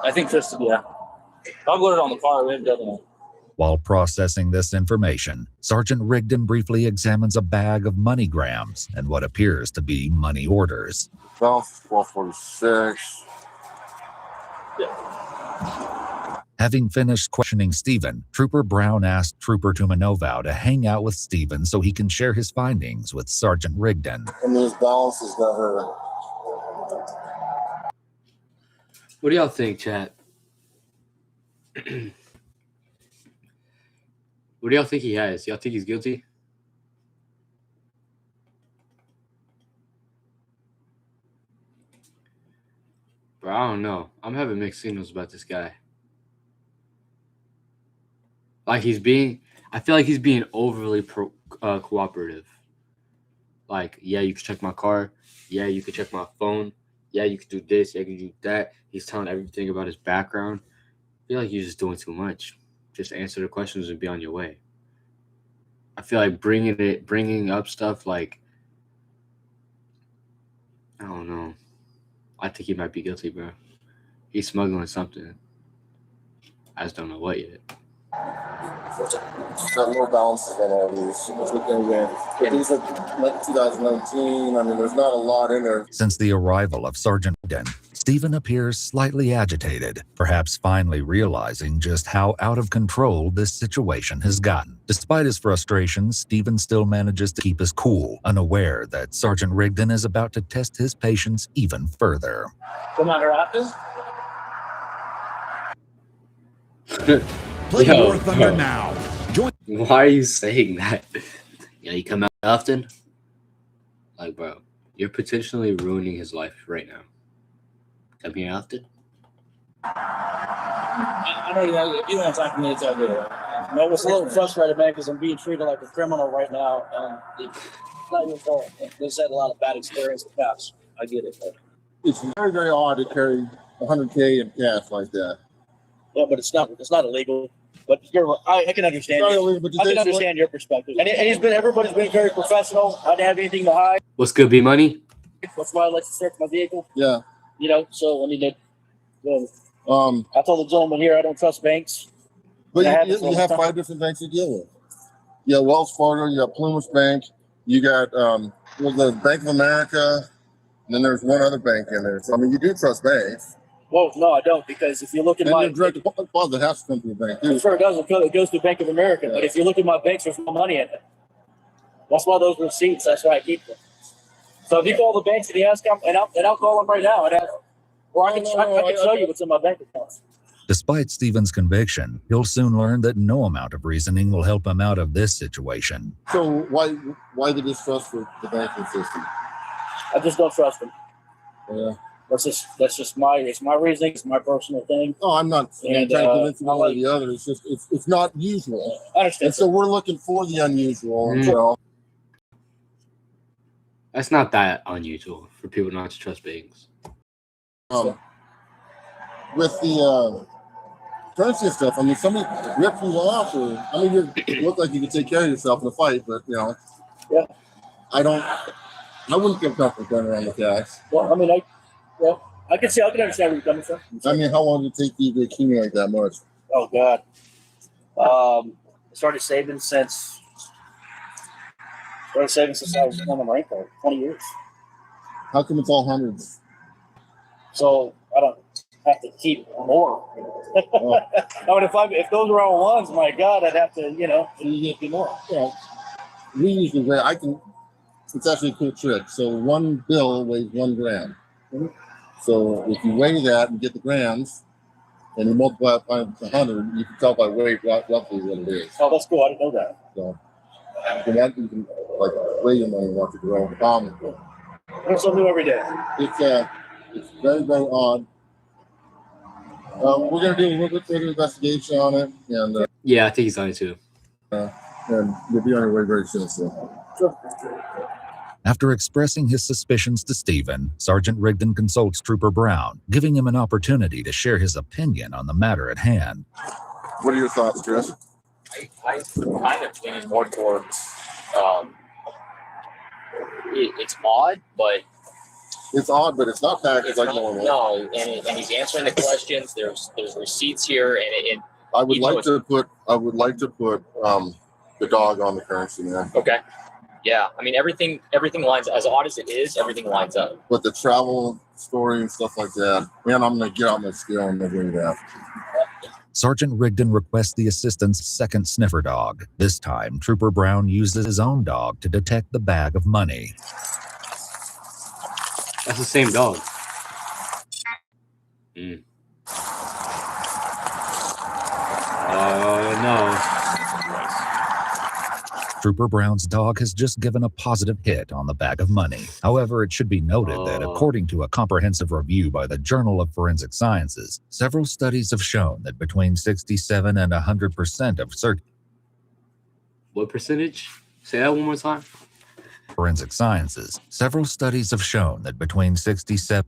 I think Kristen, yeah. I'll put it on the car. We haven't done it. While processing this information, Sergeant Rigdon briefly examines a bag of MoneyGrams and what appears to be money orders. 1246. Having finished questioning Stephen, Trooper Brown asked Trooper Tumanovow to hang out with Stephen so he can share his findings with Sergeant Rigdon. And his balance is never. What do y'all think, chat? What do y'all think he has? Y'all think he's guilty? Bro, I don't know. I'm having mixed signals about this guy. I feel like he's being overly cooperative. Like, yeah, you can check my car. Yeah, you can check my phone. Yeah, you can do this. Yeah, you can do that. He's telling everything about his background. I feel like he's just doing too much. Just answer the questions and be on your way. I feel like bringing up stuff like, I don't know. I think he might be guilty, bro. He's smuggling something. I just don't know what yet. Got low balances in there. These are like 2019. There's not a lot in there. Since the arrival of Sergeant Rigdon, Stephen appears slightly agitated, perhaps finally realizing just how out of control this situation has gotten. Despite his frustrations, Stephen still manages to keep his cool, unaware that Sergeant Rigdon is about to test his patience even further. Commander Athens? Play War Thunder now. Why are you saying that? Yeah, you come out often? Like, bro, You're potentially ruining his life right now. Come here often? I know you don't have time for me to tell you. I was a little frustrated, man, because I'm being treated like a criminal right now, and it's not your fault. They've had a lot of bad experience in the past. I get it. But It's very, very odd to carry $100K in cash like that. yeah, but it's not illegal. But I can understand. It's not illegal, but I can understand your perspective. And everybody's been very professional. I didn't have anything to hide. What's good, B Money? That's why I like to search my vehicle. Yeah. You know, so I mean, I told the gentleman here I don't trust banks. But And you have 5 different banks to deal with. You got Wells Fargo, you got Plymouth Bank, you got the Bank of America, and then there's one other bank in there. So I mean, you do trust banks. Well, no, I don't, because if you look at And my your direct deposit has to come to the bank too. I'm sure it does. It goes to Bank of America. But if you look at my banks, there's no money in it. That's why those receipts. That's why I keep them. So if you call the banks and you ask them, and I'll call them right now and ask, or I can show you what's in my bank account. Despite Stephen's conviction, he'll soon learn that no amount of reasoning will help him out of this situation. So why the distrust for the banking system? I just don't trust them. Yeah. That's just my reasoning. It's my personal thing. Oh, I'm not trying to convince you one way or the other. It's just it's not usual. I understand. And so we're looking for the unusual. And so That's not that unusual for people not to trust banks. with the currency and stuff, I mean, somebody ripped you off, or I mean, you look like you could take care of yourself in a fight, but you know, yeah, I wouldn't feel comfortable going around with cash. Well, I mean, I can understand where you're coming from. I mean, how long did it take you to accumulate that much? Oh God, I started saving since I was on the Marine Corps, 20 years. How come it's all hundreds? So I don't have to keep more. Oh. I mean, if those were all ones, my God, I'd have to, you get more. Yeah. We usually weigh. It's actually a cool trick. So one bill weighs 1 gram. Mm-hmm. So if you weigh that and get the grams, and you multiply it by 100, you can tell by weight roughly what it is. Oh, that's cool. I didn't know that. So you can like weigh your money once you grow. Learn something new every day. It's very, very odd. We're gonna do a little bit further investigation on it, and yeah, I think he's on it too. And you'll be on your way very soon. So. Sure. After expressing his suspicions to Stephen, Sergeant Rigdon consults Trooper Brown, giving him an opportunity to share his opinion on the matter at hand. What are your thoughts, Chris? I kind of lean more towards it's odd, but it's odd, but it's not packaged like normal. No, and he's answering the questions. There's receipts here, and I would like to put the dog on the currency, man. Okay. Yeah, I mean everything lines, as odd as it is, everything lines up. But the travel story and stuff like that, man, I'm gonna get out my skill and agree with that. Sergeant Rigdon requests the assistant's second sniffer dog. This time, Trooper Brown uses his own dog to detect the bag of money. That's the same dog. Oh no. Trooper Brown's dog has just given a positive hit on the bag of money. However, it should be noted that according to a comprehensive review by the Journal of Forensic Sciences, several studies have shown that between 67 and 100% of What percentage? Say that one more time. Forensic Sciences, several studies have shown that between 67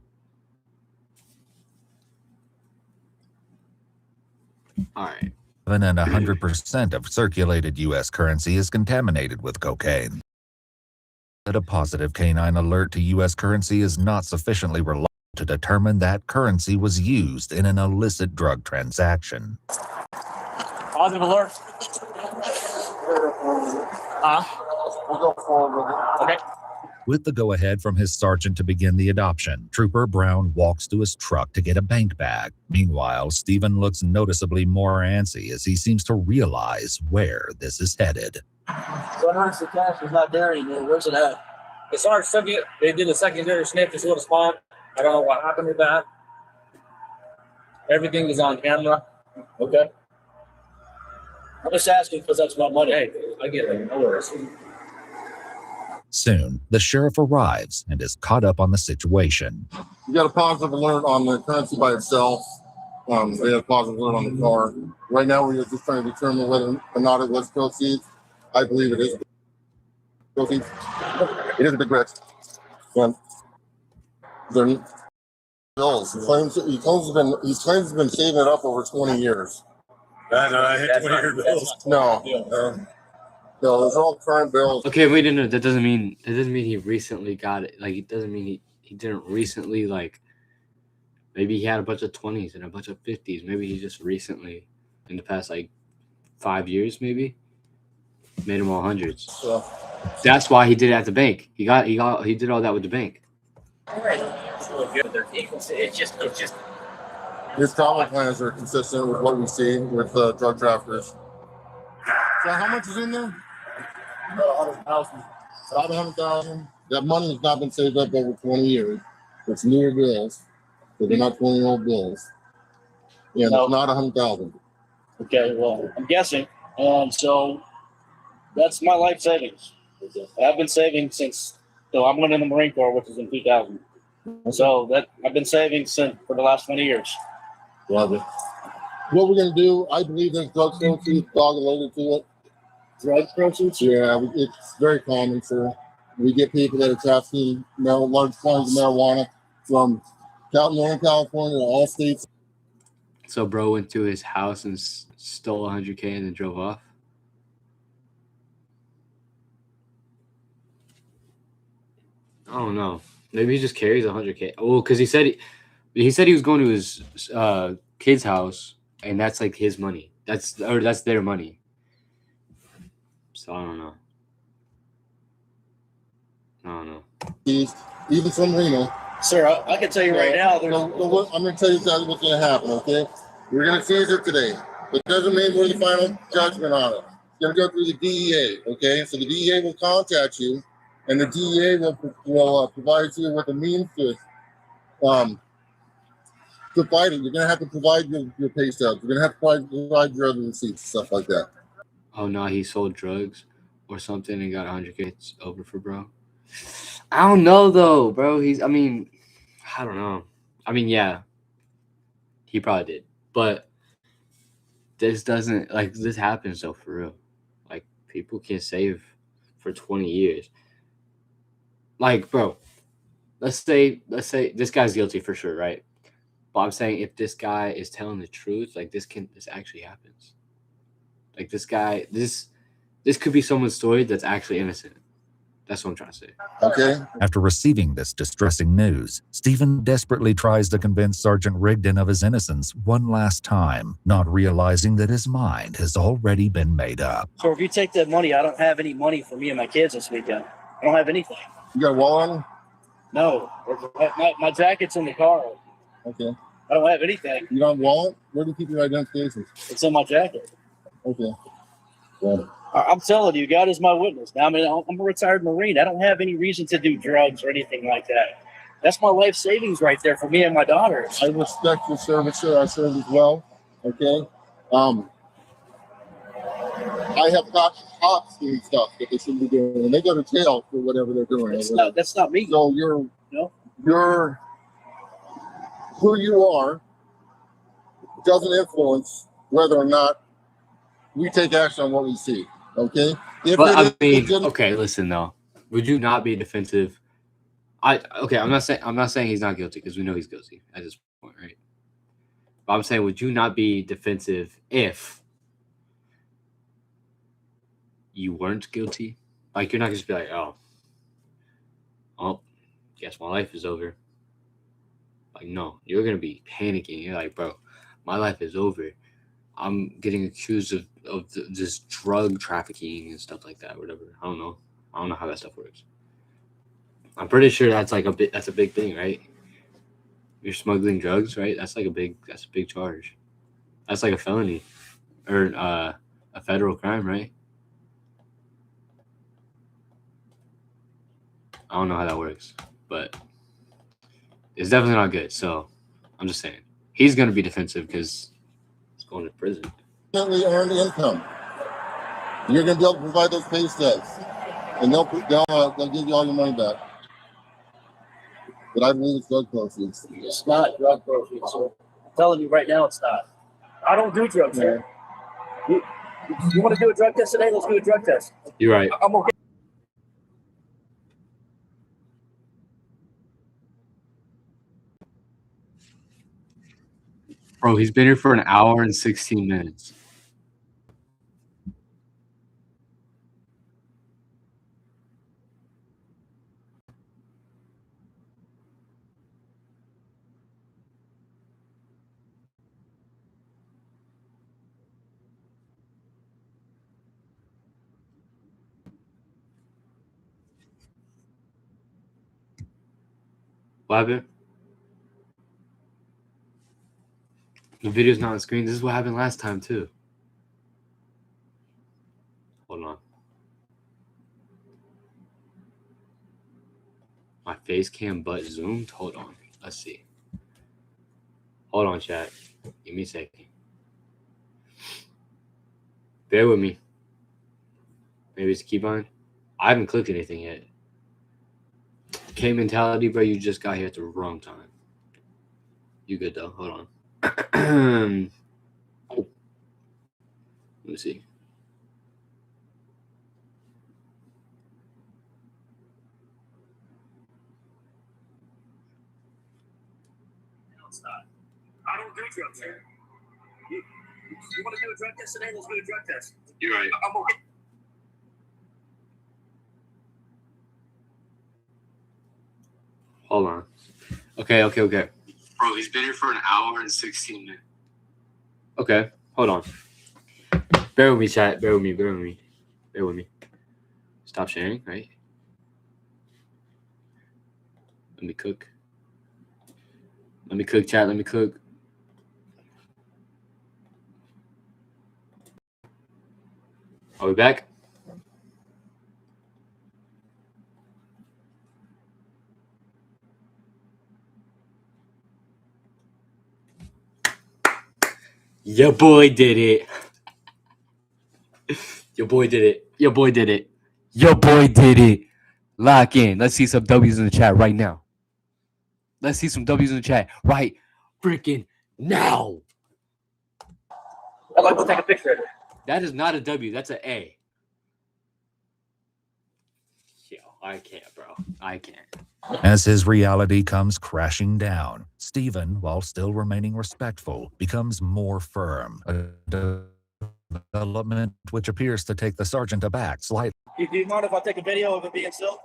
All right. and 100% of circulated U.S. currency is contaminated with cocaine. That a positive canine alert to U.S. currency is not sufficiently reliable to determine that currency was used in an illicit drug transaction. Positive alert. We'll go forward with it. Okay. With the go-ahead from his sergeant to begin the adoption, Trooper Brown walks to his truck to get a bank bag. Meanwhile, Stephen looks noticeably more antsy as he seems to realize where this is headed. So I noticed the cash is not there anymore. Where's it at? It's our second. They did a secondary sniff this little spot. I don't know what happened with that. Everything is on camera. Okay. I'm just asking because that's my money. Hey, I get it. No worries. Soon, the sheriff arrives and is caught up on the situation. You got a positive alert on the currency by itself. We have a positive alert on the car. Right now, we're just trying to determine whether or not it was proceeds. I believe it is proceeds. It is a big risk. They're bills. He claims he's been saving it up over 20 years. I hit 20-year bills. No, those are all current bills. Okay, wait, no, that doesn't mean he recently got it. Like, it doesn't mean he didn't recently, like, maybe he had a bunch of 20s and a bunch of 50s. Maybe he just recently, in the past, like, 5 years, maybe, made them all hundreds. So, that's why he did it at the bank. He did all that with the bank. It's just. His travel plans are consistent with what we see with drug traffickers. So how much is in there? About 100,000. About 100,000. That money has not been saved up over 20 years. It's newer bills, so they're not 20-year-old bills. Yeah, No. it's not 100,000. Okay, well, I'm guessing. So that's my life savings. I've been saving since I went in the Marine Corps, which is in 2000. So that I've been saving for the last 20 years. Love it. What we're gonna do? I believe there's drug proceeds related to it. Drug proceeds? Yeah, it's very common. So we get people that are trafficking large quantities of marijuana from Northern California to all states. So bro went to his house and stole $100K and then drove off. I don't know. Maybe he just carries $100K. Well, because he said he was going to his kid's house, and that's like his money. That's their money. So I don't know. Even from Reno. Sir, I can tell you right now. I'm going to tell you exactly what's going to happen, okay? We're going to seize it today. But it doesn't mean we're the final judgment on it. It's going to go through the DEA, okay? So the DEA will contact you, and the DEA will provide you with a means to fight it. You're going to have to provide your pay stubs. You're going to have to provide your other receipts, stuff like that. Oh, no, he sold drugs or something and got 100K over for bro. I don't know, though, bro. I don't know. I mean, yeah, he probably did. But this happens, though, for real. Like, people can save for 20 years. Like, bro, let's say this guy's guilty for sure, right? But I'm saying if this guy is telling the truth, like, this actually happens. Like, this could be someone's story that's actually innocent. That's what I'm trying to say. Okay. After receiving this distressing news, Stephen desperately tries to convince Sergeant Rigdon of his innocence one last time, not realizing that his mind has already been made up. So if you take that money, I don't have any money for me and my kids this weekend. I don't have anything. You got a wallet on? No. My jacket's in the car. Okay. I don't have anything. You don't have a wallet? Where do you keep your identifications? It's in my jacket. Okay. Yeah. I'm telling you, God is my witness. Now, I mean, I'm a retired Marine. I don't have any reason to do drugs or anything like that. That's my life savings right there for me and my daughters. I respect your service, sir. I serve as well. Okay. I have got cops doing stuff that they shouldn't be doing, and they go to jail for whatever they're doing. That's not me. So you're who you are doesn't influence whether or not we take action on what we see. Okay. Okay, listen though. Would you not be defensive? I'm not saying he's not guilty because we know he's guilty at this point, right? But I'm saying, would you not be defensive if you weren't guilty? Like, you're not gonna just be like, oh, guess my life is over. Like, no, you're gonna be panicking. You're like, bro, my life is over. I'm getting accused of this drug trafficking and stuff like that, whatever. I don't know how that stuff works. I'm pretty sure that's a big thing, right? You're smuggling drugs, right? That's a big charge. That's like a felony or a federal crime, right? I don't know how that works, but it's definitely not good. So I'm just saying he's gonna be defensive because he's going to prison. Earned income. You're going to be able to provide those pay stubs. and they'll give you all your money back. But I believe it's drug proceeds. It's not drug proceeds, sir. I'm telling you right now, it's not. I don't do drugs here. You want to do a drug test today? Let's do a drug test. You're right. I'm okay. Bro, he's been here for an hour and 16 minutes. What happened? The video's not on screen. This is what happened last time, too. Hold on. My face cam but zoomed? Hold on. Let's see. Hold on, chat. Give me a second. Bear with me. Maybe it's keep on. I haven't clicked anything yet. K mentality, bro. You just got here at the wrong time. You good, though. Hold on. Let me see. I don't do drugs here. You want to do a drug test today? Let's do a drug test. You're right. I'm okay. Hold on. Okay. Bro, he's been here for an hour and 16 minutes. Okay, hold on. Bear with me, chat. Bear with me. Stop sharing, right? Let me cook, chat. Let me cook. Are we back? Your boy did it. Your boy did it. Lock in. Let's see some W's in the chat right now. Right freaking now. I'd like to take a picture of it. That is not a W. That's an A. Yo, I can't, bro. I can't. As his reality comes crashing down, Stephen, while still remaining respectful, becomes more firm. A development which appears to take the sergeant aback slightly. Do you mind if I take a video of it being still?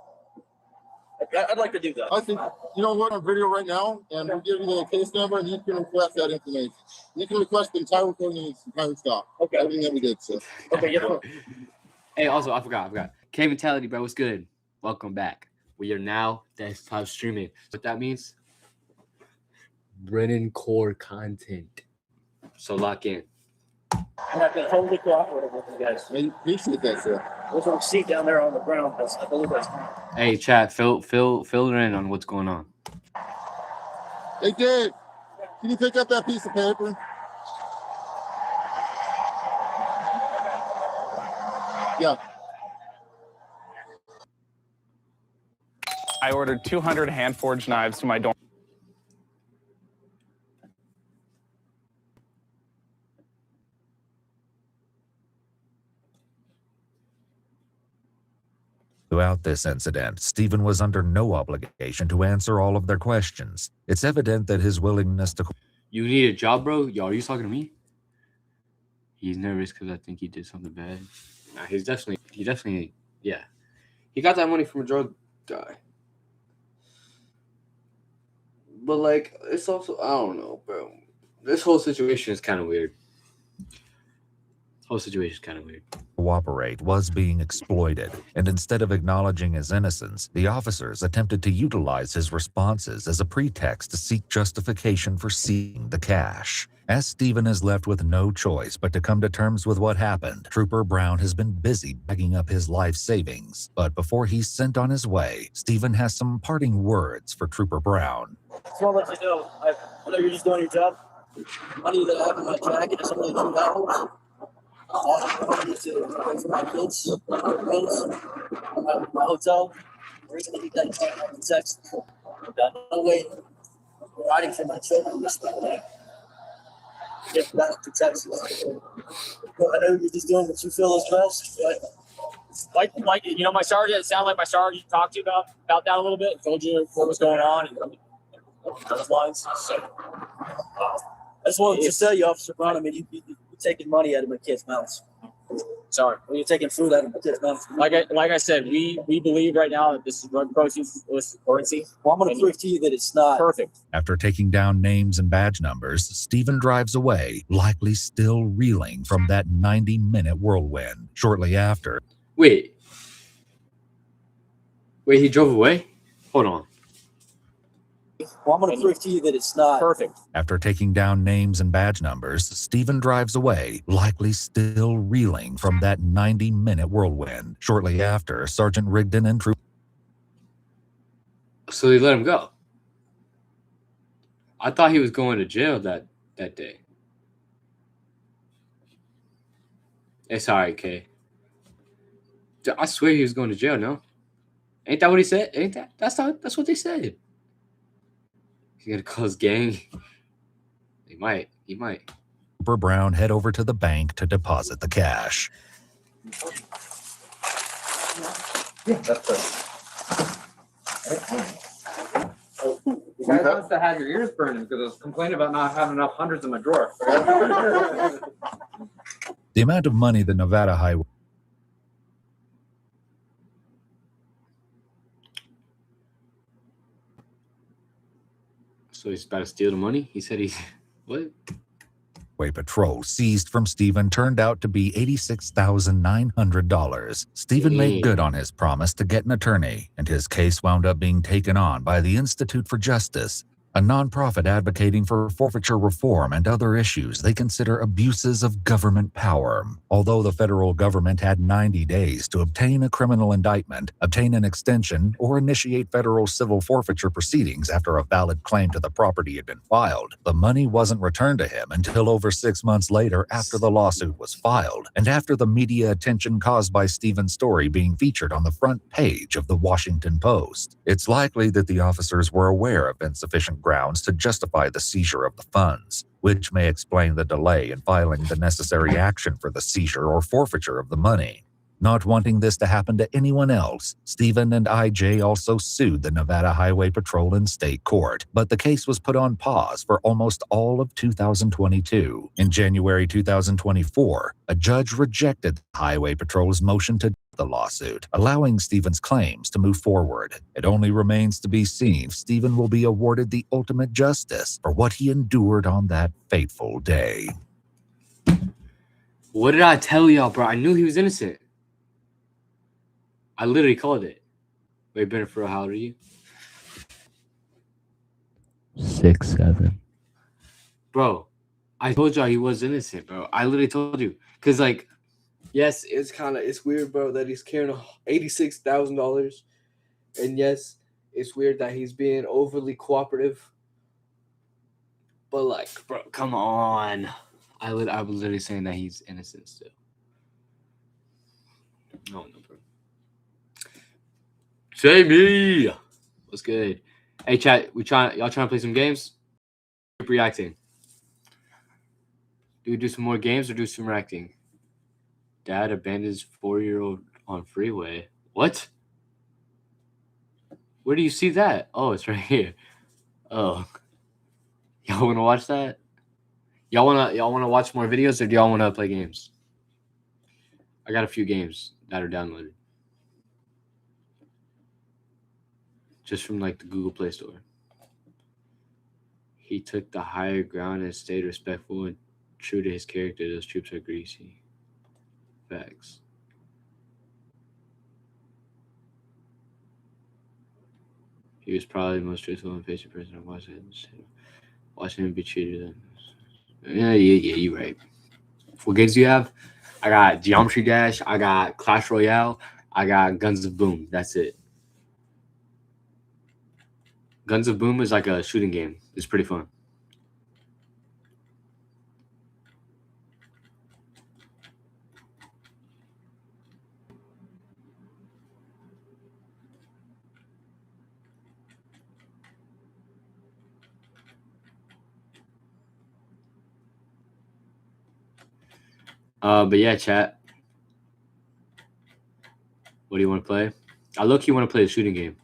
I'd like to do that. I think, you know what, on video right now, and we'll give you the case number, and you can request that information. You can request the entire recording and its entire stop. Okay. Everything that we did, so. Okay, yeah. Hey, also, I forgot. K mentality, bro. What's good? Welcome back. We are now desktop streaming. What that means? Brennan Core content. So lock in. And I've been totally cooperative with you guys. I appreciate that, sir. There's a receipt down there on the ground. I believe that's fine. Hey, chat, fill in on what's going on. Hey, Dave, can you pick up that piece of paper? Yeah. I ordered 200 hand-forged knives to my dorm. Throughout this incident, Stephen was under no obligation to answer all of their questions. It's evident that his willingness to... You need a job, bro? Yo, are you talking to me? He's nervous because I think he did something bad. Nah, he definitely, yeah. He got that money from a drug guy. But, like, it's also, I don't know, bro. This whole situation is kind of weird. Cooperate was being exploited, and instead of acknowledging his innocence, the officers attempted to utilize his responses as a pretext to seek justification for seeking the cash. As Stephen is left with no choice but to come to terms with what happened, Trooper Brown has been busy bagging up his life savings. But before he's sent on his way, Stephen has some parting words for Trooper Brown. Just want to let you know, I know you're just doing your job. Money that I have in my jacket is only $2. For my kids, my hotel. We're going to eat that in Texas. Got no way riding for my children. Get back to Texas. I know you're just doing what you feel is best, but Like you know, my sergeant. It sounded like my sergeant talked to you about that a little bit. Told you what was going on and those lines. So I just wanted to tell you, Officer Brown. I mean, you're taking money out of my kids' mouths. Sorry, you're taking food out of my kids' mouths. Like I said, we believe right now that this is drug proceeds illicit currency. Well, I'm going to prove to you that it's not. Perfect. After taking down names and badge numbers, Stephen drives away, likely still reeling from that 90-minute whirlwind. Shortly after, Wait, he drove away? Hold on. Well, I'm going to prove to you that it's not. Perfect. After taking down names and badge numbers, Stephen drives away, likely still reeling from that 90-minute whirlwind. Shortly after, Sergeant Rigdon and Troop. So they let him go. I thought he was going to jail that day. It's all right, Kay. I swear he was going to jail, no? Ain't that what he said? Ain't that? That's what they said. He's gonna call his gang. He might. Trooper Brown head over to the bank to deposit the cash. Yeah, that's You guys must have had your ears burning because I was complaining about not having enough hundreds in my drawer. The amount of money the Nevada Highway. So he's about to steal the money? He said he's... What? Patrol seized from Stephen turned out to be $86,900. Stephen made good on his promise to get an attorney, and his case wound up being taken on by the Institute for Justice, a nonprofit advocating for forfeiture reform and other issues they consider abuses of government power. Although the federal government had 90 days to obtain a criminal indictment, obtain an extension, or initiate federal civil forfeiture proceedings after a valid claim to the property had been filed, the money wasn't returned to him until over 6 months later after the lawsuit was filed, and after the media attention caused by Stephen's story being featured on the front page of the Washington Post. It's likely that the officers were aware of insufficient grounds to justify the seizure of the funds, which may explain the delay in filing the necessary action for the seizure or forfeiture of the money. Not wanting this to happen to anyone else, Stephen and IJ also sued the Nevada Highway Patrol in state court, but the case was put on pause for almost all of 2022. In January 2024, a judge rejected the Highway Patrol's motion to the lawsuit, allowing Stephen's claims to move forward. It only remains to be seen if Stephen will be awarded the ultimate justice for what he endured on that fateful day. What did I tell y'all, bro? I knew he was innocent. I literally called it. Wait, Bennifer, how old are you? 6, 7. Bro, I told y'all he was innocent, bro. I literally told you. Because, like, yes, it's weird, bro, that he's carrying $86,000. And yes, it's weird that he's being overly cooperative. But, like, bro, come on. I was literally saying that he's innocent still. No, bro. Jamie! What's good? Hey, chat, y'all trying to play some games? Keep reacting. Do we do some more games or do some reacting? Dad abandons 4-year-old on freeway. What? Where do you see that? Oh, it's right here. Oh. Y'all wanna watch that? Y'all wanna watch more videos or do y'all wanna play games? I got a few games that are downloaded. Just from like the Google Play Store. He took the higher ground and stayed respectful and true to his character. Those troops are greasy. Facts. He was probably the most truthful and patient person I've watched. Watching him be treated. Yeah, you're right. What games do you have? I got Geometry Dash. I got Clash Royale. I got Guns of Boom. That's it. Guns of Boom is like a shooting game. It's pretty fun. But yeah, chat. What do you want to play? I low-key want to play a shooting game.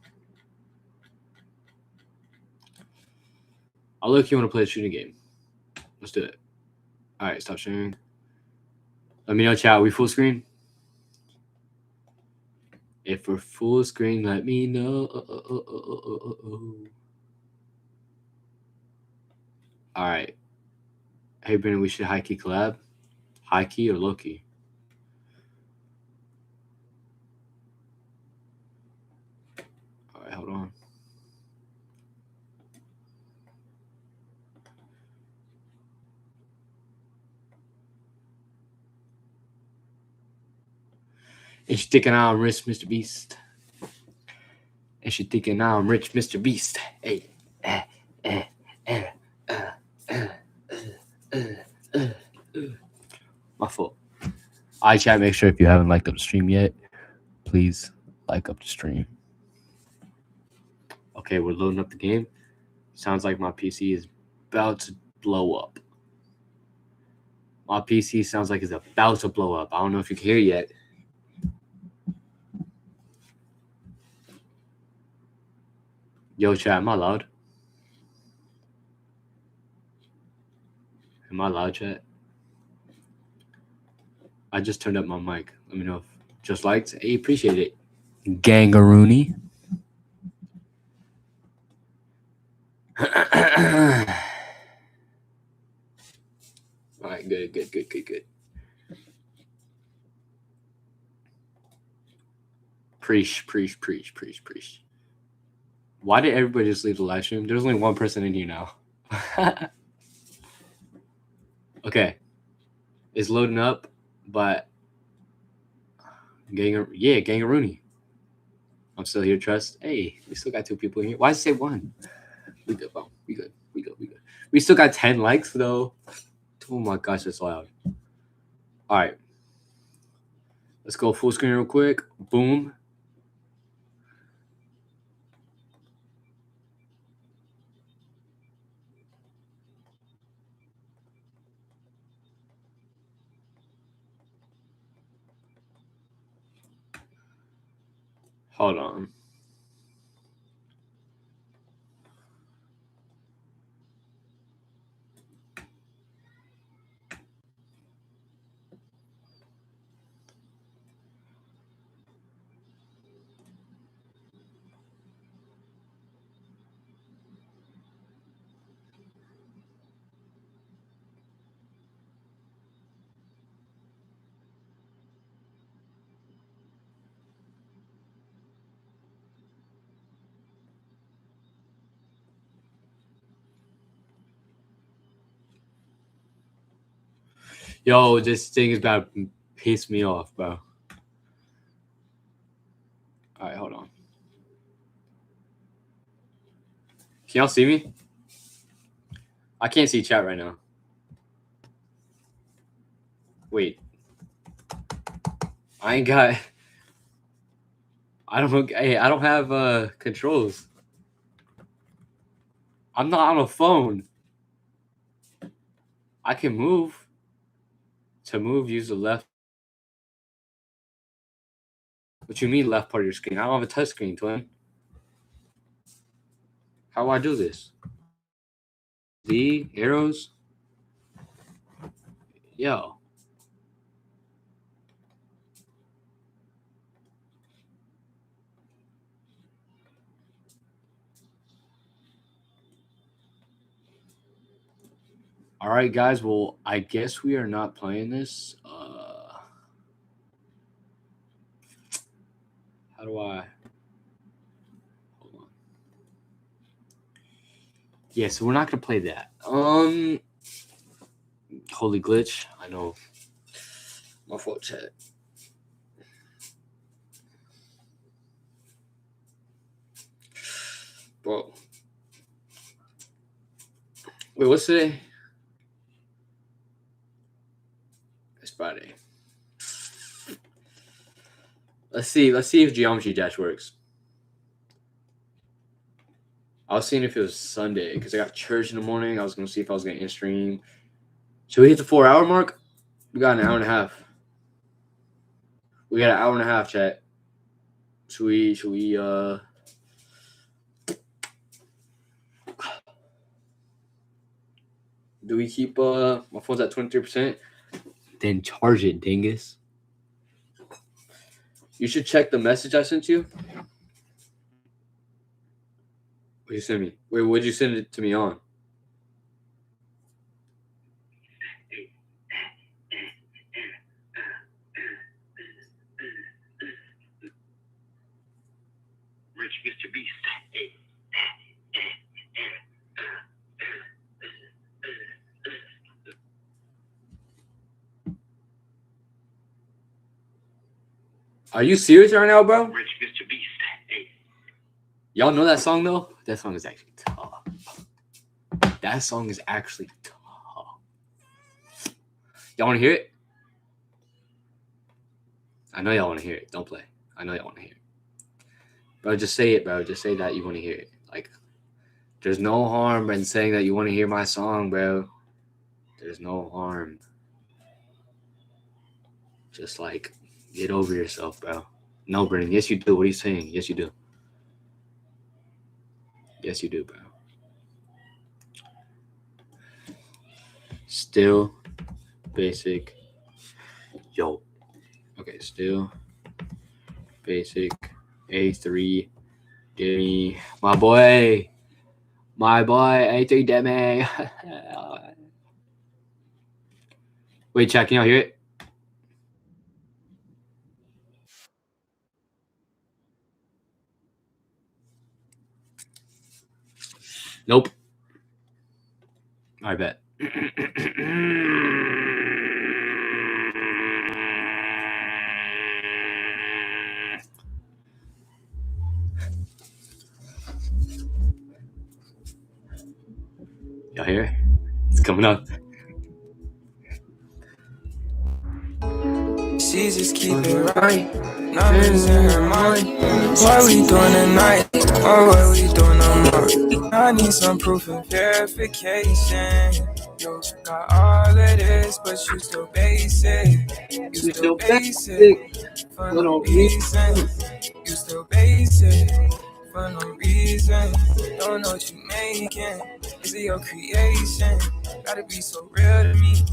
Let's do it. All right, stop sharing. Let me know, chat. Are we full screen? If we're full screen, let me know. All right. Hey, Brandon, we should high-key collab. High-key or low-key? All right, hold on. And she thinking I'm rich, Mr. Beast. Hey. My fault. Chat, make sure if you haven't liked up the stream yet, please like up the stream. Okay, we're loading up the game. Sounds like my PC is about to blow up. My PC sounds like it's about to blow up. I don't know if you can hear yet. Yo, chat, am I loud? Am I loud, chat? I just turned up my mic. Let me know if just liked. Hey, appreciate it. Gangaroony. All right, good. Preach. Why did everybody just leave the live stream? There's only one person in here now. Okay. It's loading up, but Gangaroony. I'm still here, trust. Hey, we still got 2 people in here. Why did it say 1? We good, bro. We good. We still got 10 likes, though. Oh, my gosh, that's loud. All right. Let's go full screen real quick. Boom. Hold on. Yo, this thing is about to piss me off, bro. All right, hold on. Can y'all see me? I can't see chat right now. Wait. I don't have controls. I'm not on a phone. I can move. To move, use the left. What you mean left part of your screen? I don't have a touch screen, twin. How do I do this? The arrows? Yo. All right, guys. Well, I guess we are not playing this. How do I? Hold on. Yeah, so we're not gonna play that. Holy glitch. I know. My fault, chat. Bro. Wait, what's today? It's Friday. Let's see if Geometry Dash works. I was seeing if it was Sunday because I got church in the morning. I was gonna see if I was gonna in stream. Should we hit the 4-hour mark? We got an hour and a half. We got an hour and a half, chat. Should we do we keep my phone's at 23%? Then charge it, dingus. You should check the message I sent you. What you send me? Wait, what'd you send it to me on? Rich Mr. Beast. Are you serious right now, bro? Rich Mr. Beast. Y'all know that song though? That song is actually tough. That song is actually tough. Y'all want to hear it? I know y'all want to hear it. Don't play. I know y'all want to hear it. Bro, just say it, bro. Just say that you want to hear it. Like, there's no harm in saying that you want to hear my song, bro. There's no harm. Just like, get over yourself, bro. No, Brennan. Yes, you do. What are you saying? Yes, you do. Yes, you do, bro. Still basic. Yo. Okay, still basic. A3 Demi. My boy. A3 Demi. Wait, chat, can y'all hear it? Nope. I bet. Y'all hear it? It's coming up. She just keep it right. Numbers in her mind. What we doing tonight? Or what we doing no more? I need some proof and verification. You got all of this, but you still basic. You still basic for no reason. You still basic for no reason. Don't know what you making. Is it your creation? Gotta be so real to me.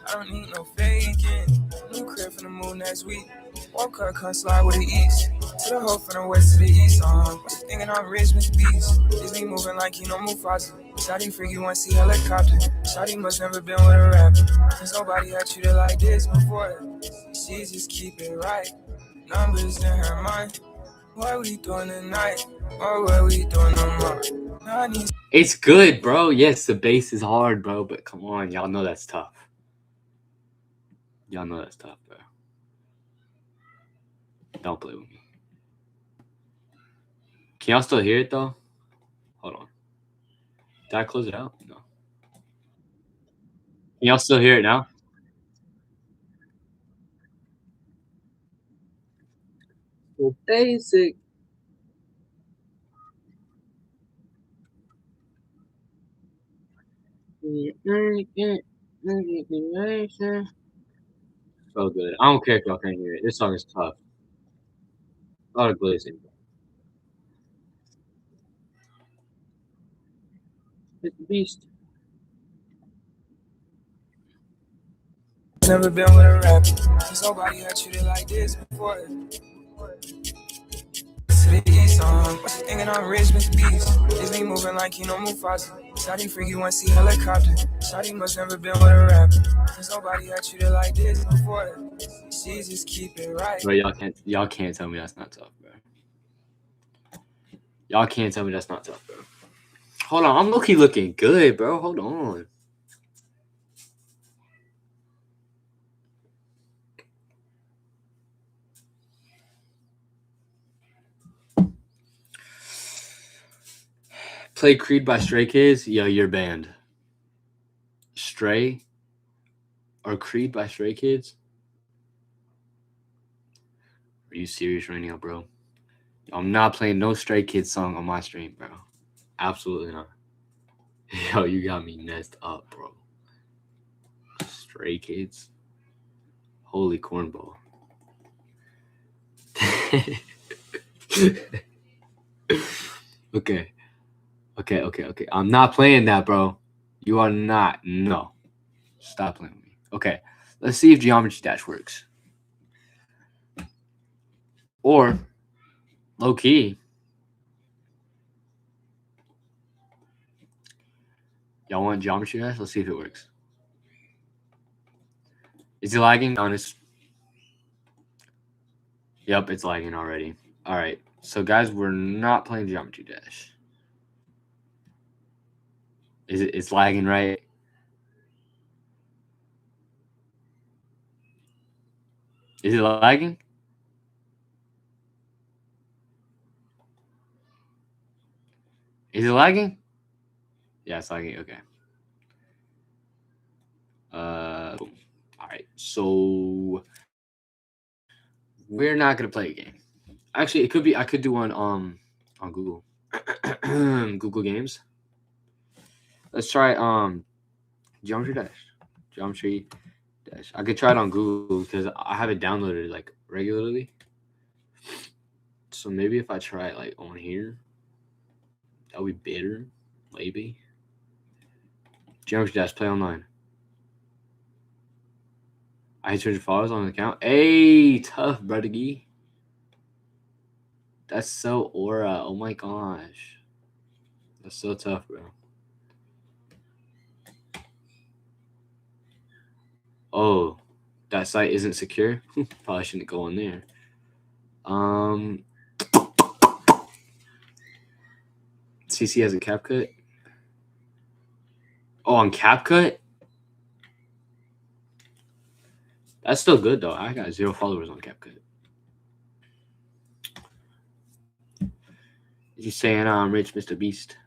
I don't need no faking. New crib from the moon next week. Walk car, come slide with the east. To the hoe from the west to the east. What you thinking I'm rich, Mr. Beast? Is me moving like you know Mufasa? Shawty freak, you wanna see helicopter. Shawty must never been with a rapper. Cause nobody had treated like this before. She just keep it right. Numbers in her mind. What we doing tonight? Or what we doing no more? It's good, bro. Yes, the bass is hard, bro. But come on, y'all know that's tough. Y'all know that's tough, bro. Don't play with me. Can y'all still hear it, though? Hold on. Did I close it out? No. Can y'all still hear it now? Well, basic. So good. I don't care if y'all can't hear it. This song is tough. A lot of glazing. It's the beast. Never been with a rapper. Cause nobody had treated like this before. To the east, what you thinking I'm rich, Mr. Beast? Is me moving like you know Mufasa? Shawty freak, you wanna see helicopter. Shawty must never been with a rapper. Cause nobody had treated like this before. She just keep it right. Bro, y'all can't tell me that's not tough, bro. Y'all can't tell me that's not tough, bro. Hold on, I'm low-key looking good, bro. Hold on. Play Creed by Stray Kids? Yeah, you're banned. Stray or Creed by Stray Kids? Are you serious right now, bro? I'm not playing no Stray Kids song on my stream, bro. Absolutely not. Yo, you got me messed up, bro. Stray Kids. Holy cornball. Okay. I'm not playing that, bro. You are not. No. Stop playing with me. Okay. Let's see if Geometry Dash works. Or, low key, y'all want Geometry Dash? Let's see if it works. Is it lagging? Honest. Yep, it's lagging already. All right. So, guys, we're not playing Geometry Dash. It's lagging, right? Is it lagging? Is it lagging? Yeah, it's lagging. Okay. All right. So we're not gonna play a game. Actually, it could be. I could do one on Google. Google Games. Let's try Geometry Dash. Geometry Dash. I could try it on Google because I have it downloaded like regularly. So maybe if I try it like on here, that would be better. Maybe. Geometry Dash, play online. I hit 200 followers on the account. Hey, tough, brother Gee. That's so aura. Oh my gosh. That's so tough, bro. Oh, that site isn't secure. Probably shouldn't go on there. CC has a CapCut. Oh, on CapCut? That's still good though. I got 0 followers on CapCut. You saying I'm rich, Mr. Beast?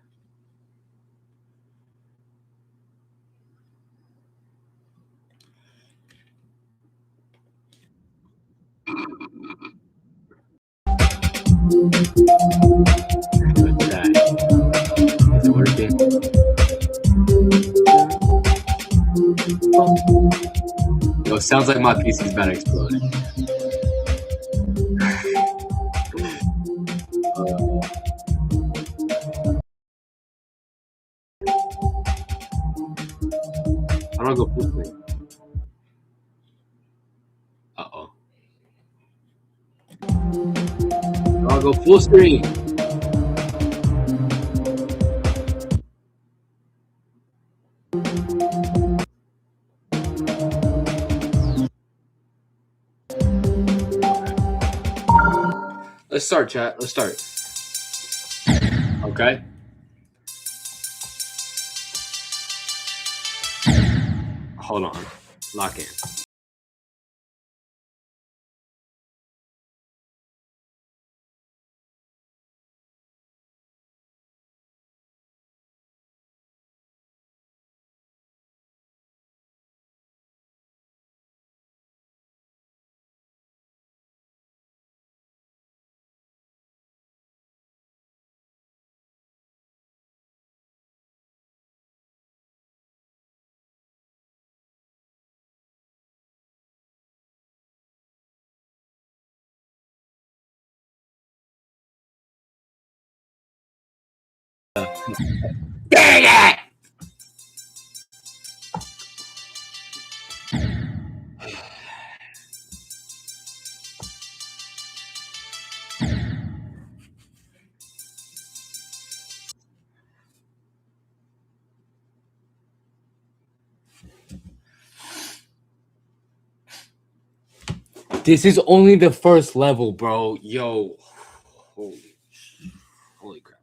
What's that? Is it working? Yo, sounds like my PC's about to explode. I don't go full screen. Uh-oh. I'll go full screen. Let's start, chat. Let's start. Okay. Hold on. Lock in. Dang it! This is only the first level, bro. Yo. Holy crap.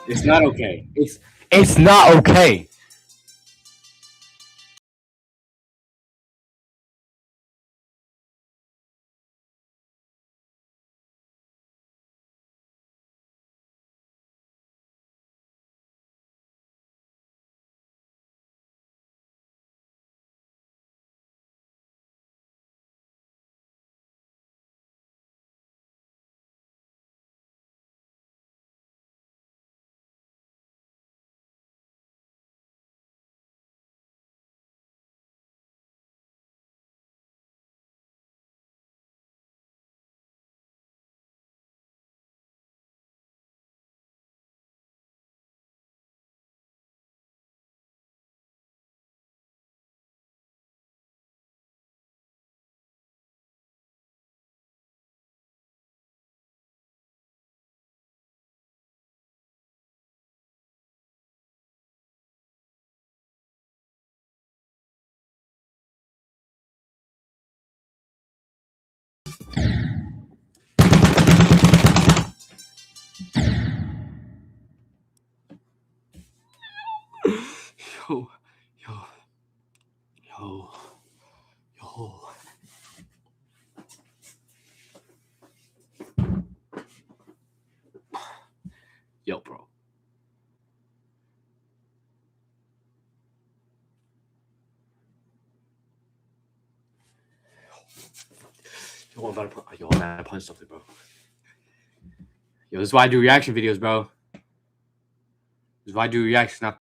It's not okay. It's not okay. Yo, yo, yo, yo. Yo, bro. Yo, I'm about to punch something, bro. Yo, this is why I do reaction videos, bro. This is why I do reactions, not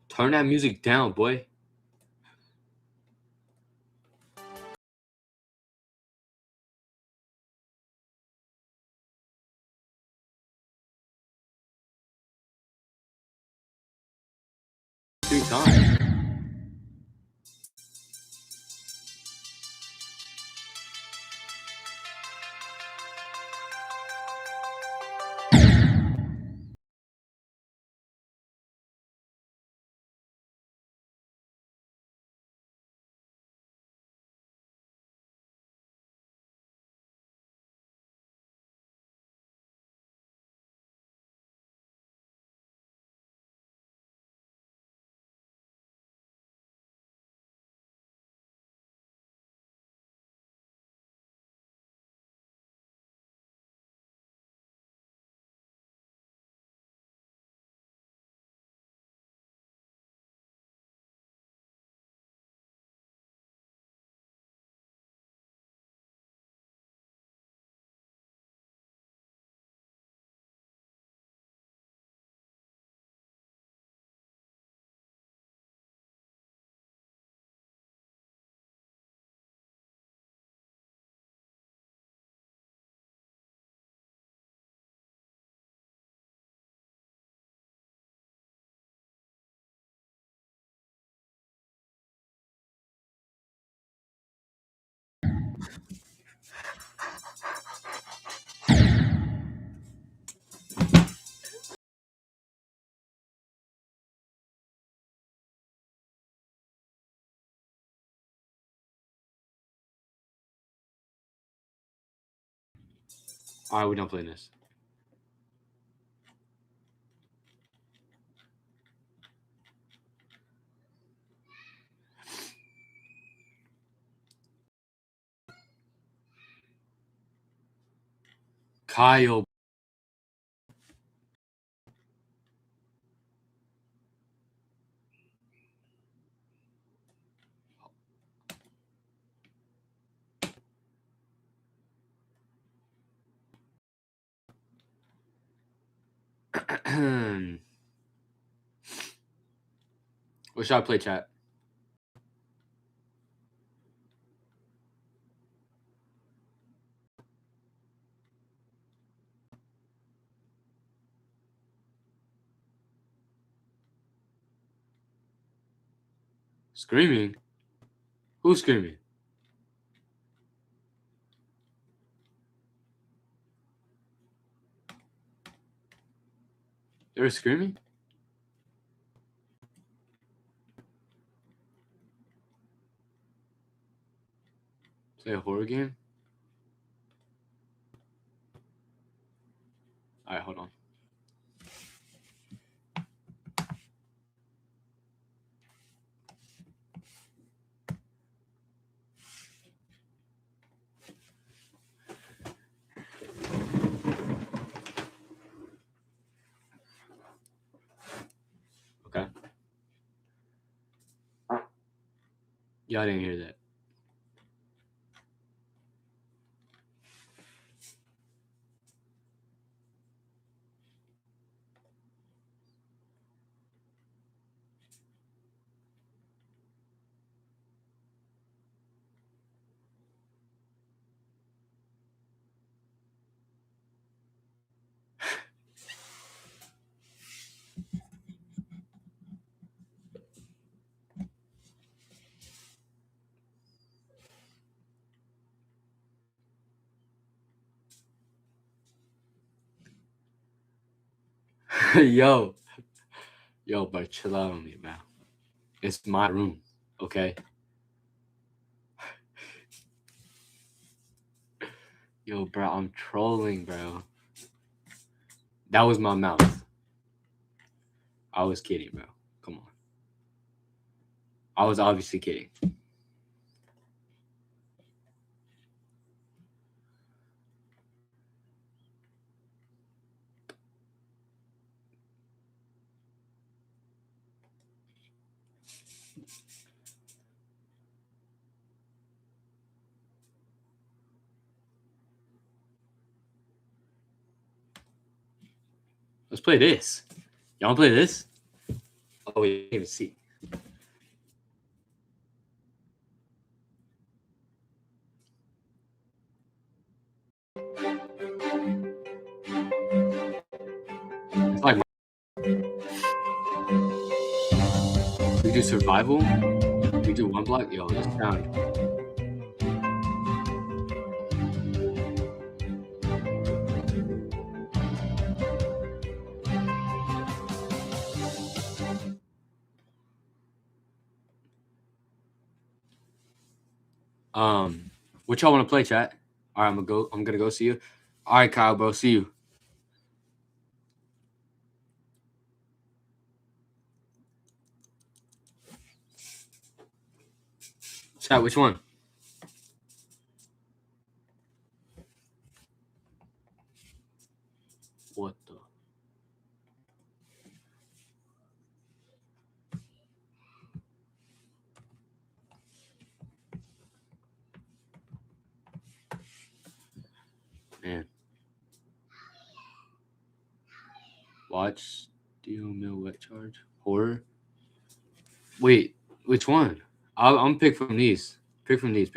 turn that music down, boy. Three times. All right, we're not playing this. Kyle. What should I play, chat? Screaming? Who's screaming? They were screaming? Play a horror game? All right, hold on. Okay. Yeah, I didn't hear that. Yo, bro, chill out on me, man. It's my room, okay? Yo, bro, I'm trolling, bro. That was my mouth. I was kidding, bro. Come on. I was obviously kidding. Let's play this. Y'all want to play this? Oh, we didn't even see. It's like we do survival. We do one block. Yo, this sound. What y'all want to play, chat? All right, I'm gonna go see you. All right, Kyle, bro, see you. Chat, which one? What the? Man. Watch Steel Mill Wet Charge. Horror. Wait, which one? I'm pick from these. Pick from these.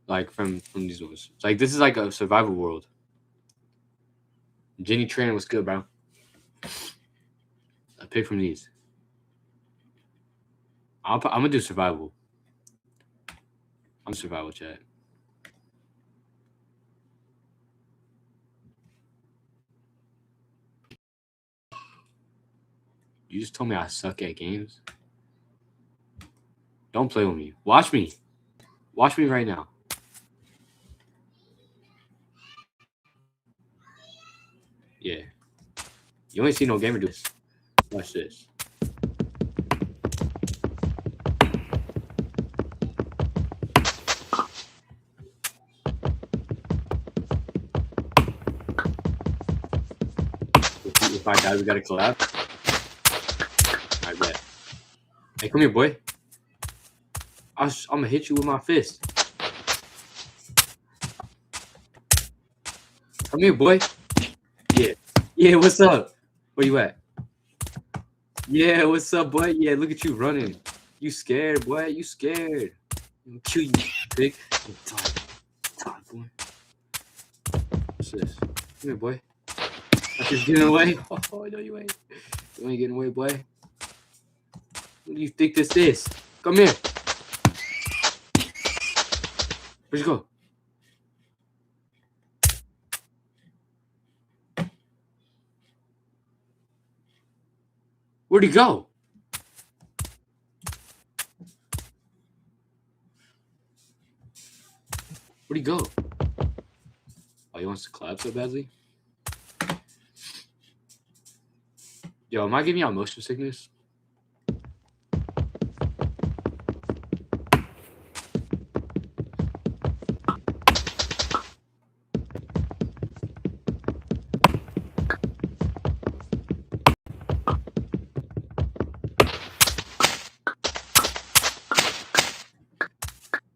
Like from these ones. Like this is like a survival world. Jenny Tran was good, bro. I pick from these. I'm gonna do survival. I'm survival, chat. You just told me I suck at games. Don't play with me. Watch me. Watch me right now. You ain't seen no gamer do this. Watch this. If I die, we gotta collab. I bet. Hey, come here, boy. I'm gonna hit you with my fist. Come here, boy. Yeah. Yeah, what's up? Where you at? Yeah, what's up, boy? Yeah, look at you running. You scared, boy. You scared. I'm gonna kill you, pig. Time, boy. What's this? Come here, boy. I'm just getting away. Oh, no, you ain't. You ain't getting away, boy. What do you think this is? Come here. Where'd you go? Where'd he go? Where'd he go? Oh, he wants to collab so badly? Yo, am I giving y'all motion sickness?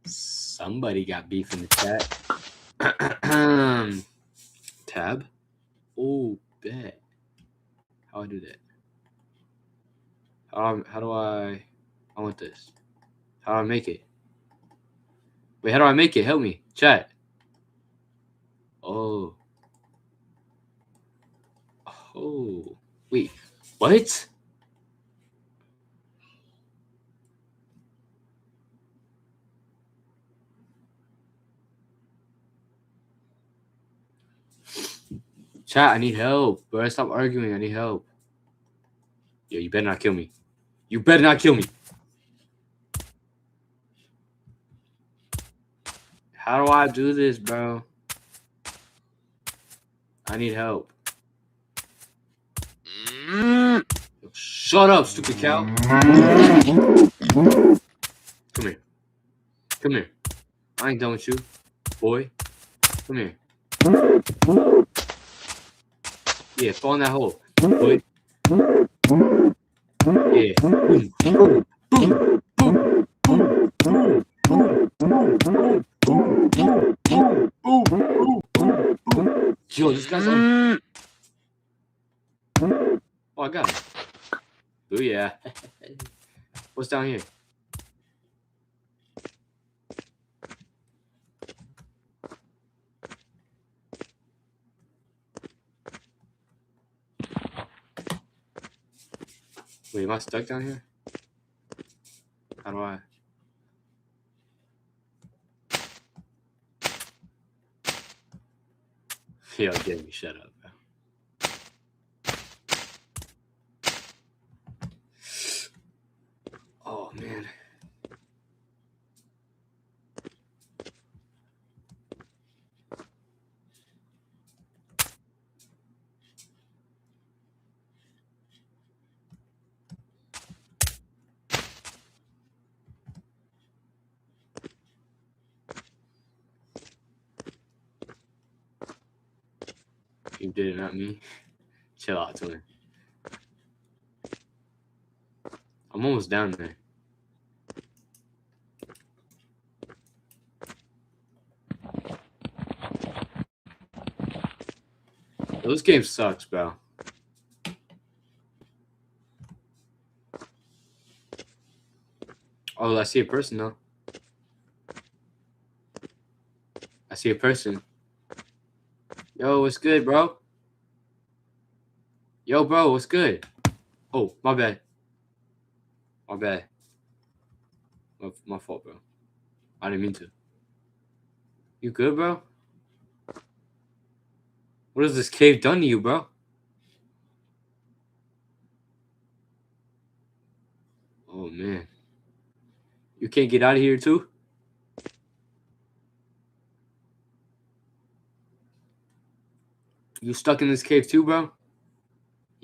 Somebody got beef in the chat. Tab. Oh, bet. How I do that? How do I want this? How do I make it? Wait, how do I make it? Help me. Chat. Oh. Oh. Wait. What? Chat, I need help. Bro, stop arguing. I need help. Yo, you better not kill me. You better not kill me. How do I do this, bro? I need help. Yo, shut up, stupid cow. Come here. Come here. I ain't done with you, boy. Come here. Yeah, fall in that hole, boy. Yeah. Boom, boom, boom, boom, boom, boom, boom, boom. Yo, this guy's on. Oh, I got it. Oh yeah. What's down here? Wait, am I stuck down here? How do I? Yo, Jamie, shut up, bro. Oh, man. You did it, not me. Chill out, Tony. I'm almost down there. Yo, this game sucks, bro. Oh, I see a person now. I see a person. Yo, what's good, bro? Yo, bro, what's good? Oh, my bad. My bad. My fault, bro. I didn't mean to. You good, bro? What has this cave done to you, bro? Oh, man. You can't get out of here, too? You stuck in this cave, too, bro?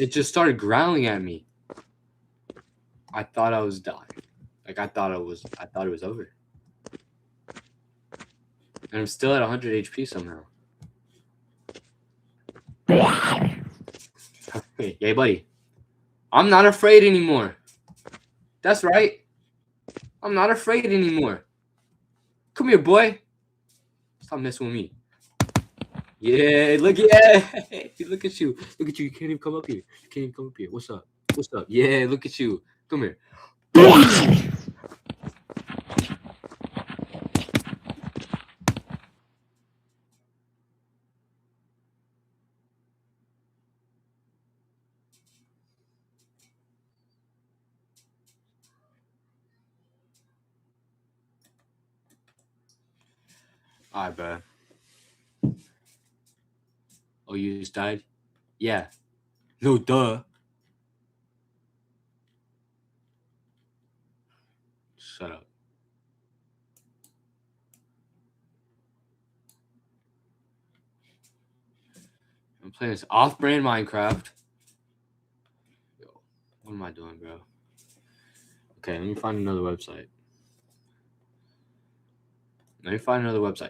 it just started growling at me. I thought I was dying. Like I thought it was over. And I'm still at 100 HP somehow. Hey, buddy. I'm not afraid anymore. That's right. I'm not afraid anymore. Come here, boy. Stop messing with me. Yeah, look at you. Look at you. You can't even come up here. What's up? Yeah, look at you. Come here. Alright, bro. Oh, you just died? Yeah. No, duh. Shut up. I'm playing this off-brand Minecraft. Yo, what am I doing, bro? Okay, let me find another website.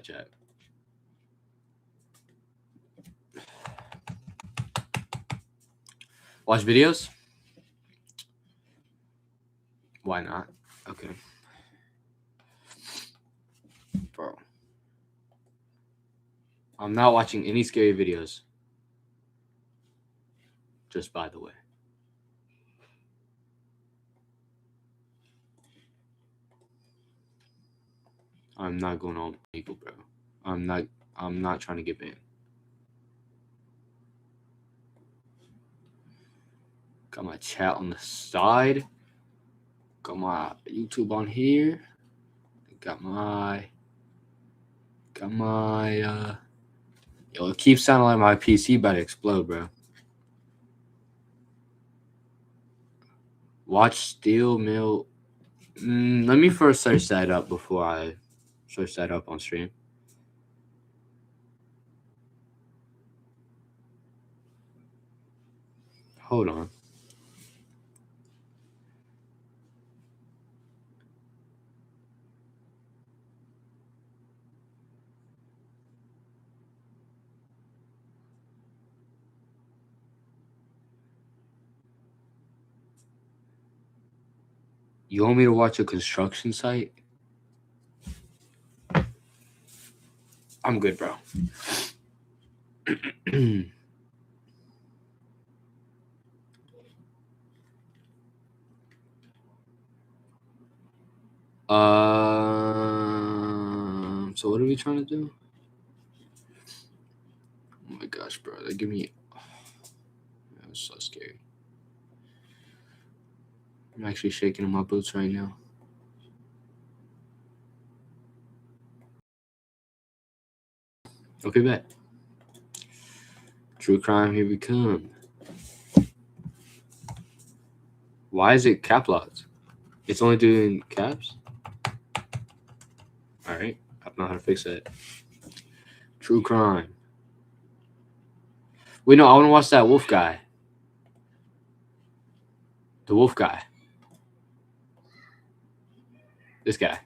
Chat. Watch videos? Why not? Okay. Bro. I'm not watching any scary videos. Just by the way. I'm not going on people, bro. I'm not trying to get banned. Got my chat on the side. Got my YouTube on here. Got my yo, it keeps sounding like my PC about to explode, bro. Watch Steel Mill. Let me first search that up before I search that up on stream. Hold on. You want me to watch a construction site? I'm good, bro. So what are we trying to do? Oh my gosh, bro. They give me... That was so scary. I'm actually shaking in my boots right now. Okay, bet. True crime, here we come. Why is it cap locked? It's only doing caps? Alright, I don't know how to fix that. True crime. Wait, no, I want to watch that wolf guy. The wolf guy. This guy.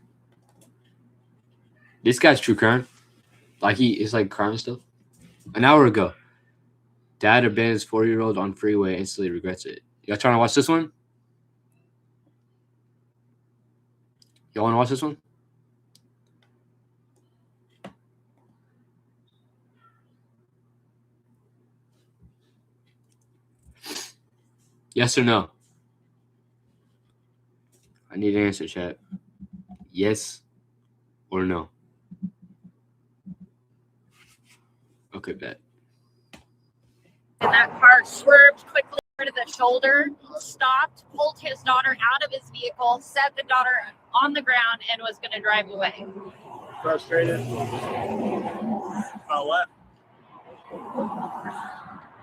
This guy's true crime. Like it's like crime stuff. An hour ago. Dad abandons 4-year-old on freeway, instantly regrets it. Y'all trying to watch this one? Y'all want to watch this one? Yes or no? I need an answer, chat. Yes or no? Okay, bet. And that car swerved quickly to the shoulder, stopped, pulled his daughter out of his vehicle, set the daughter on the ground, and was going to drive away. Frustrated? About what?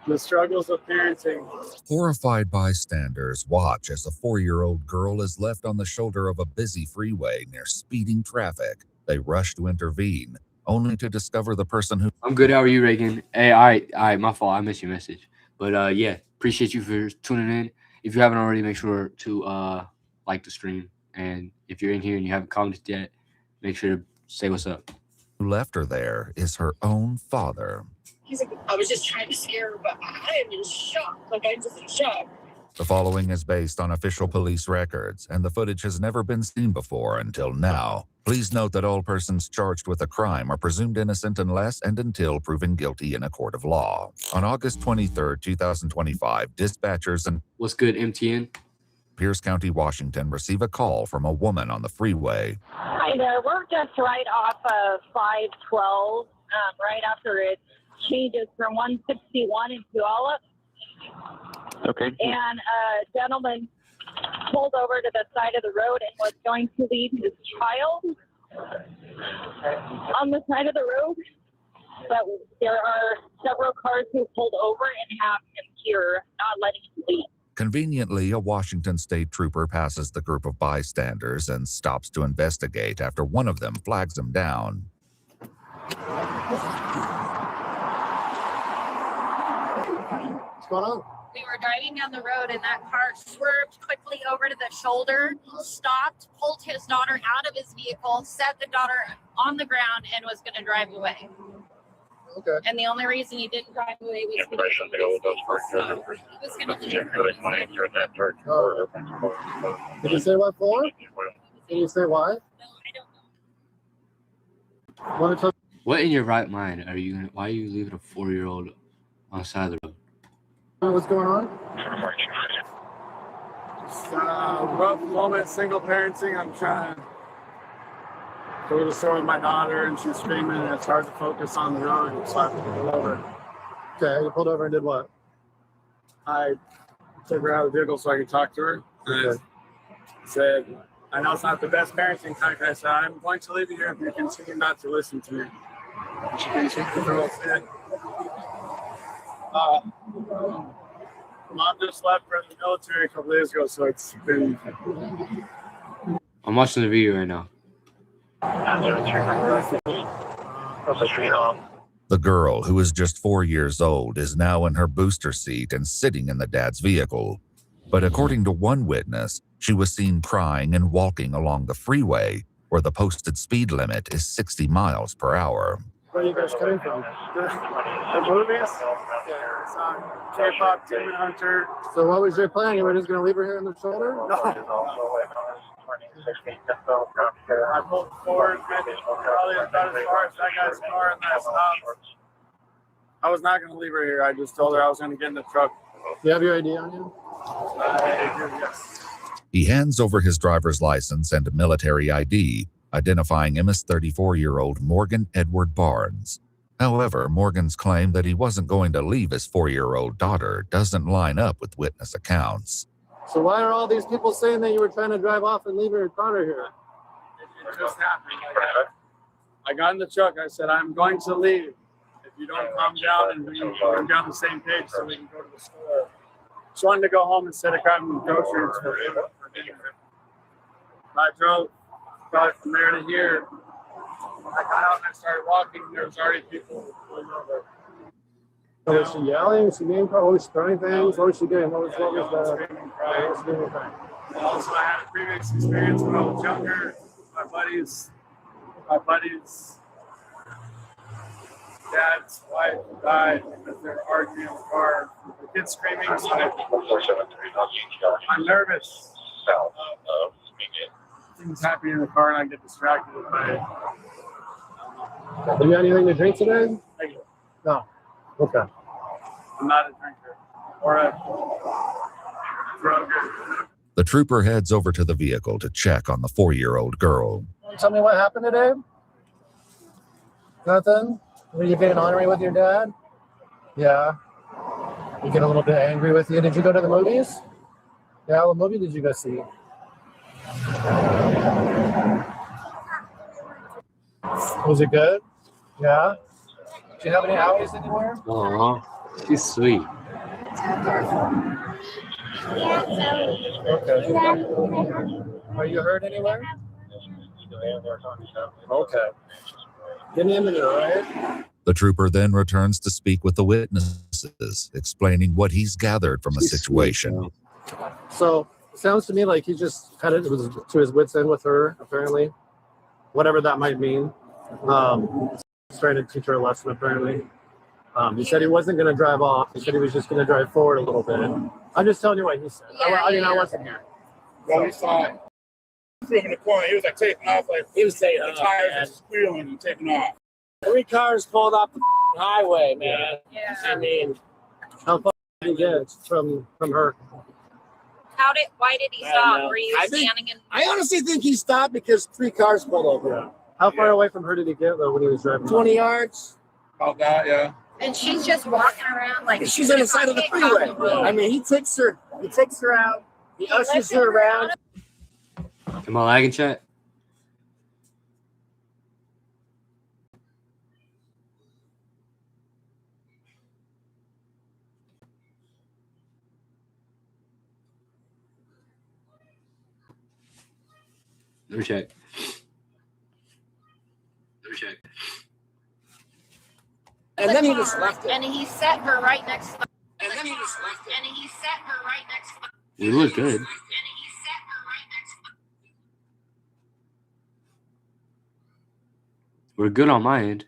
The struggles of parenting. Horrified bystanders watch as a 4-year-old girl is left on the shoulder of a busy freeway near speeding traffic. They rush to intervene, only to discover the person who... I'm good. How are you, Reagan? Hey, all right, my fault. I missed your message. But yeah, appreciate you for tuning in. If you haven't already, make sure to like the stream. And if you're in here and you haven't commented yet, make sure to say what's up. Who left her there is her own father. He's like, I was just trying to scare her, but I am in shock. Like, I'm just in shock. The following is based on official police records, and the footage has never been seen before until now. Please note that all persons charged with a crime are presumed innocent unless and until proven guilty in a court of law. On August 23rd, 2025, dispatchers in What's good, MTN? Pierce County, Washington, receive a call from a woman on the freeway. Hi there. We're just right off of 512, right after it changes from 161 in Puyallup. Okay. And a gentleman pulled over to the side of the road and was going to leave his child on the side of the road. But there are several cars who pulled over and have him here, not letting him leave. Conveniently, a Washington state trooper passes the group of bystanders and stops to investigate after one of them flags him down. What's going on? We were driving down the road and that car swerved quickly over to the shoulder, stopped, pulled his daughter out of his vehicle, set the daughter on the ground, and was going to drive away. Okay. And the only reason he didn't drive away was because he was going to leave her. Did you say what for? Did you say why? What in your right mind are you? Why are you leaving a 4-year-old on the side of the road? What's going on? Rough moment, single parenting. I'm trying to go to the store with my daughter, and she's screaming, and it's hard to focus on the road, so I have to pull over. Okay, you pulled over and did what? I took her out of the vehicle so I could talk to her. And I said, I know it's not the best parenting time. I said, I'm going to leave you here if you continue not to listen to me. And she said, Mom just left for the military a couple days ago, so it's been. I'm watching the video right now. The girl, who is just 4 years old, is now in her booster seat and sitting in the dad's vehicle. But according to one witness, she was seen crying and walking along the freeway, where the posted speed limit is 60 miles per hour. Where are you guys coming from? The movies? Yeah, it's on K-pop, Demon Hunter. So what was your plan? You were just going to leave her here on the shoulder? No. I pulled forward, probably about as far as that guy's car, and I stopped. I was not going to leave her here. I just told her I was going to get in the truck. Do you have your ID on you? I do, yes. He hands over his driver's license and military ID, identifying him as 34-year-old Morgan Edward Barnes. However, Morgan's claim that he wasn't going to leave his 4-year-old daughter doesn't line up with witness accounts. So why are all these people saying that you were trying to drive off and leave your daughter here? It just happened. I got in the truck. I said, I'm going to leave. If you don't calm down and we can get on the same page so we can go to the store. She wanted to go home instead of grabbing groceries for dinner. I drove probably from there to here. When I got out and I started walking, there was already people pulling over. So was she yelling? Was she being called? Was she throwing things? What was she doing? What was the... Also, I had a previous experience when I was younger. My buddy's dad's wife died because they were arguing in the car. The kid's screaming. So I'm nervous. Things happening in the car and I get distracted. Have you had anything to drink today? No. Okay. I'm not a drinker or a drugger. The trooper heads over to the vehicle to check on the 4-year-old girl. Tell me what happened today? Nothing? Were you being ornery with your dad? Yeah. You get a little bit angry with you. Did you go to the movies? Yeah, what movie did you go see? Was it good? Yeah. Do you have any hours anywhere? Aw, she's sweet. Okay. Are you hurt anywhere? Okay. Get in there, right? The trooper then returns to speak with the witnesses, explaining what he's gathered from the situation. So it sounds to me like he just had it was to his wits' end with her, apparently, whatever that might mean. He's trying to teach her a lesson, apparently. He said he wasn't going to drive off. He said he was just going to drive forward a little bit. I'm just telling you what he said. I wasn't here. Well, he saw it. From the corner, he was like taking off, like he was saying the tires were squealing and taking off. 3 cars pulled off the highway, man. Yeah. I mean, how far did he get from her? Why did he stop? Were you standing in? I honestly think he stopped because 3 cars pulled over. Yeah. How far away from her did he get though when he was driving? 20 yards. About that, yeah. And she's just walking around like She's on the side of the freeway. I mean, he takes her out. He ushers her around. Am I lagging, chat? Let me check. And then he just left it. And he set her right next to And then he just left it. And he set her right next to You look good. We're good on my end.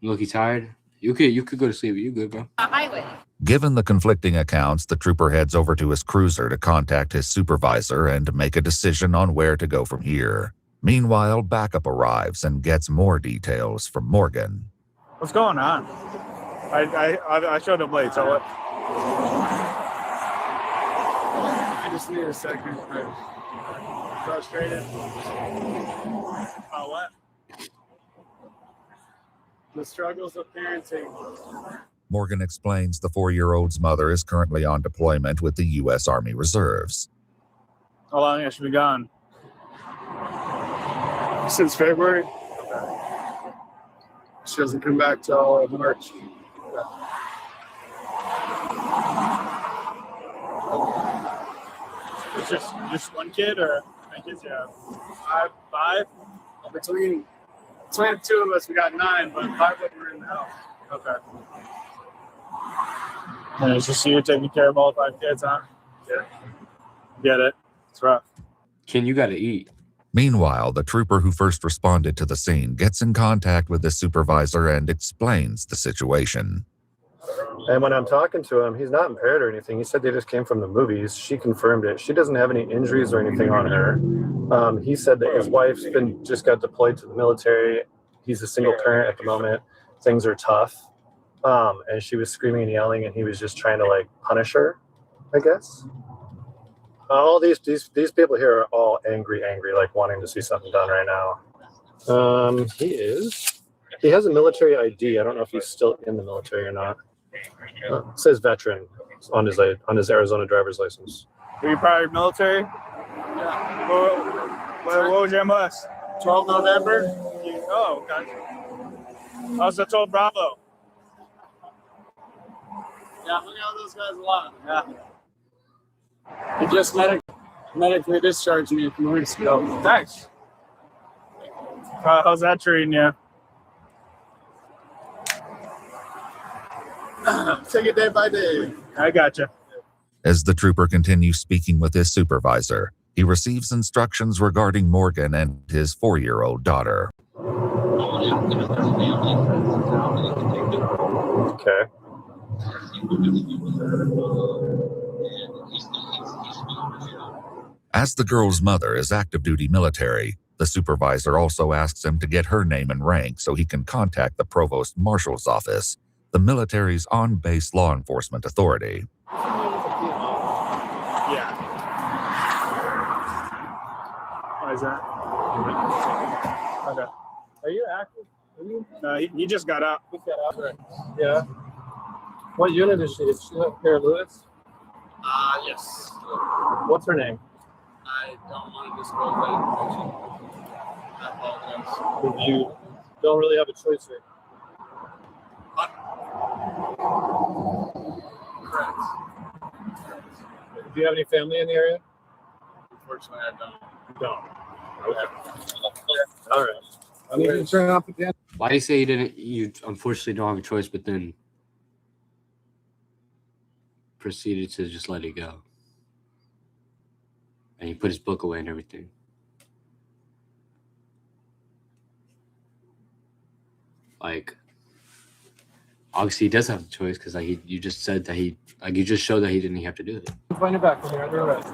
You look tired? You could go to sleep. You good, bro? the highway. Given the conflicting accounts, the trooper heads over to his cruiser to contact his supervisor and make a decision on where to go from here. Meanwhile, backup arrives and gets more details from Morgan. What's going on? I showed up late, so what? I just need a second. Frustrated. What? The struggles of parenting. Morgan explains the 4-year-old's mother is currently on deployment with the U.S. Army Reserves. How long has she been gone? Since February. She doesn't come back till March. It's just one kid or how many kids you have? Five? Between the 2 of us, we got 9, but 5 of them were in the house. Okay. And it's just you taking care of all 5 kids, huh? Yeah. Get it. It's rough. Ken, you gotta eat. Meanwhile, the trooper who first responded to the scene gets in contact with his supervisor and explains the situation. And when I'm talking to him, he's not impaired or anything. He said they just came from the movies. She confirmed it. She doesn't have any injuries or anything on her. He said that his wife's just got deployed to the military. He's a single parent at the moment. Things are tough. And she was screaming and yelling, and he was just trying to punish her, I guess. All these people here are all angry, wanting to see something done right now. He has a military ID. I don't know if he's still in the military or not. It says veteran on his Arizona driver's license. Were you prior military? Yeah. What was your MS? 12 November. Oh, okay. I was at 12 Bravo. Yeah, look at all those guys a lot. Yeah. He just medically discharged me a few weeks ago. Nice. How's that treating you? Take it day by day. I gotcha. As the trooper continues speaking with his supervisor, he receives instructions regarding Morgan and his 4-year-old daughter. Okay. As the girl's mother is active duty military, the supervisor also asks him to get her name and rank so he can contact the provost marshal's office, the military's on-base law enforcement authority. Yeah. Why is that? Okay. Are you active? No, he just got out. He got out, right? Yeah. What unit is she? Is she up here at Lewis? Yes. What's her name? I don't want to disclose that information. I apologize. You don't really have a choice here. Correct. Do you have any family in the area? Unfortunately, I don't. You don't. Okay. All right. I need to turn off again. Why do you say you unfortunately don't have a choice, but then proceeded to just let it go? And he put his book away and everything. Like, obviously he does have a choice because like you just said that you just showed that he didn't have to do it. Find it back when you're under arrest.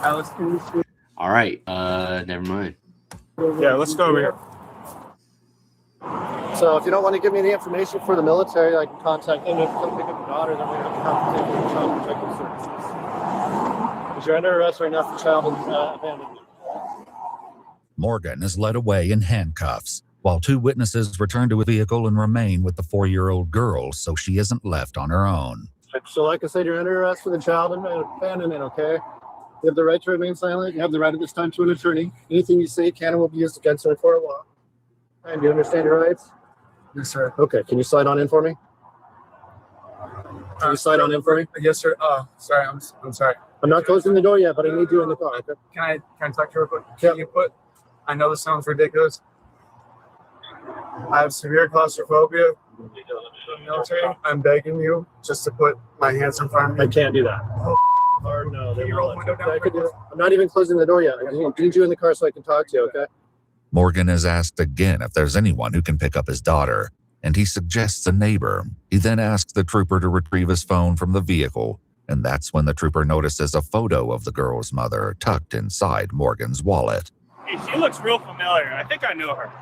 Alice, can you see? All right, never mind. Yeah, let's go over here. So if you don't want to give me any information for the military, I can contact them. If you come pick up your daughter, then we have to come take you to Child Protective Services. Because you're under arrest right now for child abandonment. Morgan is led away in handcuffs, while 2 witnesses return to a vehicle and remain with the 4-year-old girl so she isn't left on her own. So like I said, you're under arrest for the child abandonment, okay? You have the right to remain silent. You have the right at this time to an attorney. Anything you say can and will be used against you in court of law. And do you understand your rights? Yes, sir. Okay, can you slide on in for me? Can you slide on in for me? Yes, sir. Sorry, I'm sorry. I'm not closing the door yet, but I need you in the car, okay? Can I talk to her real quick? Can you put, I know this sounds ridiculous. I have severe claustrophobia in the military. I'm begging you just to put my hands in front of me. I can't do that. Or no, they won't. I could do it. I'm not even closing the door yet. I need you in the car so I can talk to you, okay? Morgan is asked again if there's anyone who can pick up his daughter, and he suggests a neighbor. He then asks the trooper to retrieve his phone from the vehicle, and that's when the trooper notices a photo of the girl's mother tucked inside Morgan's wallet. Hey, she looks real familiar. I think I know her.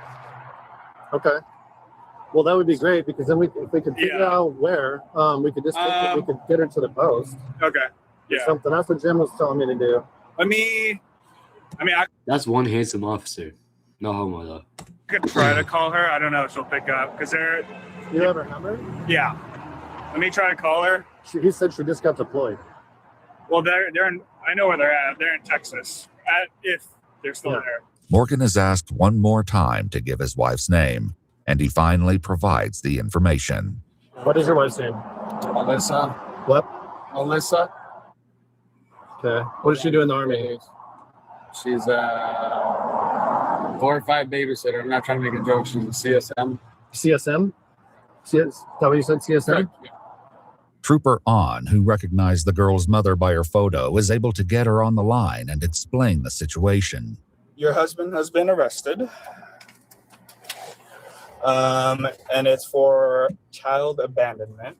Okay. Well, that would be great because then if we could figure out where, we could just we could get her to the post. Okay. Yeah. Something. That's what Jim was telling me to do. That's one handsome officer. No homo though. I could try to call her. I don't know if she'll pick up because they're. You have her number? Yeah. Let me try to call her. He said she just got deployed. Well, they're in. I know where they're at. They're in Texas. If they're still there. Morgan is asked one more time to give his wife's name, and he finally provides the information. What is your wife's name? Alyssa. What? Alyssa. Okay. What does she do in the Army? She's a glorified babysitter. I'm not trying to make a joke. She's a CSM. CSM? Is that what you said, CSM? Yeah. Trooper On, who recognized the girl's mother by her photo, is able to get her on the line and explain the situation. Your husband has been arrested. And it's for child abandonment.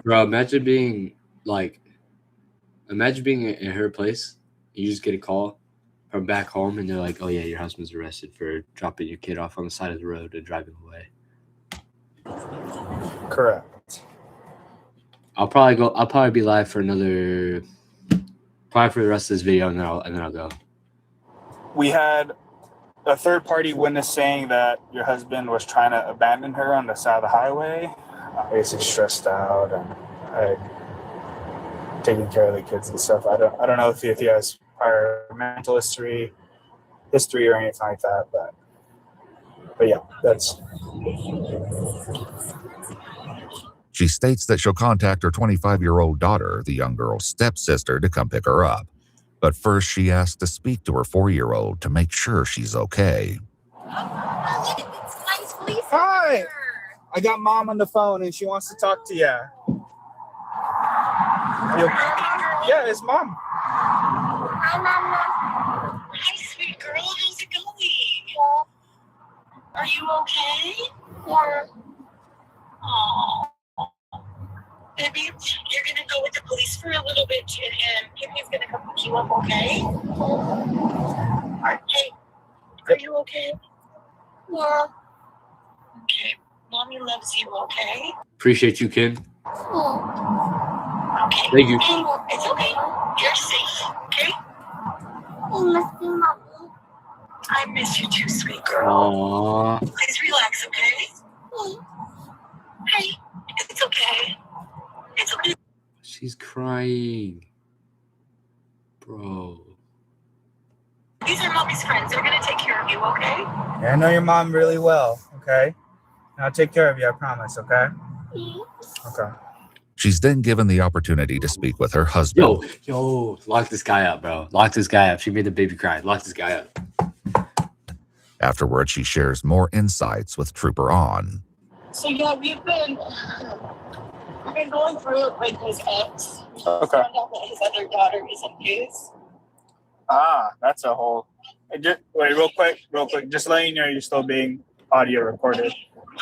Bro, imagine being in her place. You just get a call from back home, and they're like, "Oh yeah, your husband's arrested for dropping your kid off on the side of the road and driving away." Correct. I'll probably be live for the rest of this video, and then I'll go. We had a third party witness saying that your husband was trying to abandon her on the side of the highway. Basically stressed out and taking care of the kids and stuff. I don't know if he has prior mental history or anything like that, but yeah, that's. She states that she'll contact her 25-year-old daughter, the young girl's stepsister, to come pick her up. But first, she asks to speak to her 4-year-old to make sure she's okay. Hi! I got Mom on the phone and she wants to talk to you. Yeah, it's Mom. Hi, Mama. Hi, sweet girl. How's it going? Are you okay? Yeah. Oh, baby, you're gonna go with the police for a little bit, and Kimmy's gonna come pick you up, okay? Hey, are you okay? Yeah. Okay, Mommy loves you, okay? Appreciate you, Kim. Okay. Thank you. Hey, it's okay. You're safe, okay? You must be Mommy. I miss you too, sweet girl. Aww. Please relax, okay? Hey, it's okay. It's okay. She's crying. Bro. These are Mommy's friends. They're gonna take care of you, okay? Yeah, I know your mom really well, okay? I'll take care of you, I promise, okay? Okay. She's then given the opportunity to speak with her husband. Yo, lock this guy up, bro. Lock this guy up. She made the baby cry. Lock this guy up. Afterward, she shares more insights with Trooper On. So yeah, we've been going through it with his ex. Okay. Found out that his other daughter is in his. That's a whole. Wait, real quick. Just letting you know you're still being audio recorded.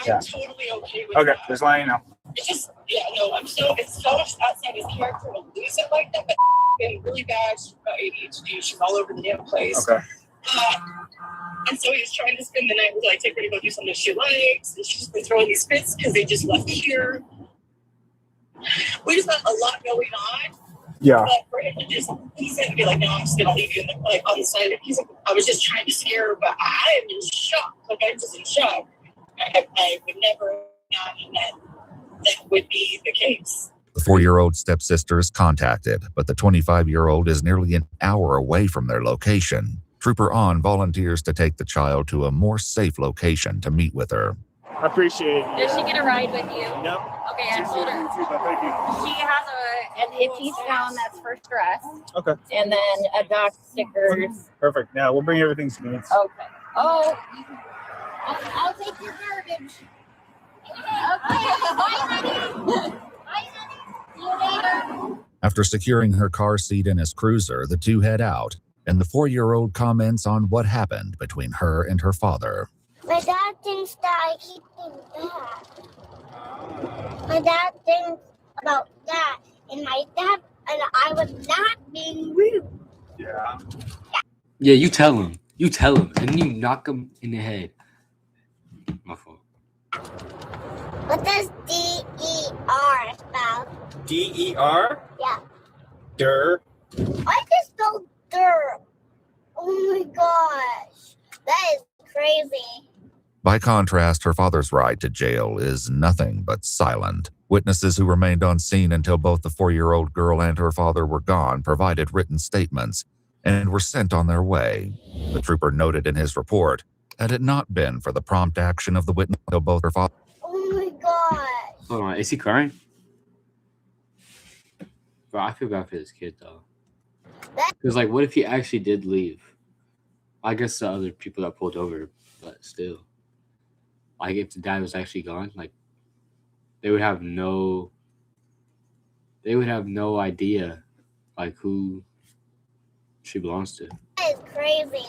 I'm totally okay with Okay, that. just letting you know. It's just, it's so much outside his character to lose it like that, but been really bad. She's got ADHD. She's all over the damn place. Okay. And so he was trying to spend the night with, like, take her to go do something she likes. And she's been throwing these fits because they just left here. We just got a lot going on. Yeah. But for him to just, he's going to be like, no, I'm just going to leave you on the side. He's like, I was just trying to scare her, but I am in shock. Like, I'm just in shock. I would never imagine that would be the case. The 4-year-old stepsister is contacted, but the 25-year-old is nearly an hour away from their location. Trooper On volunteers to take the child to a more safe location to meet with her. I appreciate it. Does she get a ride with you? Yep. Okay, I told her. Thank you. She has an itchy stone that's for stress. Okay. And then a doc stickers. Perfect. Yeah, we'll bring everything to needs. Okay. Oh, I'll take your garbage. Okay. Bye, honey. See you later. After securing her car seat in his cruiser, the two head out, and the 4-year-old comments on what happened between her and her father. My dad thinks that I keep things bad. My dad thinks about that, and I was not being rude. Yeah. Yeah, you tell him. You tell him, and then you knock him in the head. My fault. What does D-E-R spell? D-E-R? Yeah. Der. I just spelled der. Oh my gosh. That is crazy. By contrast, her father's ride to jail is nothing but silent. Witnesses who remained on scene until both the 4-year-old girl and her father were gone provided written statements and were sent on their way. The trooper noted in his report, had it not been for the prompt action of the witness, both her father. Oh my gosh. Hold on, is he crying? Bro, I feel bad for this kid though. Because like, what if he actually did leave? I guess the other people that pulled over, but still, like if the dad was actually gone, like they would have no idea like who she belongs to. That is crazy.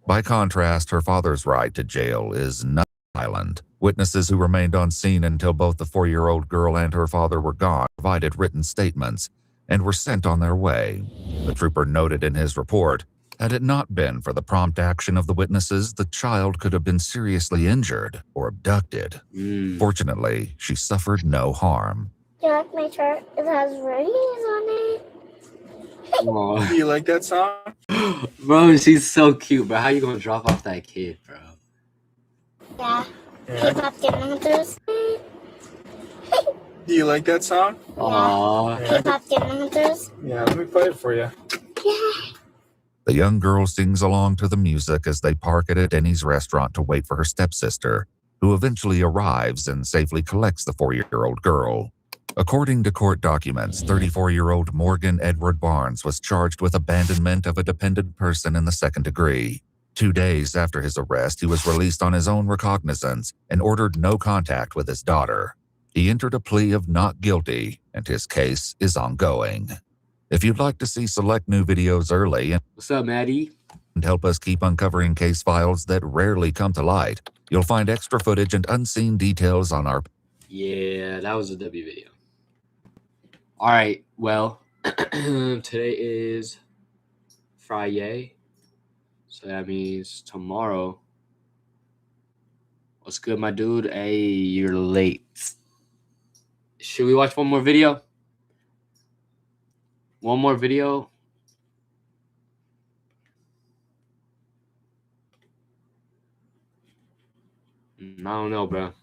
By contrast, her father's ride to jail is not silent. Witnesses who remained on scene until both the 4-year-old girl and her father were gone provided written statements and were sent on their way. The trooper noted in his report, had it not been for the prompt action of the witnesses, the child could have been seriously injured or abducted. Fortunately, she suffered no harm. Do you like my shirt? It has rings on it. Aw. You like that song? Bro, she's so cute, bro. How you gonna drop off that kid, bro? Yeah. K-pop Demon Hunters. Do you like that song? Aww. K-pop Demon Hunters. Yeah, let me play it for you. Yeah. The young girl sings along to the music as they park at a Denny's restaurant to wait for her stepsister, who eventually arrives and safely collects the 4-year-old girl. According to court documents, 34-year-old Morgan Edward Barnes was charged with abandonment of a dependent person in the 2nd degree. 2 days after his arrest, he was released on his own recognizance and ordered no contact with his daughter. He entered a plea of not guilty, and his case is ongoing. If you'd like to see select new videos early and what's up, Maddie? And help us keep uncovering case files that rarely come to light, you'll find extra footage and unseen details on our. Yeah, that was a W video. All right, well, today is Friday, so that means tomorrow. What's good, my dude? Hey, you're late. Should we watch one more video? One more video? I don't know, bro.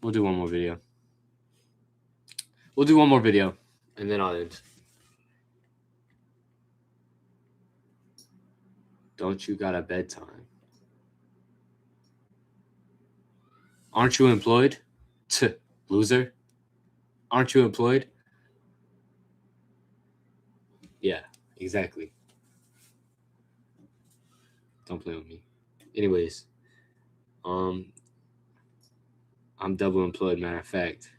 We'll do one more video. We'll do one more video, and then I'll end. Don't you got a bedtime? Aren't you employed? Loser. Aren't you employed? Yeah, exactly. Don't play with me. Anyways, I'm double employed, matter of fact.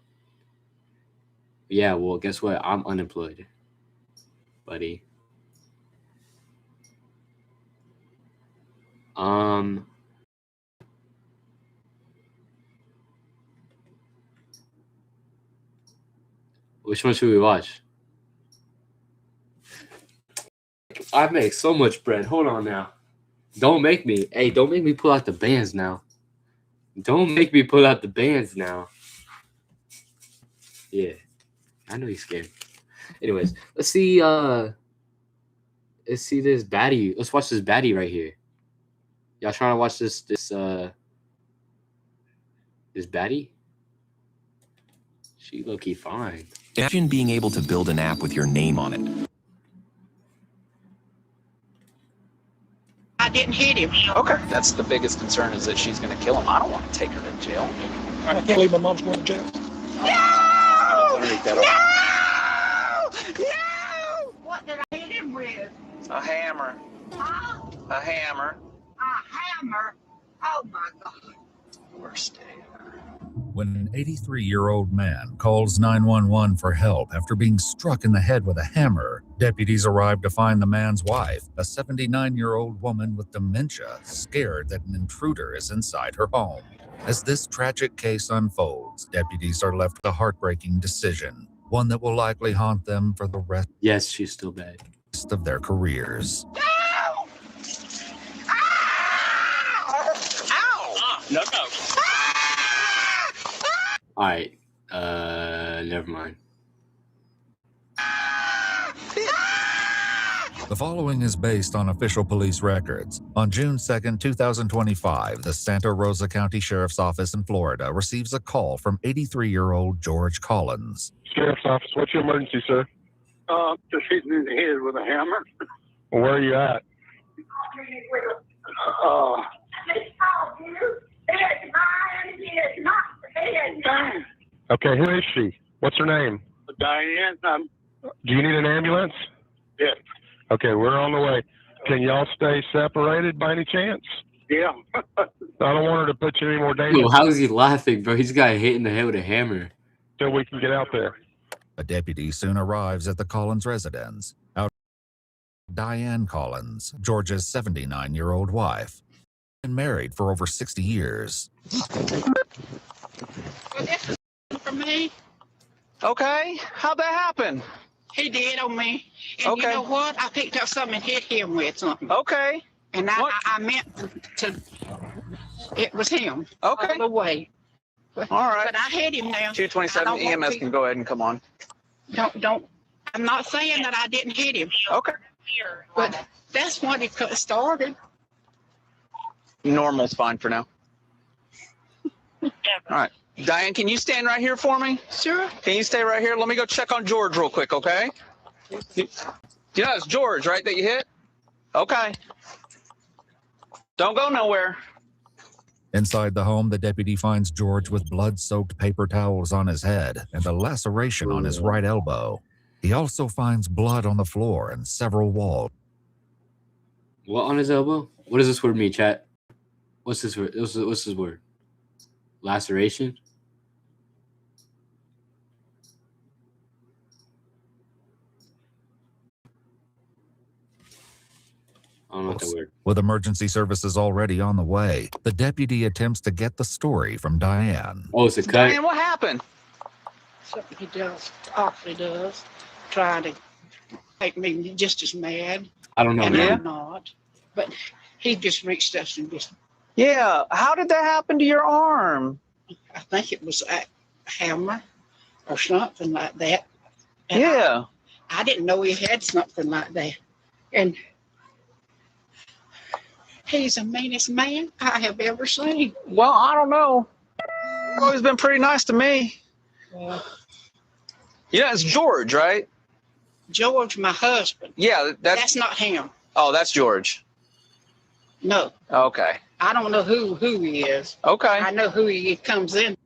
Yeah, well, guess what? I'm unemployed, buddy. Which one should we watch? I make so much bread. Hold on now. Don't make me. Hey, don't make me pull out the bands now. Don't make me pull out the bands now. Yeah. I know he's scared. Anyways, let's see this baddie. Let's watch this baddie right here. Y'all trying to watch this baddie? She low-key fine. Imagine being able to build an app with your name on it. I didn't hit him. Okay. That's the biggest concern, is that she's going to kill him. I don't want to take her to jail. I can't believe my mom's going to jail. No! No! What did I hit him with? A hammer. Huh? A hammer. A hammer? Oh my God. Worst day ever. When an 83-year-old man calls 911 for help after being struck in the head with a hammer, deputies arrive to find the man's wife, a 79-year-old woman with dementia, scared that an intruder is inside her home. As this tragic case unfolds, deputies are left with a heartbreaking decision, one that will likely haunt them for the rest Yes, she's still bad. of their careers. Ow! No. All right. Never mind. The following is based on official police records. On June 2nd, 2025, the Santa Rosa County Sheriff's Office in Florida receives a call from 83-year-old George Collins. Sheriff's Office, what's your emergency, sir? Just hitting in the head with a hammer. Well, where are you at? Okay, who is she? What's her name? Diane, Do you need an ambulance? yes. Okay, we're on the way. Can y'all stay separated by any chance? Yeah. I don't want her to put you in any more danger Yo, how is he laughing, bro? He's got hit in the head with a hammer. until we can get out there. A deputy soon arrives at the Collins residence. Out Diane Collins, George's 79-year-old wife. Been married for over 60 years. Well, this is for me. Okay. How'd that happen? He did on me. And Okay. you know what? I picked up something and hit him with something. Okay. And I meant to, it was him. Okay. All the way. All right. But I hit him now. 227 I don't want EMS to- can go ahead and come on. Don't. I'm not saying that I didn't hit him. Okay. But that's what it started. Normal's fine for now. All right. Diane, can you stand right here for me? Sure. Can you stay right here? Let me go check on George real quick, okay? You know it's George, right, that you hit? Okay. Don't go nowhere. Inside the home, the deputy finds George with blood-soaked paper towels on his head and a laceration on his right elbow. He also finds blood on the floor and several walls. What on his elbow? What does this word mean, chat? What's this word? What's this word? Laceration? I don't know what that word. With emergency services already on the way, the deputy attempts to get the story from Diane. Oh, it's a cut. Diane, what happened? Something he does, awfully does, trying to make me just as mad. I don't know, And man. I'm not. But he just reached us and just, Yeah. How did that happen to your arm? I think it was a hammer or something like that. And Yeah. I didn't know he had something like that. And he's the meanest man I have ever seen. Well, I don't know. You've always been pretty nice to me. Yeah, it's George, right? George, my husband. Yeah, That's not him. Oh, that's George. No, Okay. I don't know who he is. Okay. I know who he comes in.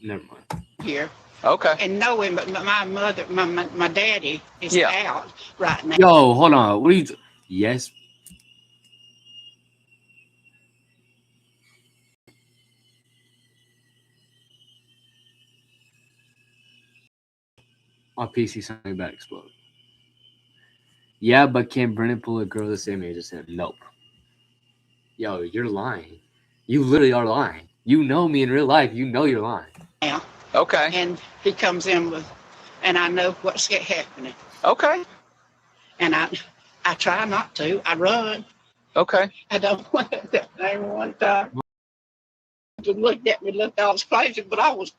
never mind. Here. Okay. And knowing, but my mother, my daddy is out right now. Yo, hold on. What are you? Yes. My PC something about to explode. Yeah, but can Brennan pull a girl the same age as him? Nope. Yo, you're lying. You literally are lying. You know me in real life. You know you're lying. Now. Okay. And he comes in with, and I know what's happening. Okay. And I try not to. I run. Okay. I don't want that thing one time. He looked at me, looked, I was crazy, but I was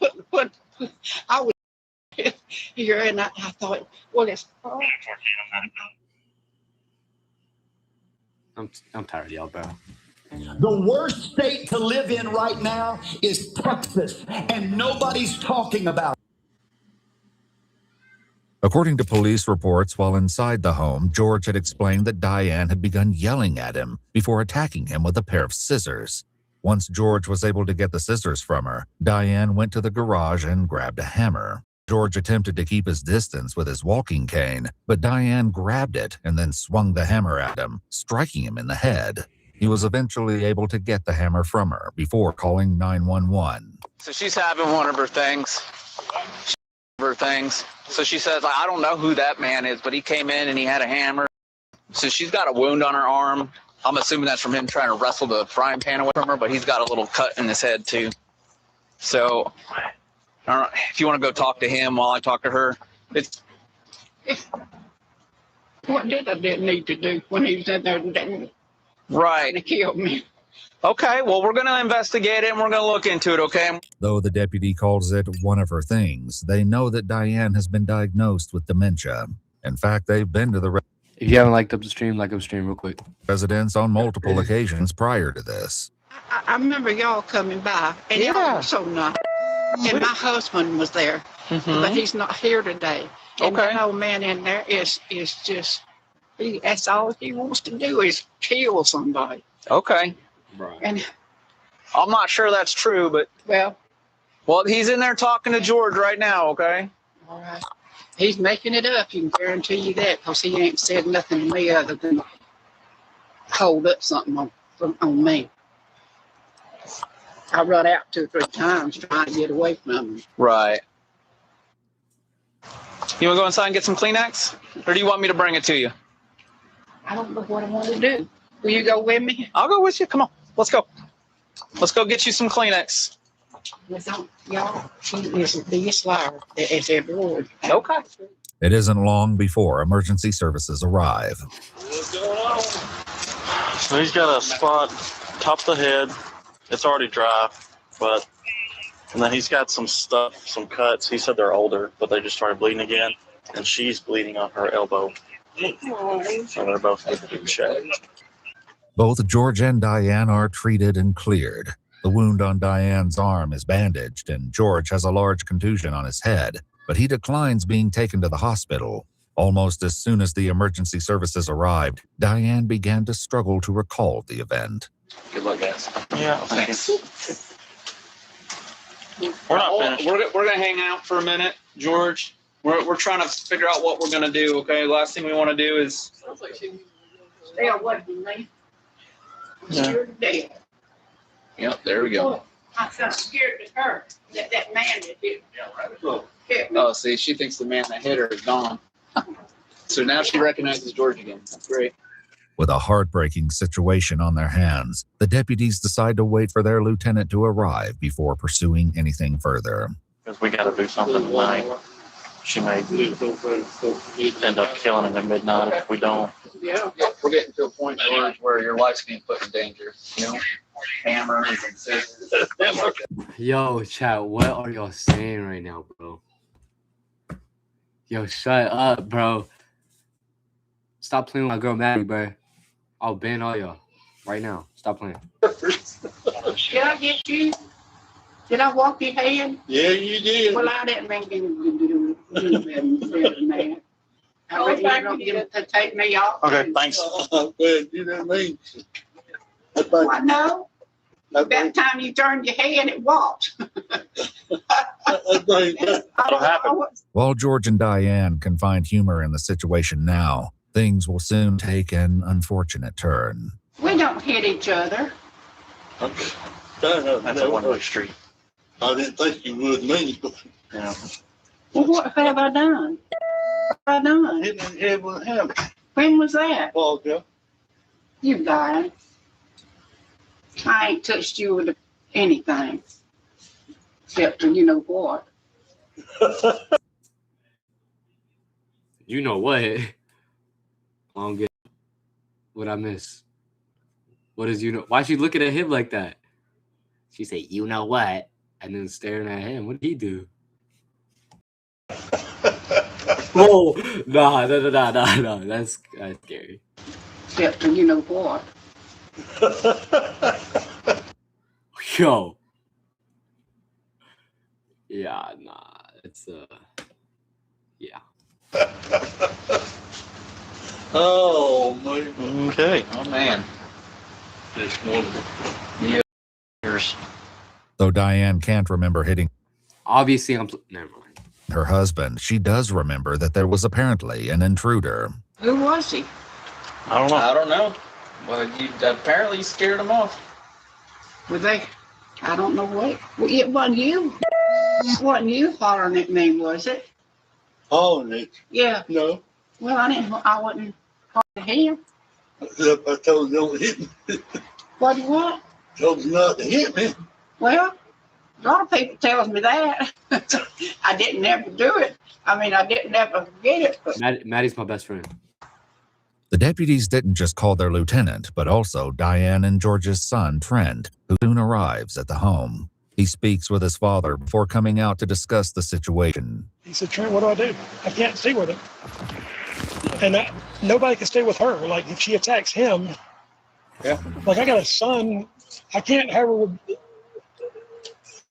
I was here, and I thought, well, it's. I'm tired of y'all, bro. The worst state to live in right now is Texas, and nobody's talking about it. According to police reports, while inside the home, George had explained that Diane had begun yelling at him before attacking him with a pair of scissors. Once George was able to get the scissors from her, Diane went to the garage and grabbed a hammer. George attempted to keep his distance with his walking cane, but Diane grabbed it and then swung the hammer at him, striking him in the head. He was eventually able to get the hammer from her before calling 911. So she's having one of her things. So she says, I don't know who that man is, but he came in and he had a hammer. So she's got a wound on her arm. I'm assuming that's from him trying to wrestle the frying pan away from her, but he's got a little cut in his head too. So I don't know if you want to go talk to him while I talk to her. What did I didn't need to do when he was in there and right to kill me? Okay, well, we're going to investigate it and we're going to look into it, okay? Though the deputy calls it one of her things, they know that Diane has been diagnosed with dementia. In fact, they've been to the If you haven't liked up the stream, like up the stream real quick. residence on multiple occasions prior to this. I remember y'all coming by, and y'all were so nice. And my husband was there, but he's not here today. And that old man in there is just, that's all he wants to do is kill somebody. Okay. Right. And I'm not sure that's true, but well, he's in there talking to George right now, okay? All right. He's making it up, you can guarantee you that, because he ain't said nothing to me other than hold up something on me. I run out 2 or 3 times trying to get away from him. Right. You want to go inside and get some Kleenex? Or do you want me to bring it to you? I don't know what I want to do. Will you go with me? I'll go with you. Come on. Let's go. Let's go get you some Kleenex. Y'all, she is the biggest liar that has ever lived. Okay. It isn't long before emergency services arrive. So he's got a spot top of the head. It's already dry, and then he's got some stuff, some cuts. He said they're older, but they just started bleeding again, and she's bleeding on her elbow. So they're both in shape. Both George and Diane are treated and cleared. The wound on Diane's arm is bandaged, and George has a large contusion on his head, but he declines being taken to the hospital. Almost as soon as the emergency services arrived, Diane began to struggle to recall the event. Good luck, guys. Yeah, thanks. We're not finished. We're going to hang out for a minute, George. We're trying to figure out what we're going to do, okay? Last thing we want to do is... Stay away from me. I'm scared to death. Yep, there we go. I'm scared to her. That man that hit me. Oh, see, she thinks the man that hit her is gone. So now she recognizes George again. That's great. With a heartbreaking situation on their hands, the deputies decide to wait for their lieutenant to arrive before pursuing anything further. Because we got to do something tonight. She may end up killing him at midnight if we don't. Yeah, we're getting to a point, George, where your life's being put in danger. You know, hammers and scissors. Yo, chat, what are y'all saying right now, bro? Yo, shut up, bro. Stop playing with my girl Maddie, bro. I'll ban all y'all right now. Stop playing. Did I get you? Did I walk your hand? Yeah, you did. Well, I didn't make any man. I reckon you're going to take me off. Okay, thanks. What, no? That time you turned your head, it walked. What happened? While George and Diane can find humor in the situation now, things will soon take an unfortunate turn. We don't hit each other. That's a one-way street. I didn't think you would, me. Yeah. Well, what have I done? What have I done? Hit me in the head with a hammer. When was that? Well, ago. You lied. I ain't touched you with anything. Except for you know what. You know what? I don't get what I miss. What does you know? Why she looking at him like that? She said, "You know what?" and then staring at him. What did he do? Whoa! Nah. That's scary. Except for you know what. Yo. Yeah, nah. It's yeah. Oh, man. Okay. Oh man. This wonderful. Yeah. Yours. Though Diane can't remember hitting Obviously, never mind. her husband, she does remember that there was apparently an intruder. Who was he? I don't know. I don't know. Well, you apparently scared him off. Were they? I don't know what. Well, it wasn't you. It wasn't you hollering at me, was it? Oh, Nick. Yeah. No. Well, I wasn't hollering at him. I told you don't hit me. What? Told you not to hit me. Well, a lot of people tells me that. I didn't ever do it. I mean, I didn't ever forget it. But Maddie's my best friend. The deputies didn't just call their lieutenant, but also Diane and George's son, Trent, who soon arrives at the home. He speaks with his father before coming out to discuss the situation. He said, "Trent, what do? I can't stay with him. And nobody can stay with her. Like, if she attacks him, like, I got a son, I can't have her with,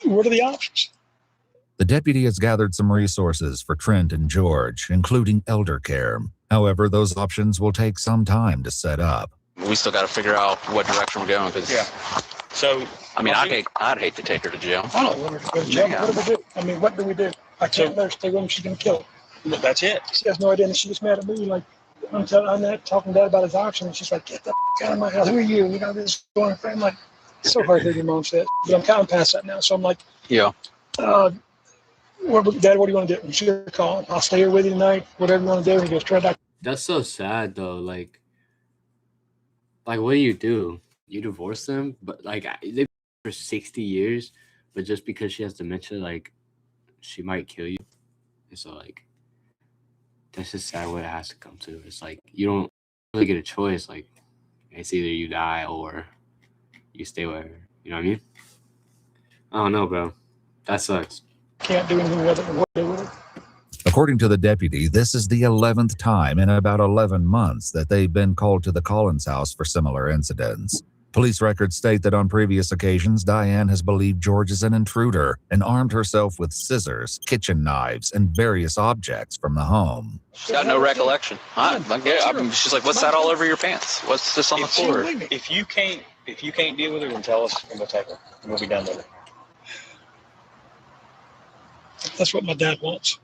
what are the options?" The deputy has gathered some resources for Trent and George, including elder care. However, those options will take some time to set up. We still got to figure out what direction we're going. Cause, So, I mean, I'd hate to take her to jail. I don't want her to go to jail. What do we do? I mean, what do we do? I can't let her stay with him. She's going to kill him. that's it. She has no idea. And she gets mad at me. Like, I'm talking to Dad about his option. And she's like, "Get the out of my house. Who are you? You know, this is going on." I'm like, it's so hard to hear your mom say it. But I'm kind of past that now. So I'm like, Yeah. Dad, what do you want to do? It's your call. I'll stay here with you tonight. Whatever you want to do. And he goes, "Try that." That's so sad though. Like what do? You divorce them, but like they've been for 60 years, but just because she has dementia, like she might kill you. And so like that's just sad what it has to come to. It's like you don't really get a choice. Like it's either you die or you stay with her. You know what I mean? I don't know, bro. That sucks. Can't do anything with it. What do with it? According to the deputy, this is the 11th time in about 11 months that they've been called to the Collins house for similar incidents. Police records state that on previous occasions, Diane has believed George is an intruder and armed herself with scissors, kitchen knives, and various objects from the home. She's got no recollection. She's like, "What's that all over your pants? What's this on the floor?" If you can't deal with her, then tell us and we'll take her and we'll be done with it. That's what my dad wants.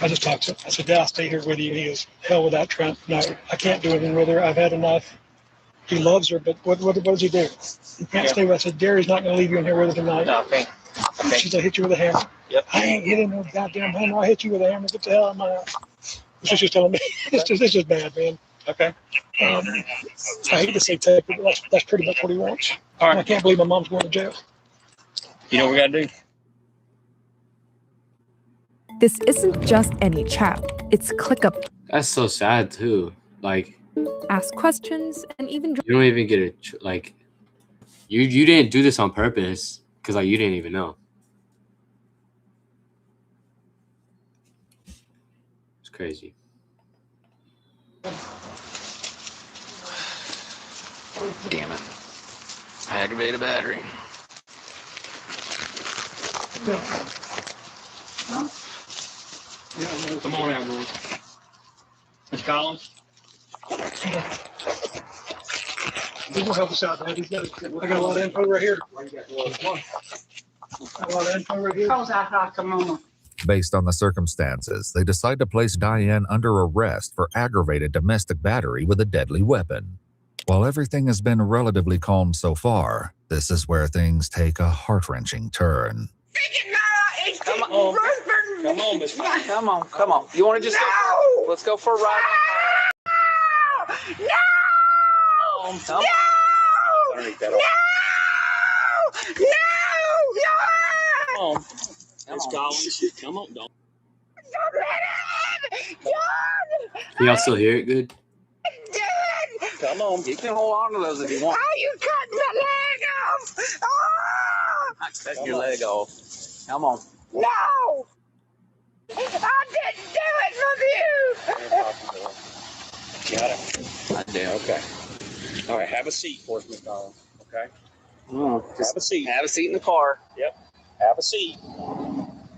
I just talked to him. I said, "Dad, I'll stay here with you." He goes, "Hell with that, Trent. No, I can't do anything with her. I've had enough." He loves her, but what does he do? He can't stay with her. I said, "Gary's not going to leave you in here with her tonight." No, I think. She's going to hit you with a hammer. Yep. "I ain't hitting no goddamn hammer. I'll hit you with a hammer. Get the hell out of my house." That's what she's telling me. It's just bad, man. Okay. I hate to say take it, but that's pretty much what he wants. All right. I can't believe my mom's going to jail. You know what we got to do? This isn't just any chat. It's ClickUp. That's so sad too. Like Ask questions and even you don't even get it. Like you didn't do this on purpose because like you didn't even know. It's crazy. Damn it. Aggravated battery. Come on out, boys. Miss Collins? He will help us out, man. I got a lot of info right here. Got a lot of info right here. Based on the circumstances, they decide to place Diane under arrest for aggravated domestic battery with a deadly weapon. While everything has been relatively calm so far, this is where things take a heart-wrenching turn. Come on. Come on, Miss Mike. Come on. You want to just go? Let's go for a ride. No! Come on. No! Let's go. Come on, don't. Can y'all still hear it good? Come on. You can hold on to those if you want. Oh, you cut my leg off! Oh! I cut your leg off. Come on. No! I didn't do it for you! Got it. I do. Okay. All right. Have a seat for us, Miss Collins. Okay. Have a seat. Have a seat in the car. Yep. Have a seat.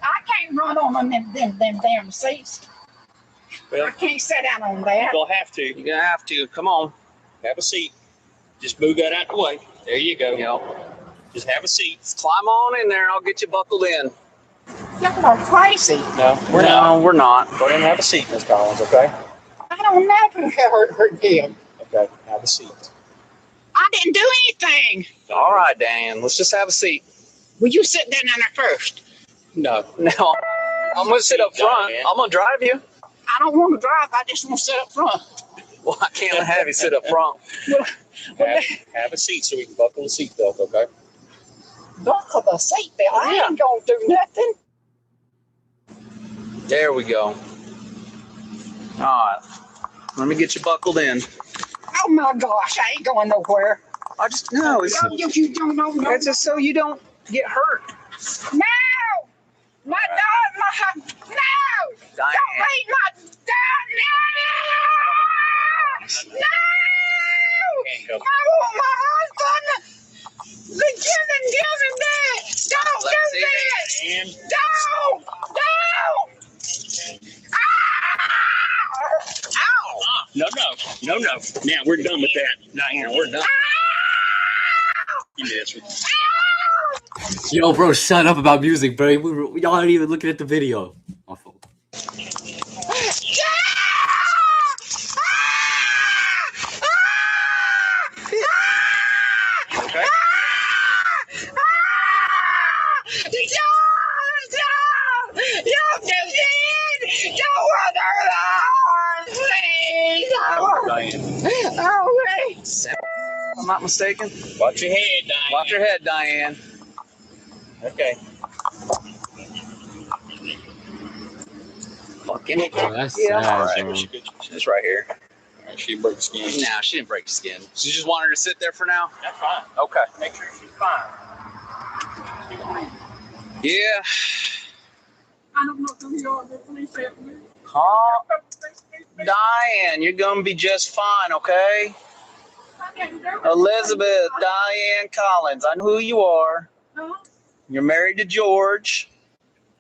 I can't run on them damn seats. Well, I can't sit down on that. You'll have to. You're gonna have to. Come on. Have a seat. Just move that out the way. There you go. Yep. Just have a seat. Climb on in there. I'll get you buckled in. Y'all are crazy. No, we're not. Go ahead and have a seat, Miss Collins. Okay. I don't never hurt him. Okay. Have a seat. I didn't do anything. All right, Dan. Let's just have a seat. Will you sit down on there first? No. I'm gonna sit up front. I'm gonna drive you. I don't want to drive. I just want to sit up front. Well, I can't have you sit up front. Have a seat so we can buckle the seatbelt, okay? Buckle the seatbelt. I ain't gonna do nothing. There we go. All right. Let me get you buckled in. Oh my gosh, I ain't going nowhere. I just no. It's You don't know. No. It's just so you don't get hurt. No! My dog, no! Diane. Don't leave my dog! No! No! I want my husband! Give him that! Don't do that! Don't! No. Now we're done with that. Diane, we're done. Yes. Yo, bro, shut up about music, bro. Y'all aren't even looking at the video. Awful. Okay. Don't do that! Don't run her please! Oh, please! I'm not mistaken. Watch your head, Diane. Watch your head, Diane. Okay. Fucking. Oh, that's Yeah. sad, All right. bro. She's right here. She didn't break the skin. No, she didn't break the skin. She just wanted her to sit there for now? That's fine. Okay. Make sure she's fine. Yeah. I don't know who you are, but please help me. Huh? Diane, you're going to be just fine, okay? Elizabeth, Diane Collins. I know who you are. You're married to George.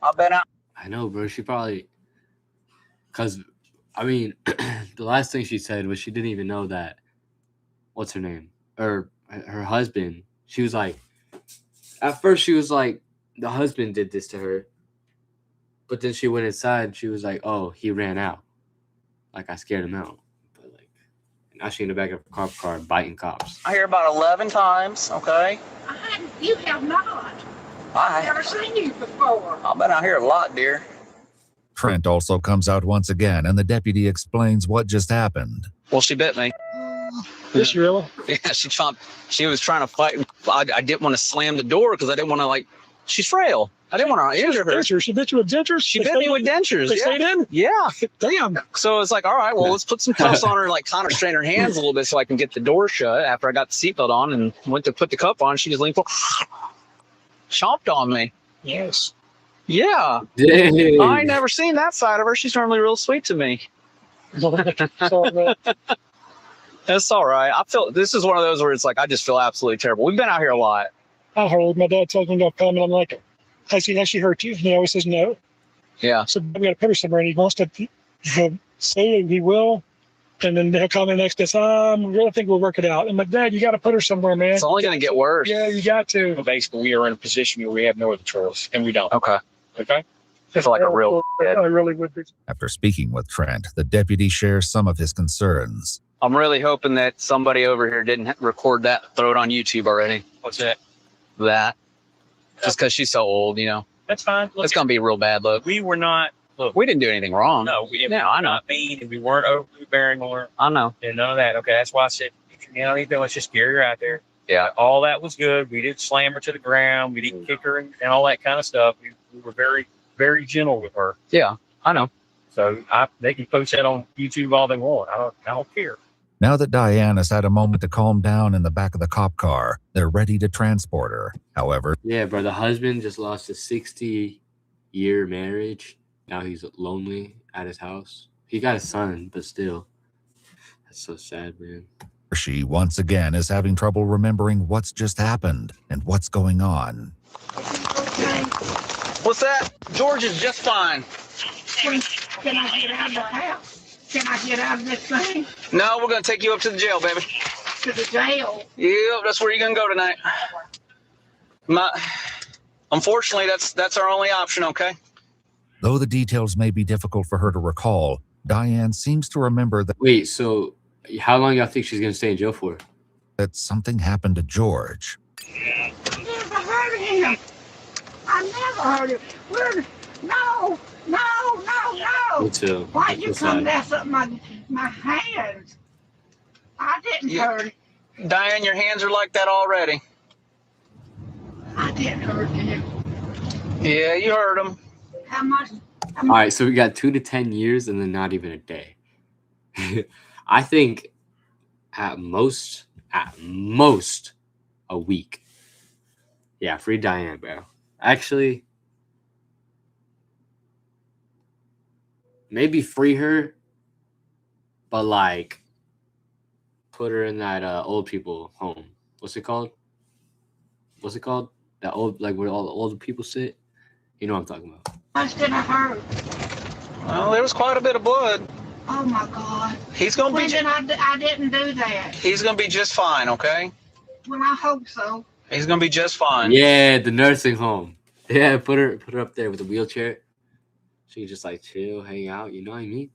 I've been out. I know, bro. She probably, because, I mean, the last thing she said was she didn't even know that, what's her name? Or her husband. She was like, at first she was like, the husband did this to her. But then she went inside and she was like, oh, he ran out. Like, I scared him out. But, like, now she in the back of a cop car biting cops. I hear about 11 times, okay? You have not. I've never seen you before. I've been out here a lot, dear. Trent also comes out once again, and the deputy explains what just happened. Well, she bit me. This really? Yeah, she was trying to fight. I didn't want to slam the door because I didn't want to, like, she's frail. I didn't want to injure her. She bit you with dentures? She bit me with dentures. They stayed in? Yeah. Damn. So it's like, all right, well, let's put some cuffs on her, like kind of strain her hands a little bit so I can get the door shut after I got the seatbelt on and went to put the cuff on. She just leaned forward, chomped on me. Yes. Yeah. Dang. I ain't never seen that side of her. She's normally real sweet to me. That's all right. I feel this is one of those where it's like, I just feel absolutely terrible. We've been out here a lot. I heard my dad tells me to come, and I'm like, has she hurt you? And he always says no. Yeah. So we got to put her somewhere, and he wants to say he will And then they'll call me the next day. I really think we'll work it out. I'm like, Dad, you got to put her somewhere, man. It's only going to get worse. Yeah, you got to. Well, basically, we are in a position where we have no other choice, and we don't. Okay. Okay? I feel like a real kid. I really would be. After speaking with Trent, the deputy shares some of his concerns. I'm really hoping that somebody over here didn't record that, throw it on YouTube already. What's that? That. Just because she's so old, you know. That's fine. Look, it's going to be a real bad look. we were not, look, We didn't do anything wrong. no, we No, I know. not mean, and we weren't overbearing or I know. and none of that. Okay, that's why I said, you know, anything, let's just carry her out there. Yeah. All that was good. We didn't slam her to the ground. We didn't kick her and all that kind of stuff. We were very, very gentle with her. Yeah, I know. So they can post that on YouTube all they want. I don't care. Now that Diane has had a moment to calm down in the back of the cop car, they're ready to transport her. However, Yeah, bro. The husband just lost a 60-year marriage. Now he's lonely at his house. He got a son, but still. That's so sad, man. she once again is having trouble remembering what's just happened and what's going on. What's that? George is just fine. Can I get out of the house? Can I get out of this thing? No, we're going to take you up to the jail, baby. To the jail? Yep, that's where you're going to go tonight. Unfortunately, that's our only option, okay? Though the details may be difficult for her to recall, Diane seems to remember that. Wait, so how long y'all think she's gonna stay in jail for? That something happened to George. I never heard of him. I never heard of him. No. Me too. Why'd you That's come sad. mess up my hands? I didn't hurt him. Diane, your hands are like that already. I didn't hurt him. Yeah, you heard him. How much? All right, so we got 2 to 10 years and then not even a day. I think at most a week. Yeah, free Diane, bro. Actually, maybe free her, but like put her in that old people home. What's it called? That old, like where all the old people sit. You know what I'm talking about. How much did I hurt? Well, there was quite a bit of blood. Oh my God. He's gonna be. I didn't do that. He's gonna be just fine, okay? Well, I hope so. He's gonna be just fine. Yeah, the nursing home. Yeah, put her up there with a wheelchair. She can just like chill, hang out. You know what I mean?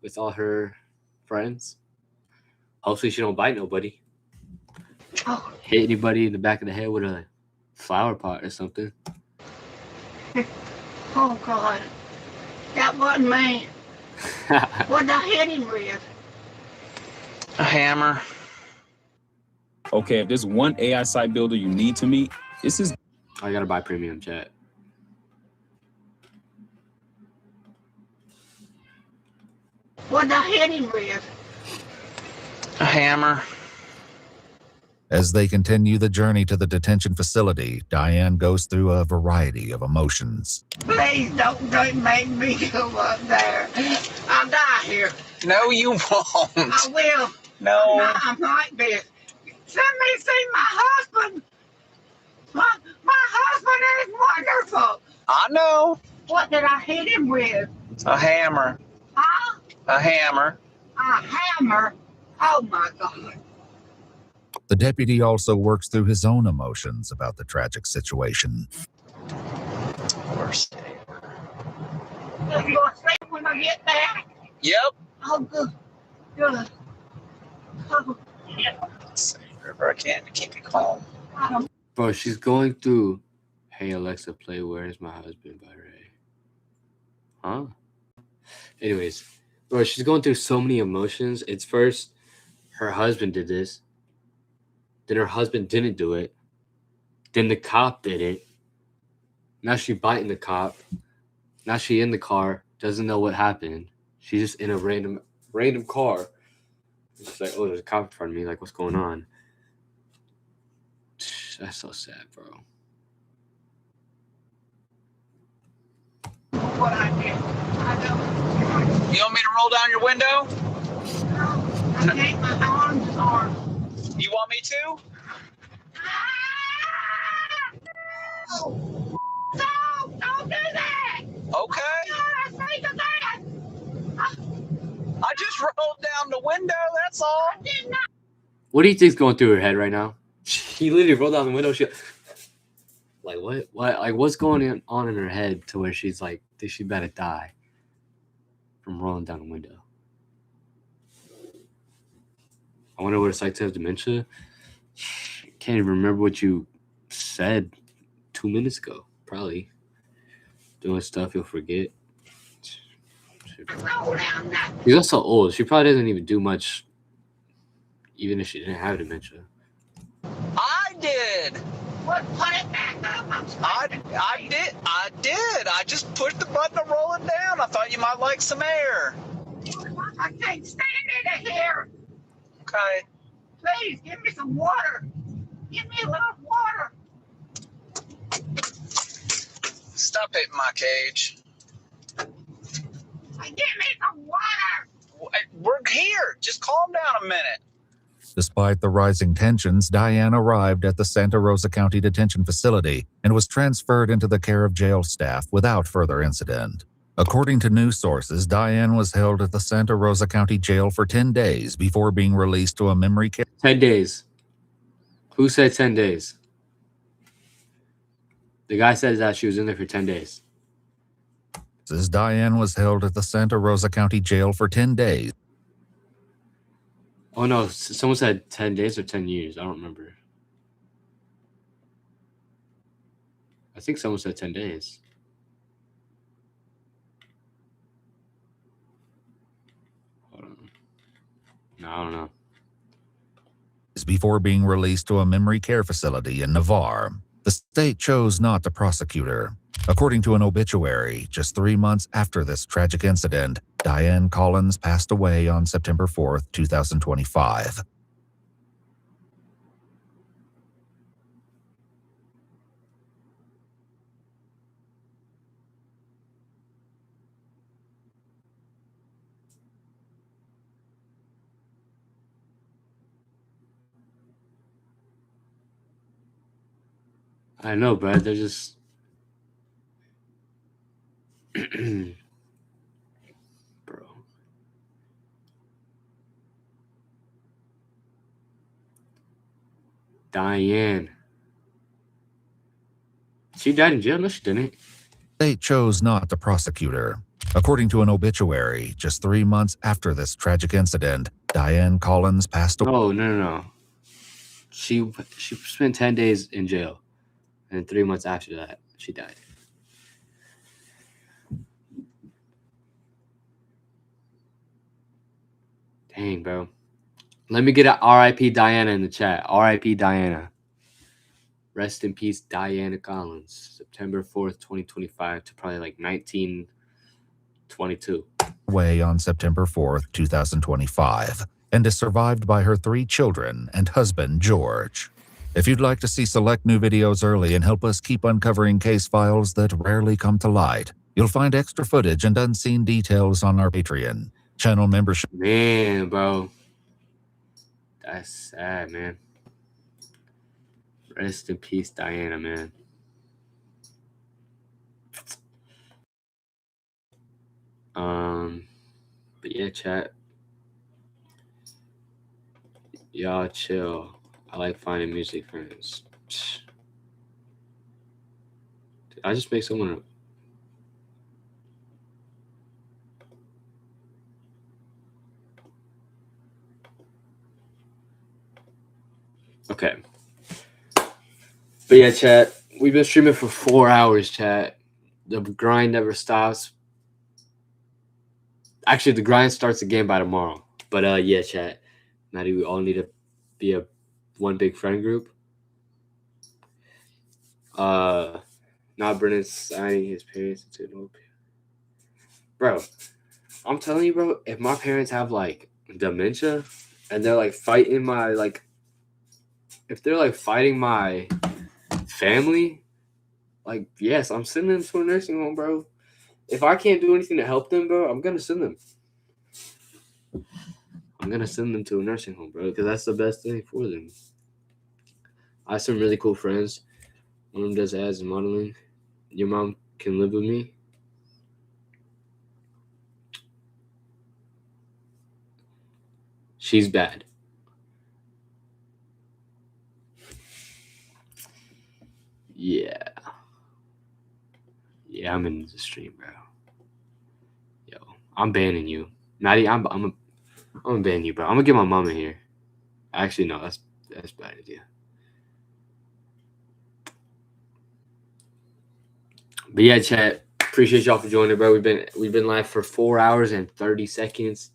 With all her friends. Hopefully, she don't bite nobody. Oh. Hit anybody in the back of the head with a flower pot or something. Oh God. That wasn't me. What did I hit him with? A hammer. Okay, if there's one AI site builder you need to meet, this is. I gotta buy premium chat. What did I hit him with? A hammer. As they continue the journey to the detention facility, Diane goes through a variety of emotions. Please don't make me go up there. I'll die here. No, you won't. I will. No. I'm like this. Let me see my husband. My husband is wonderful. I know. What did I hit him with? A hammer. Huh? A hammer. A hammer? Oh my God. The deputy also works through his own emotions about the tragic situation. Worst. You gonna sleep when I get there? Yep. Oh, good. Good. Oh, Wherever I can to keep you calm. Bro, she's going through Hey Alexa, play Where's My Husband by Ray. Huh? Anyways, bro, she's going through so many emotions. It's first her husband did this. Then her husband didn't do it. Then the cop did it. Now she biting the cop. Now she in the car, doesn't know what happened. She's just in a random car. It's like, oh, there's a cop in front of me. Like, what's going on? That's so sad, bro. what I did. I don't. You want me to roll down your window? I can't. My arms are. You want me to? No, don't do that. Okay. I say to that. I just rolled down the window. window. That's all. What do you think's going through her head right now? She literally rolled down the window. She like what? Like what's going on in her head to where she's like, think she better die from rolling down the window? I wonder what it's like to have dementia. Can't even remember what you said 2 minutes ago. Probably doing stuff you'll forget. She's also old. She probably doesn't even do much, even if she didn't have dementia. I did. What? Put it back up. I did. I just pushed the button to roll it down. I thought you might like some air. I can't stand it here. Okay. Please give me some water. Give me a little water. Stop hitting my cage. Give me some water. We're here. Just calm down a minute. Despite the rising tensions, Diane arrived at the Santa Rosa County Detention Facility and was transferred into the care of jail staff without further incident. According to news sources, Diane was held at the Santa Rosa County Jail for 10 days before being released to a memory care. 10 days. Who said 10 days? The guy said that she was in there for 10 days. Diane was held at the Santa Rosa County Jail for 10 days. Oh no, someone said 10 days or 10 years. I don't remember. I think someone said 10 days. Hold on. No, I don't know. Before being released to a memory care facility in Navarre. The state chose not to prosecute her. According to an obituary, just 3 months after this tragic incident, Diane Collins passed away on September 4th, 2025. I know, bro. They're just bro. Diane. She died in jail? No, she didn't. State chose not to prosecute her. According to an obituary, just 3 months after this tragic incident, Diane Collins passed away. No. She spent 10 days in jail. And 3 months after that, she died. Dang, bro. Let me get a R.I.P. Diana in the chat. R.I.P. Diana. Rest in peace, Diana Collins. September 4th, 2025 to probably like 1922. Away on September 4th, 2025, and is survived by her 3 children and husband, George. If you'd like to see select new videos early and help us keep uncovering case files that rarely come to light, you'll find extra footage and unseen details on our Patreon channel membership. Man, bro. That's sad, man. Rest in peace, Diana, man. But yeah, chat. Y'all chill. I like finding music friends. Did I just make someone up? Okay. But yeah, chat. We've been streaming for 4 hours, chat. The grind never stops. Actually, the grind starts again by tomorrow. But yeah, chat. Now do we all need to be a one big friend group? Now Brennan's signing his parents into an OP. Bro, I'm telling you, bro, if my parents have like dementia and they're like fighting my like, if they're like fighting my family, like, yes, I'm sending them to a nursing home, bro. If I can't do anything to help them, bro, I'm gonna send them. I'm gonna send them to a nursing home, bro, because that's the best thing for them. I have some really cool friends. One of them does ads and modeling. Your mom can live with me. She's bad. Yeah. Yeah, I'm in the stream, bro. Yo, I'm banning you. Maddie, I'm gonna ban you, bro. I'm gonna get my mom in here. Actually, no, that's a bad idea. But yeah, chat. Appreciate y'all for joining, bro. We've been live for 4 hours and 30 seconds.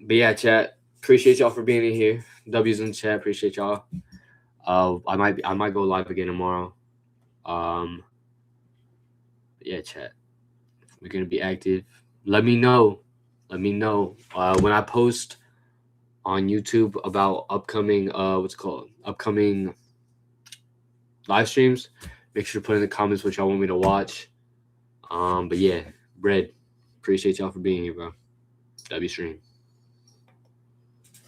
But yeah, chat. Appreciate y'all for being in here. W's in the chat. Appreciate y'all. I might go live again tomorrow. Yeah, chat. We're gonna be active. Let me know. When I post on YouTube about upcoming upcoming live streams. Make sure to put in the comments what y'all want me to watch. But yeah, Bread. Appreciate y'all for being here, bro. W stream.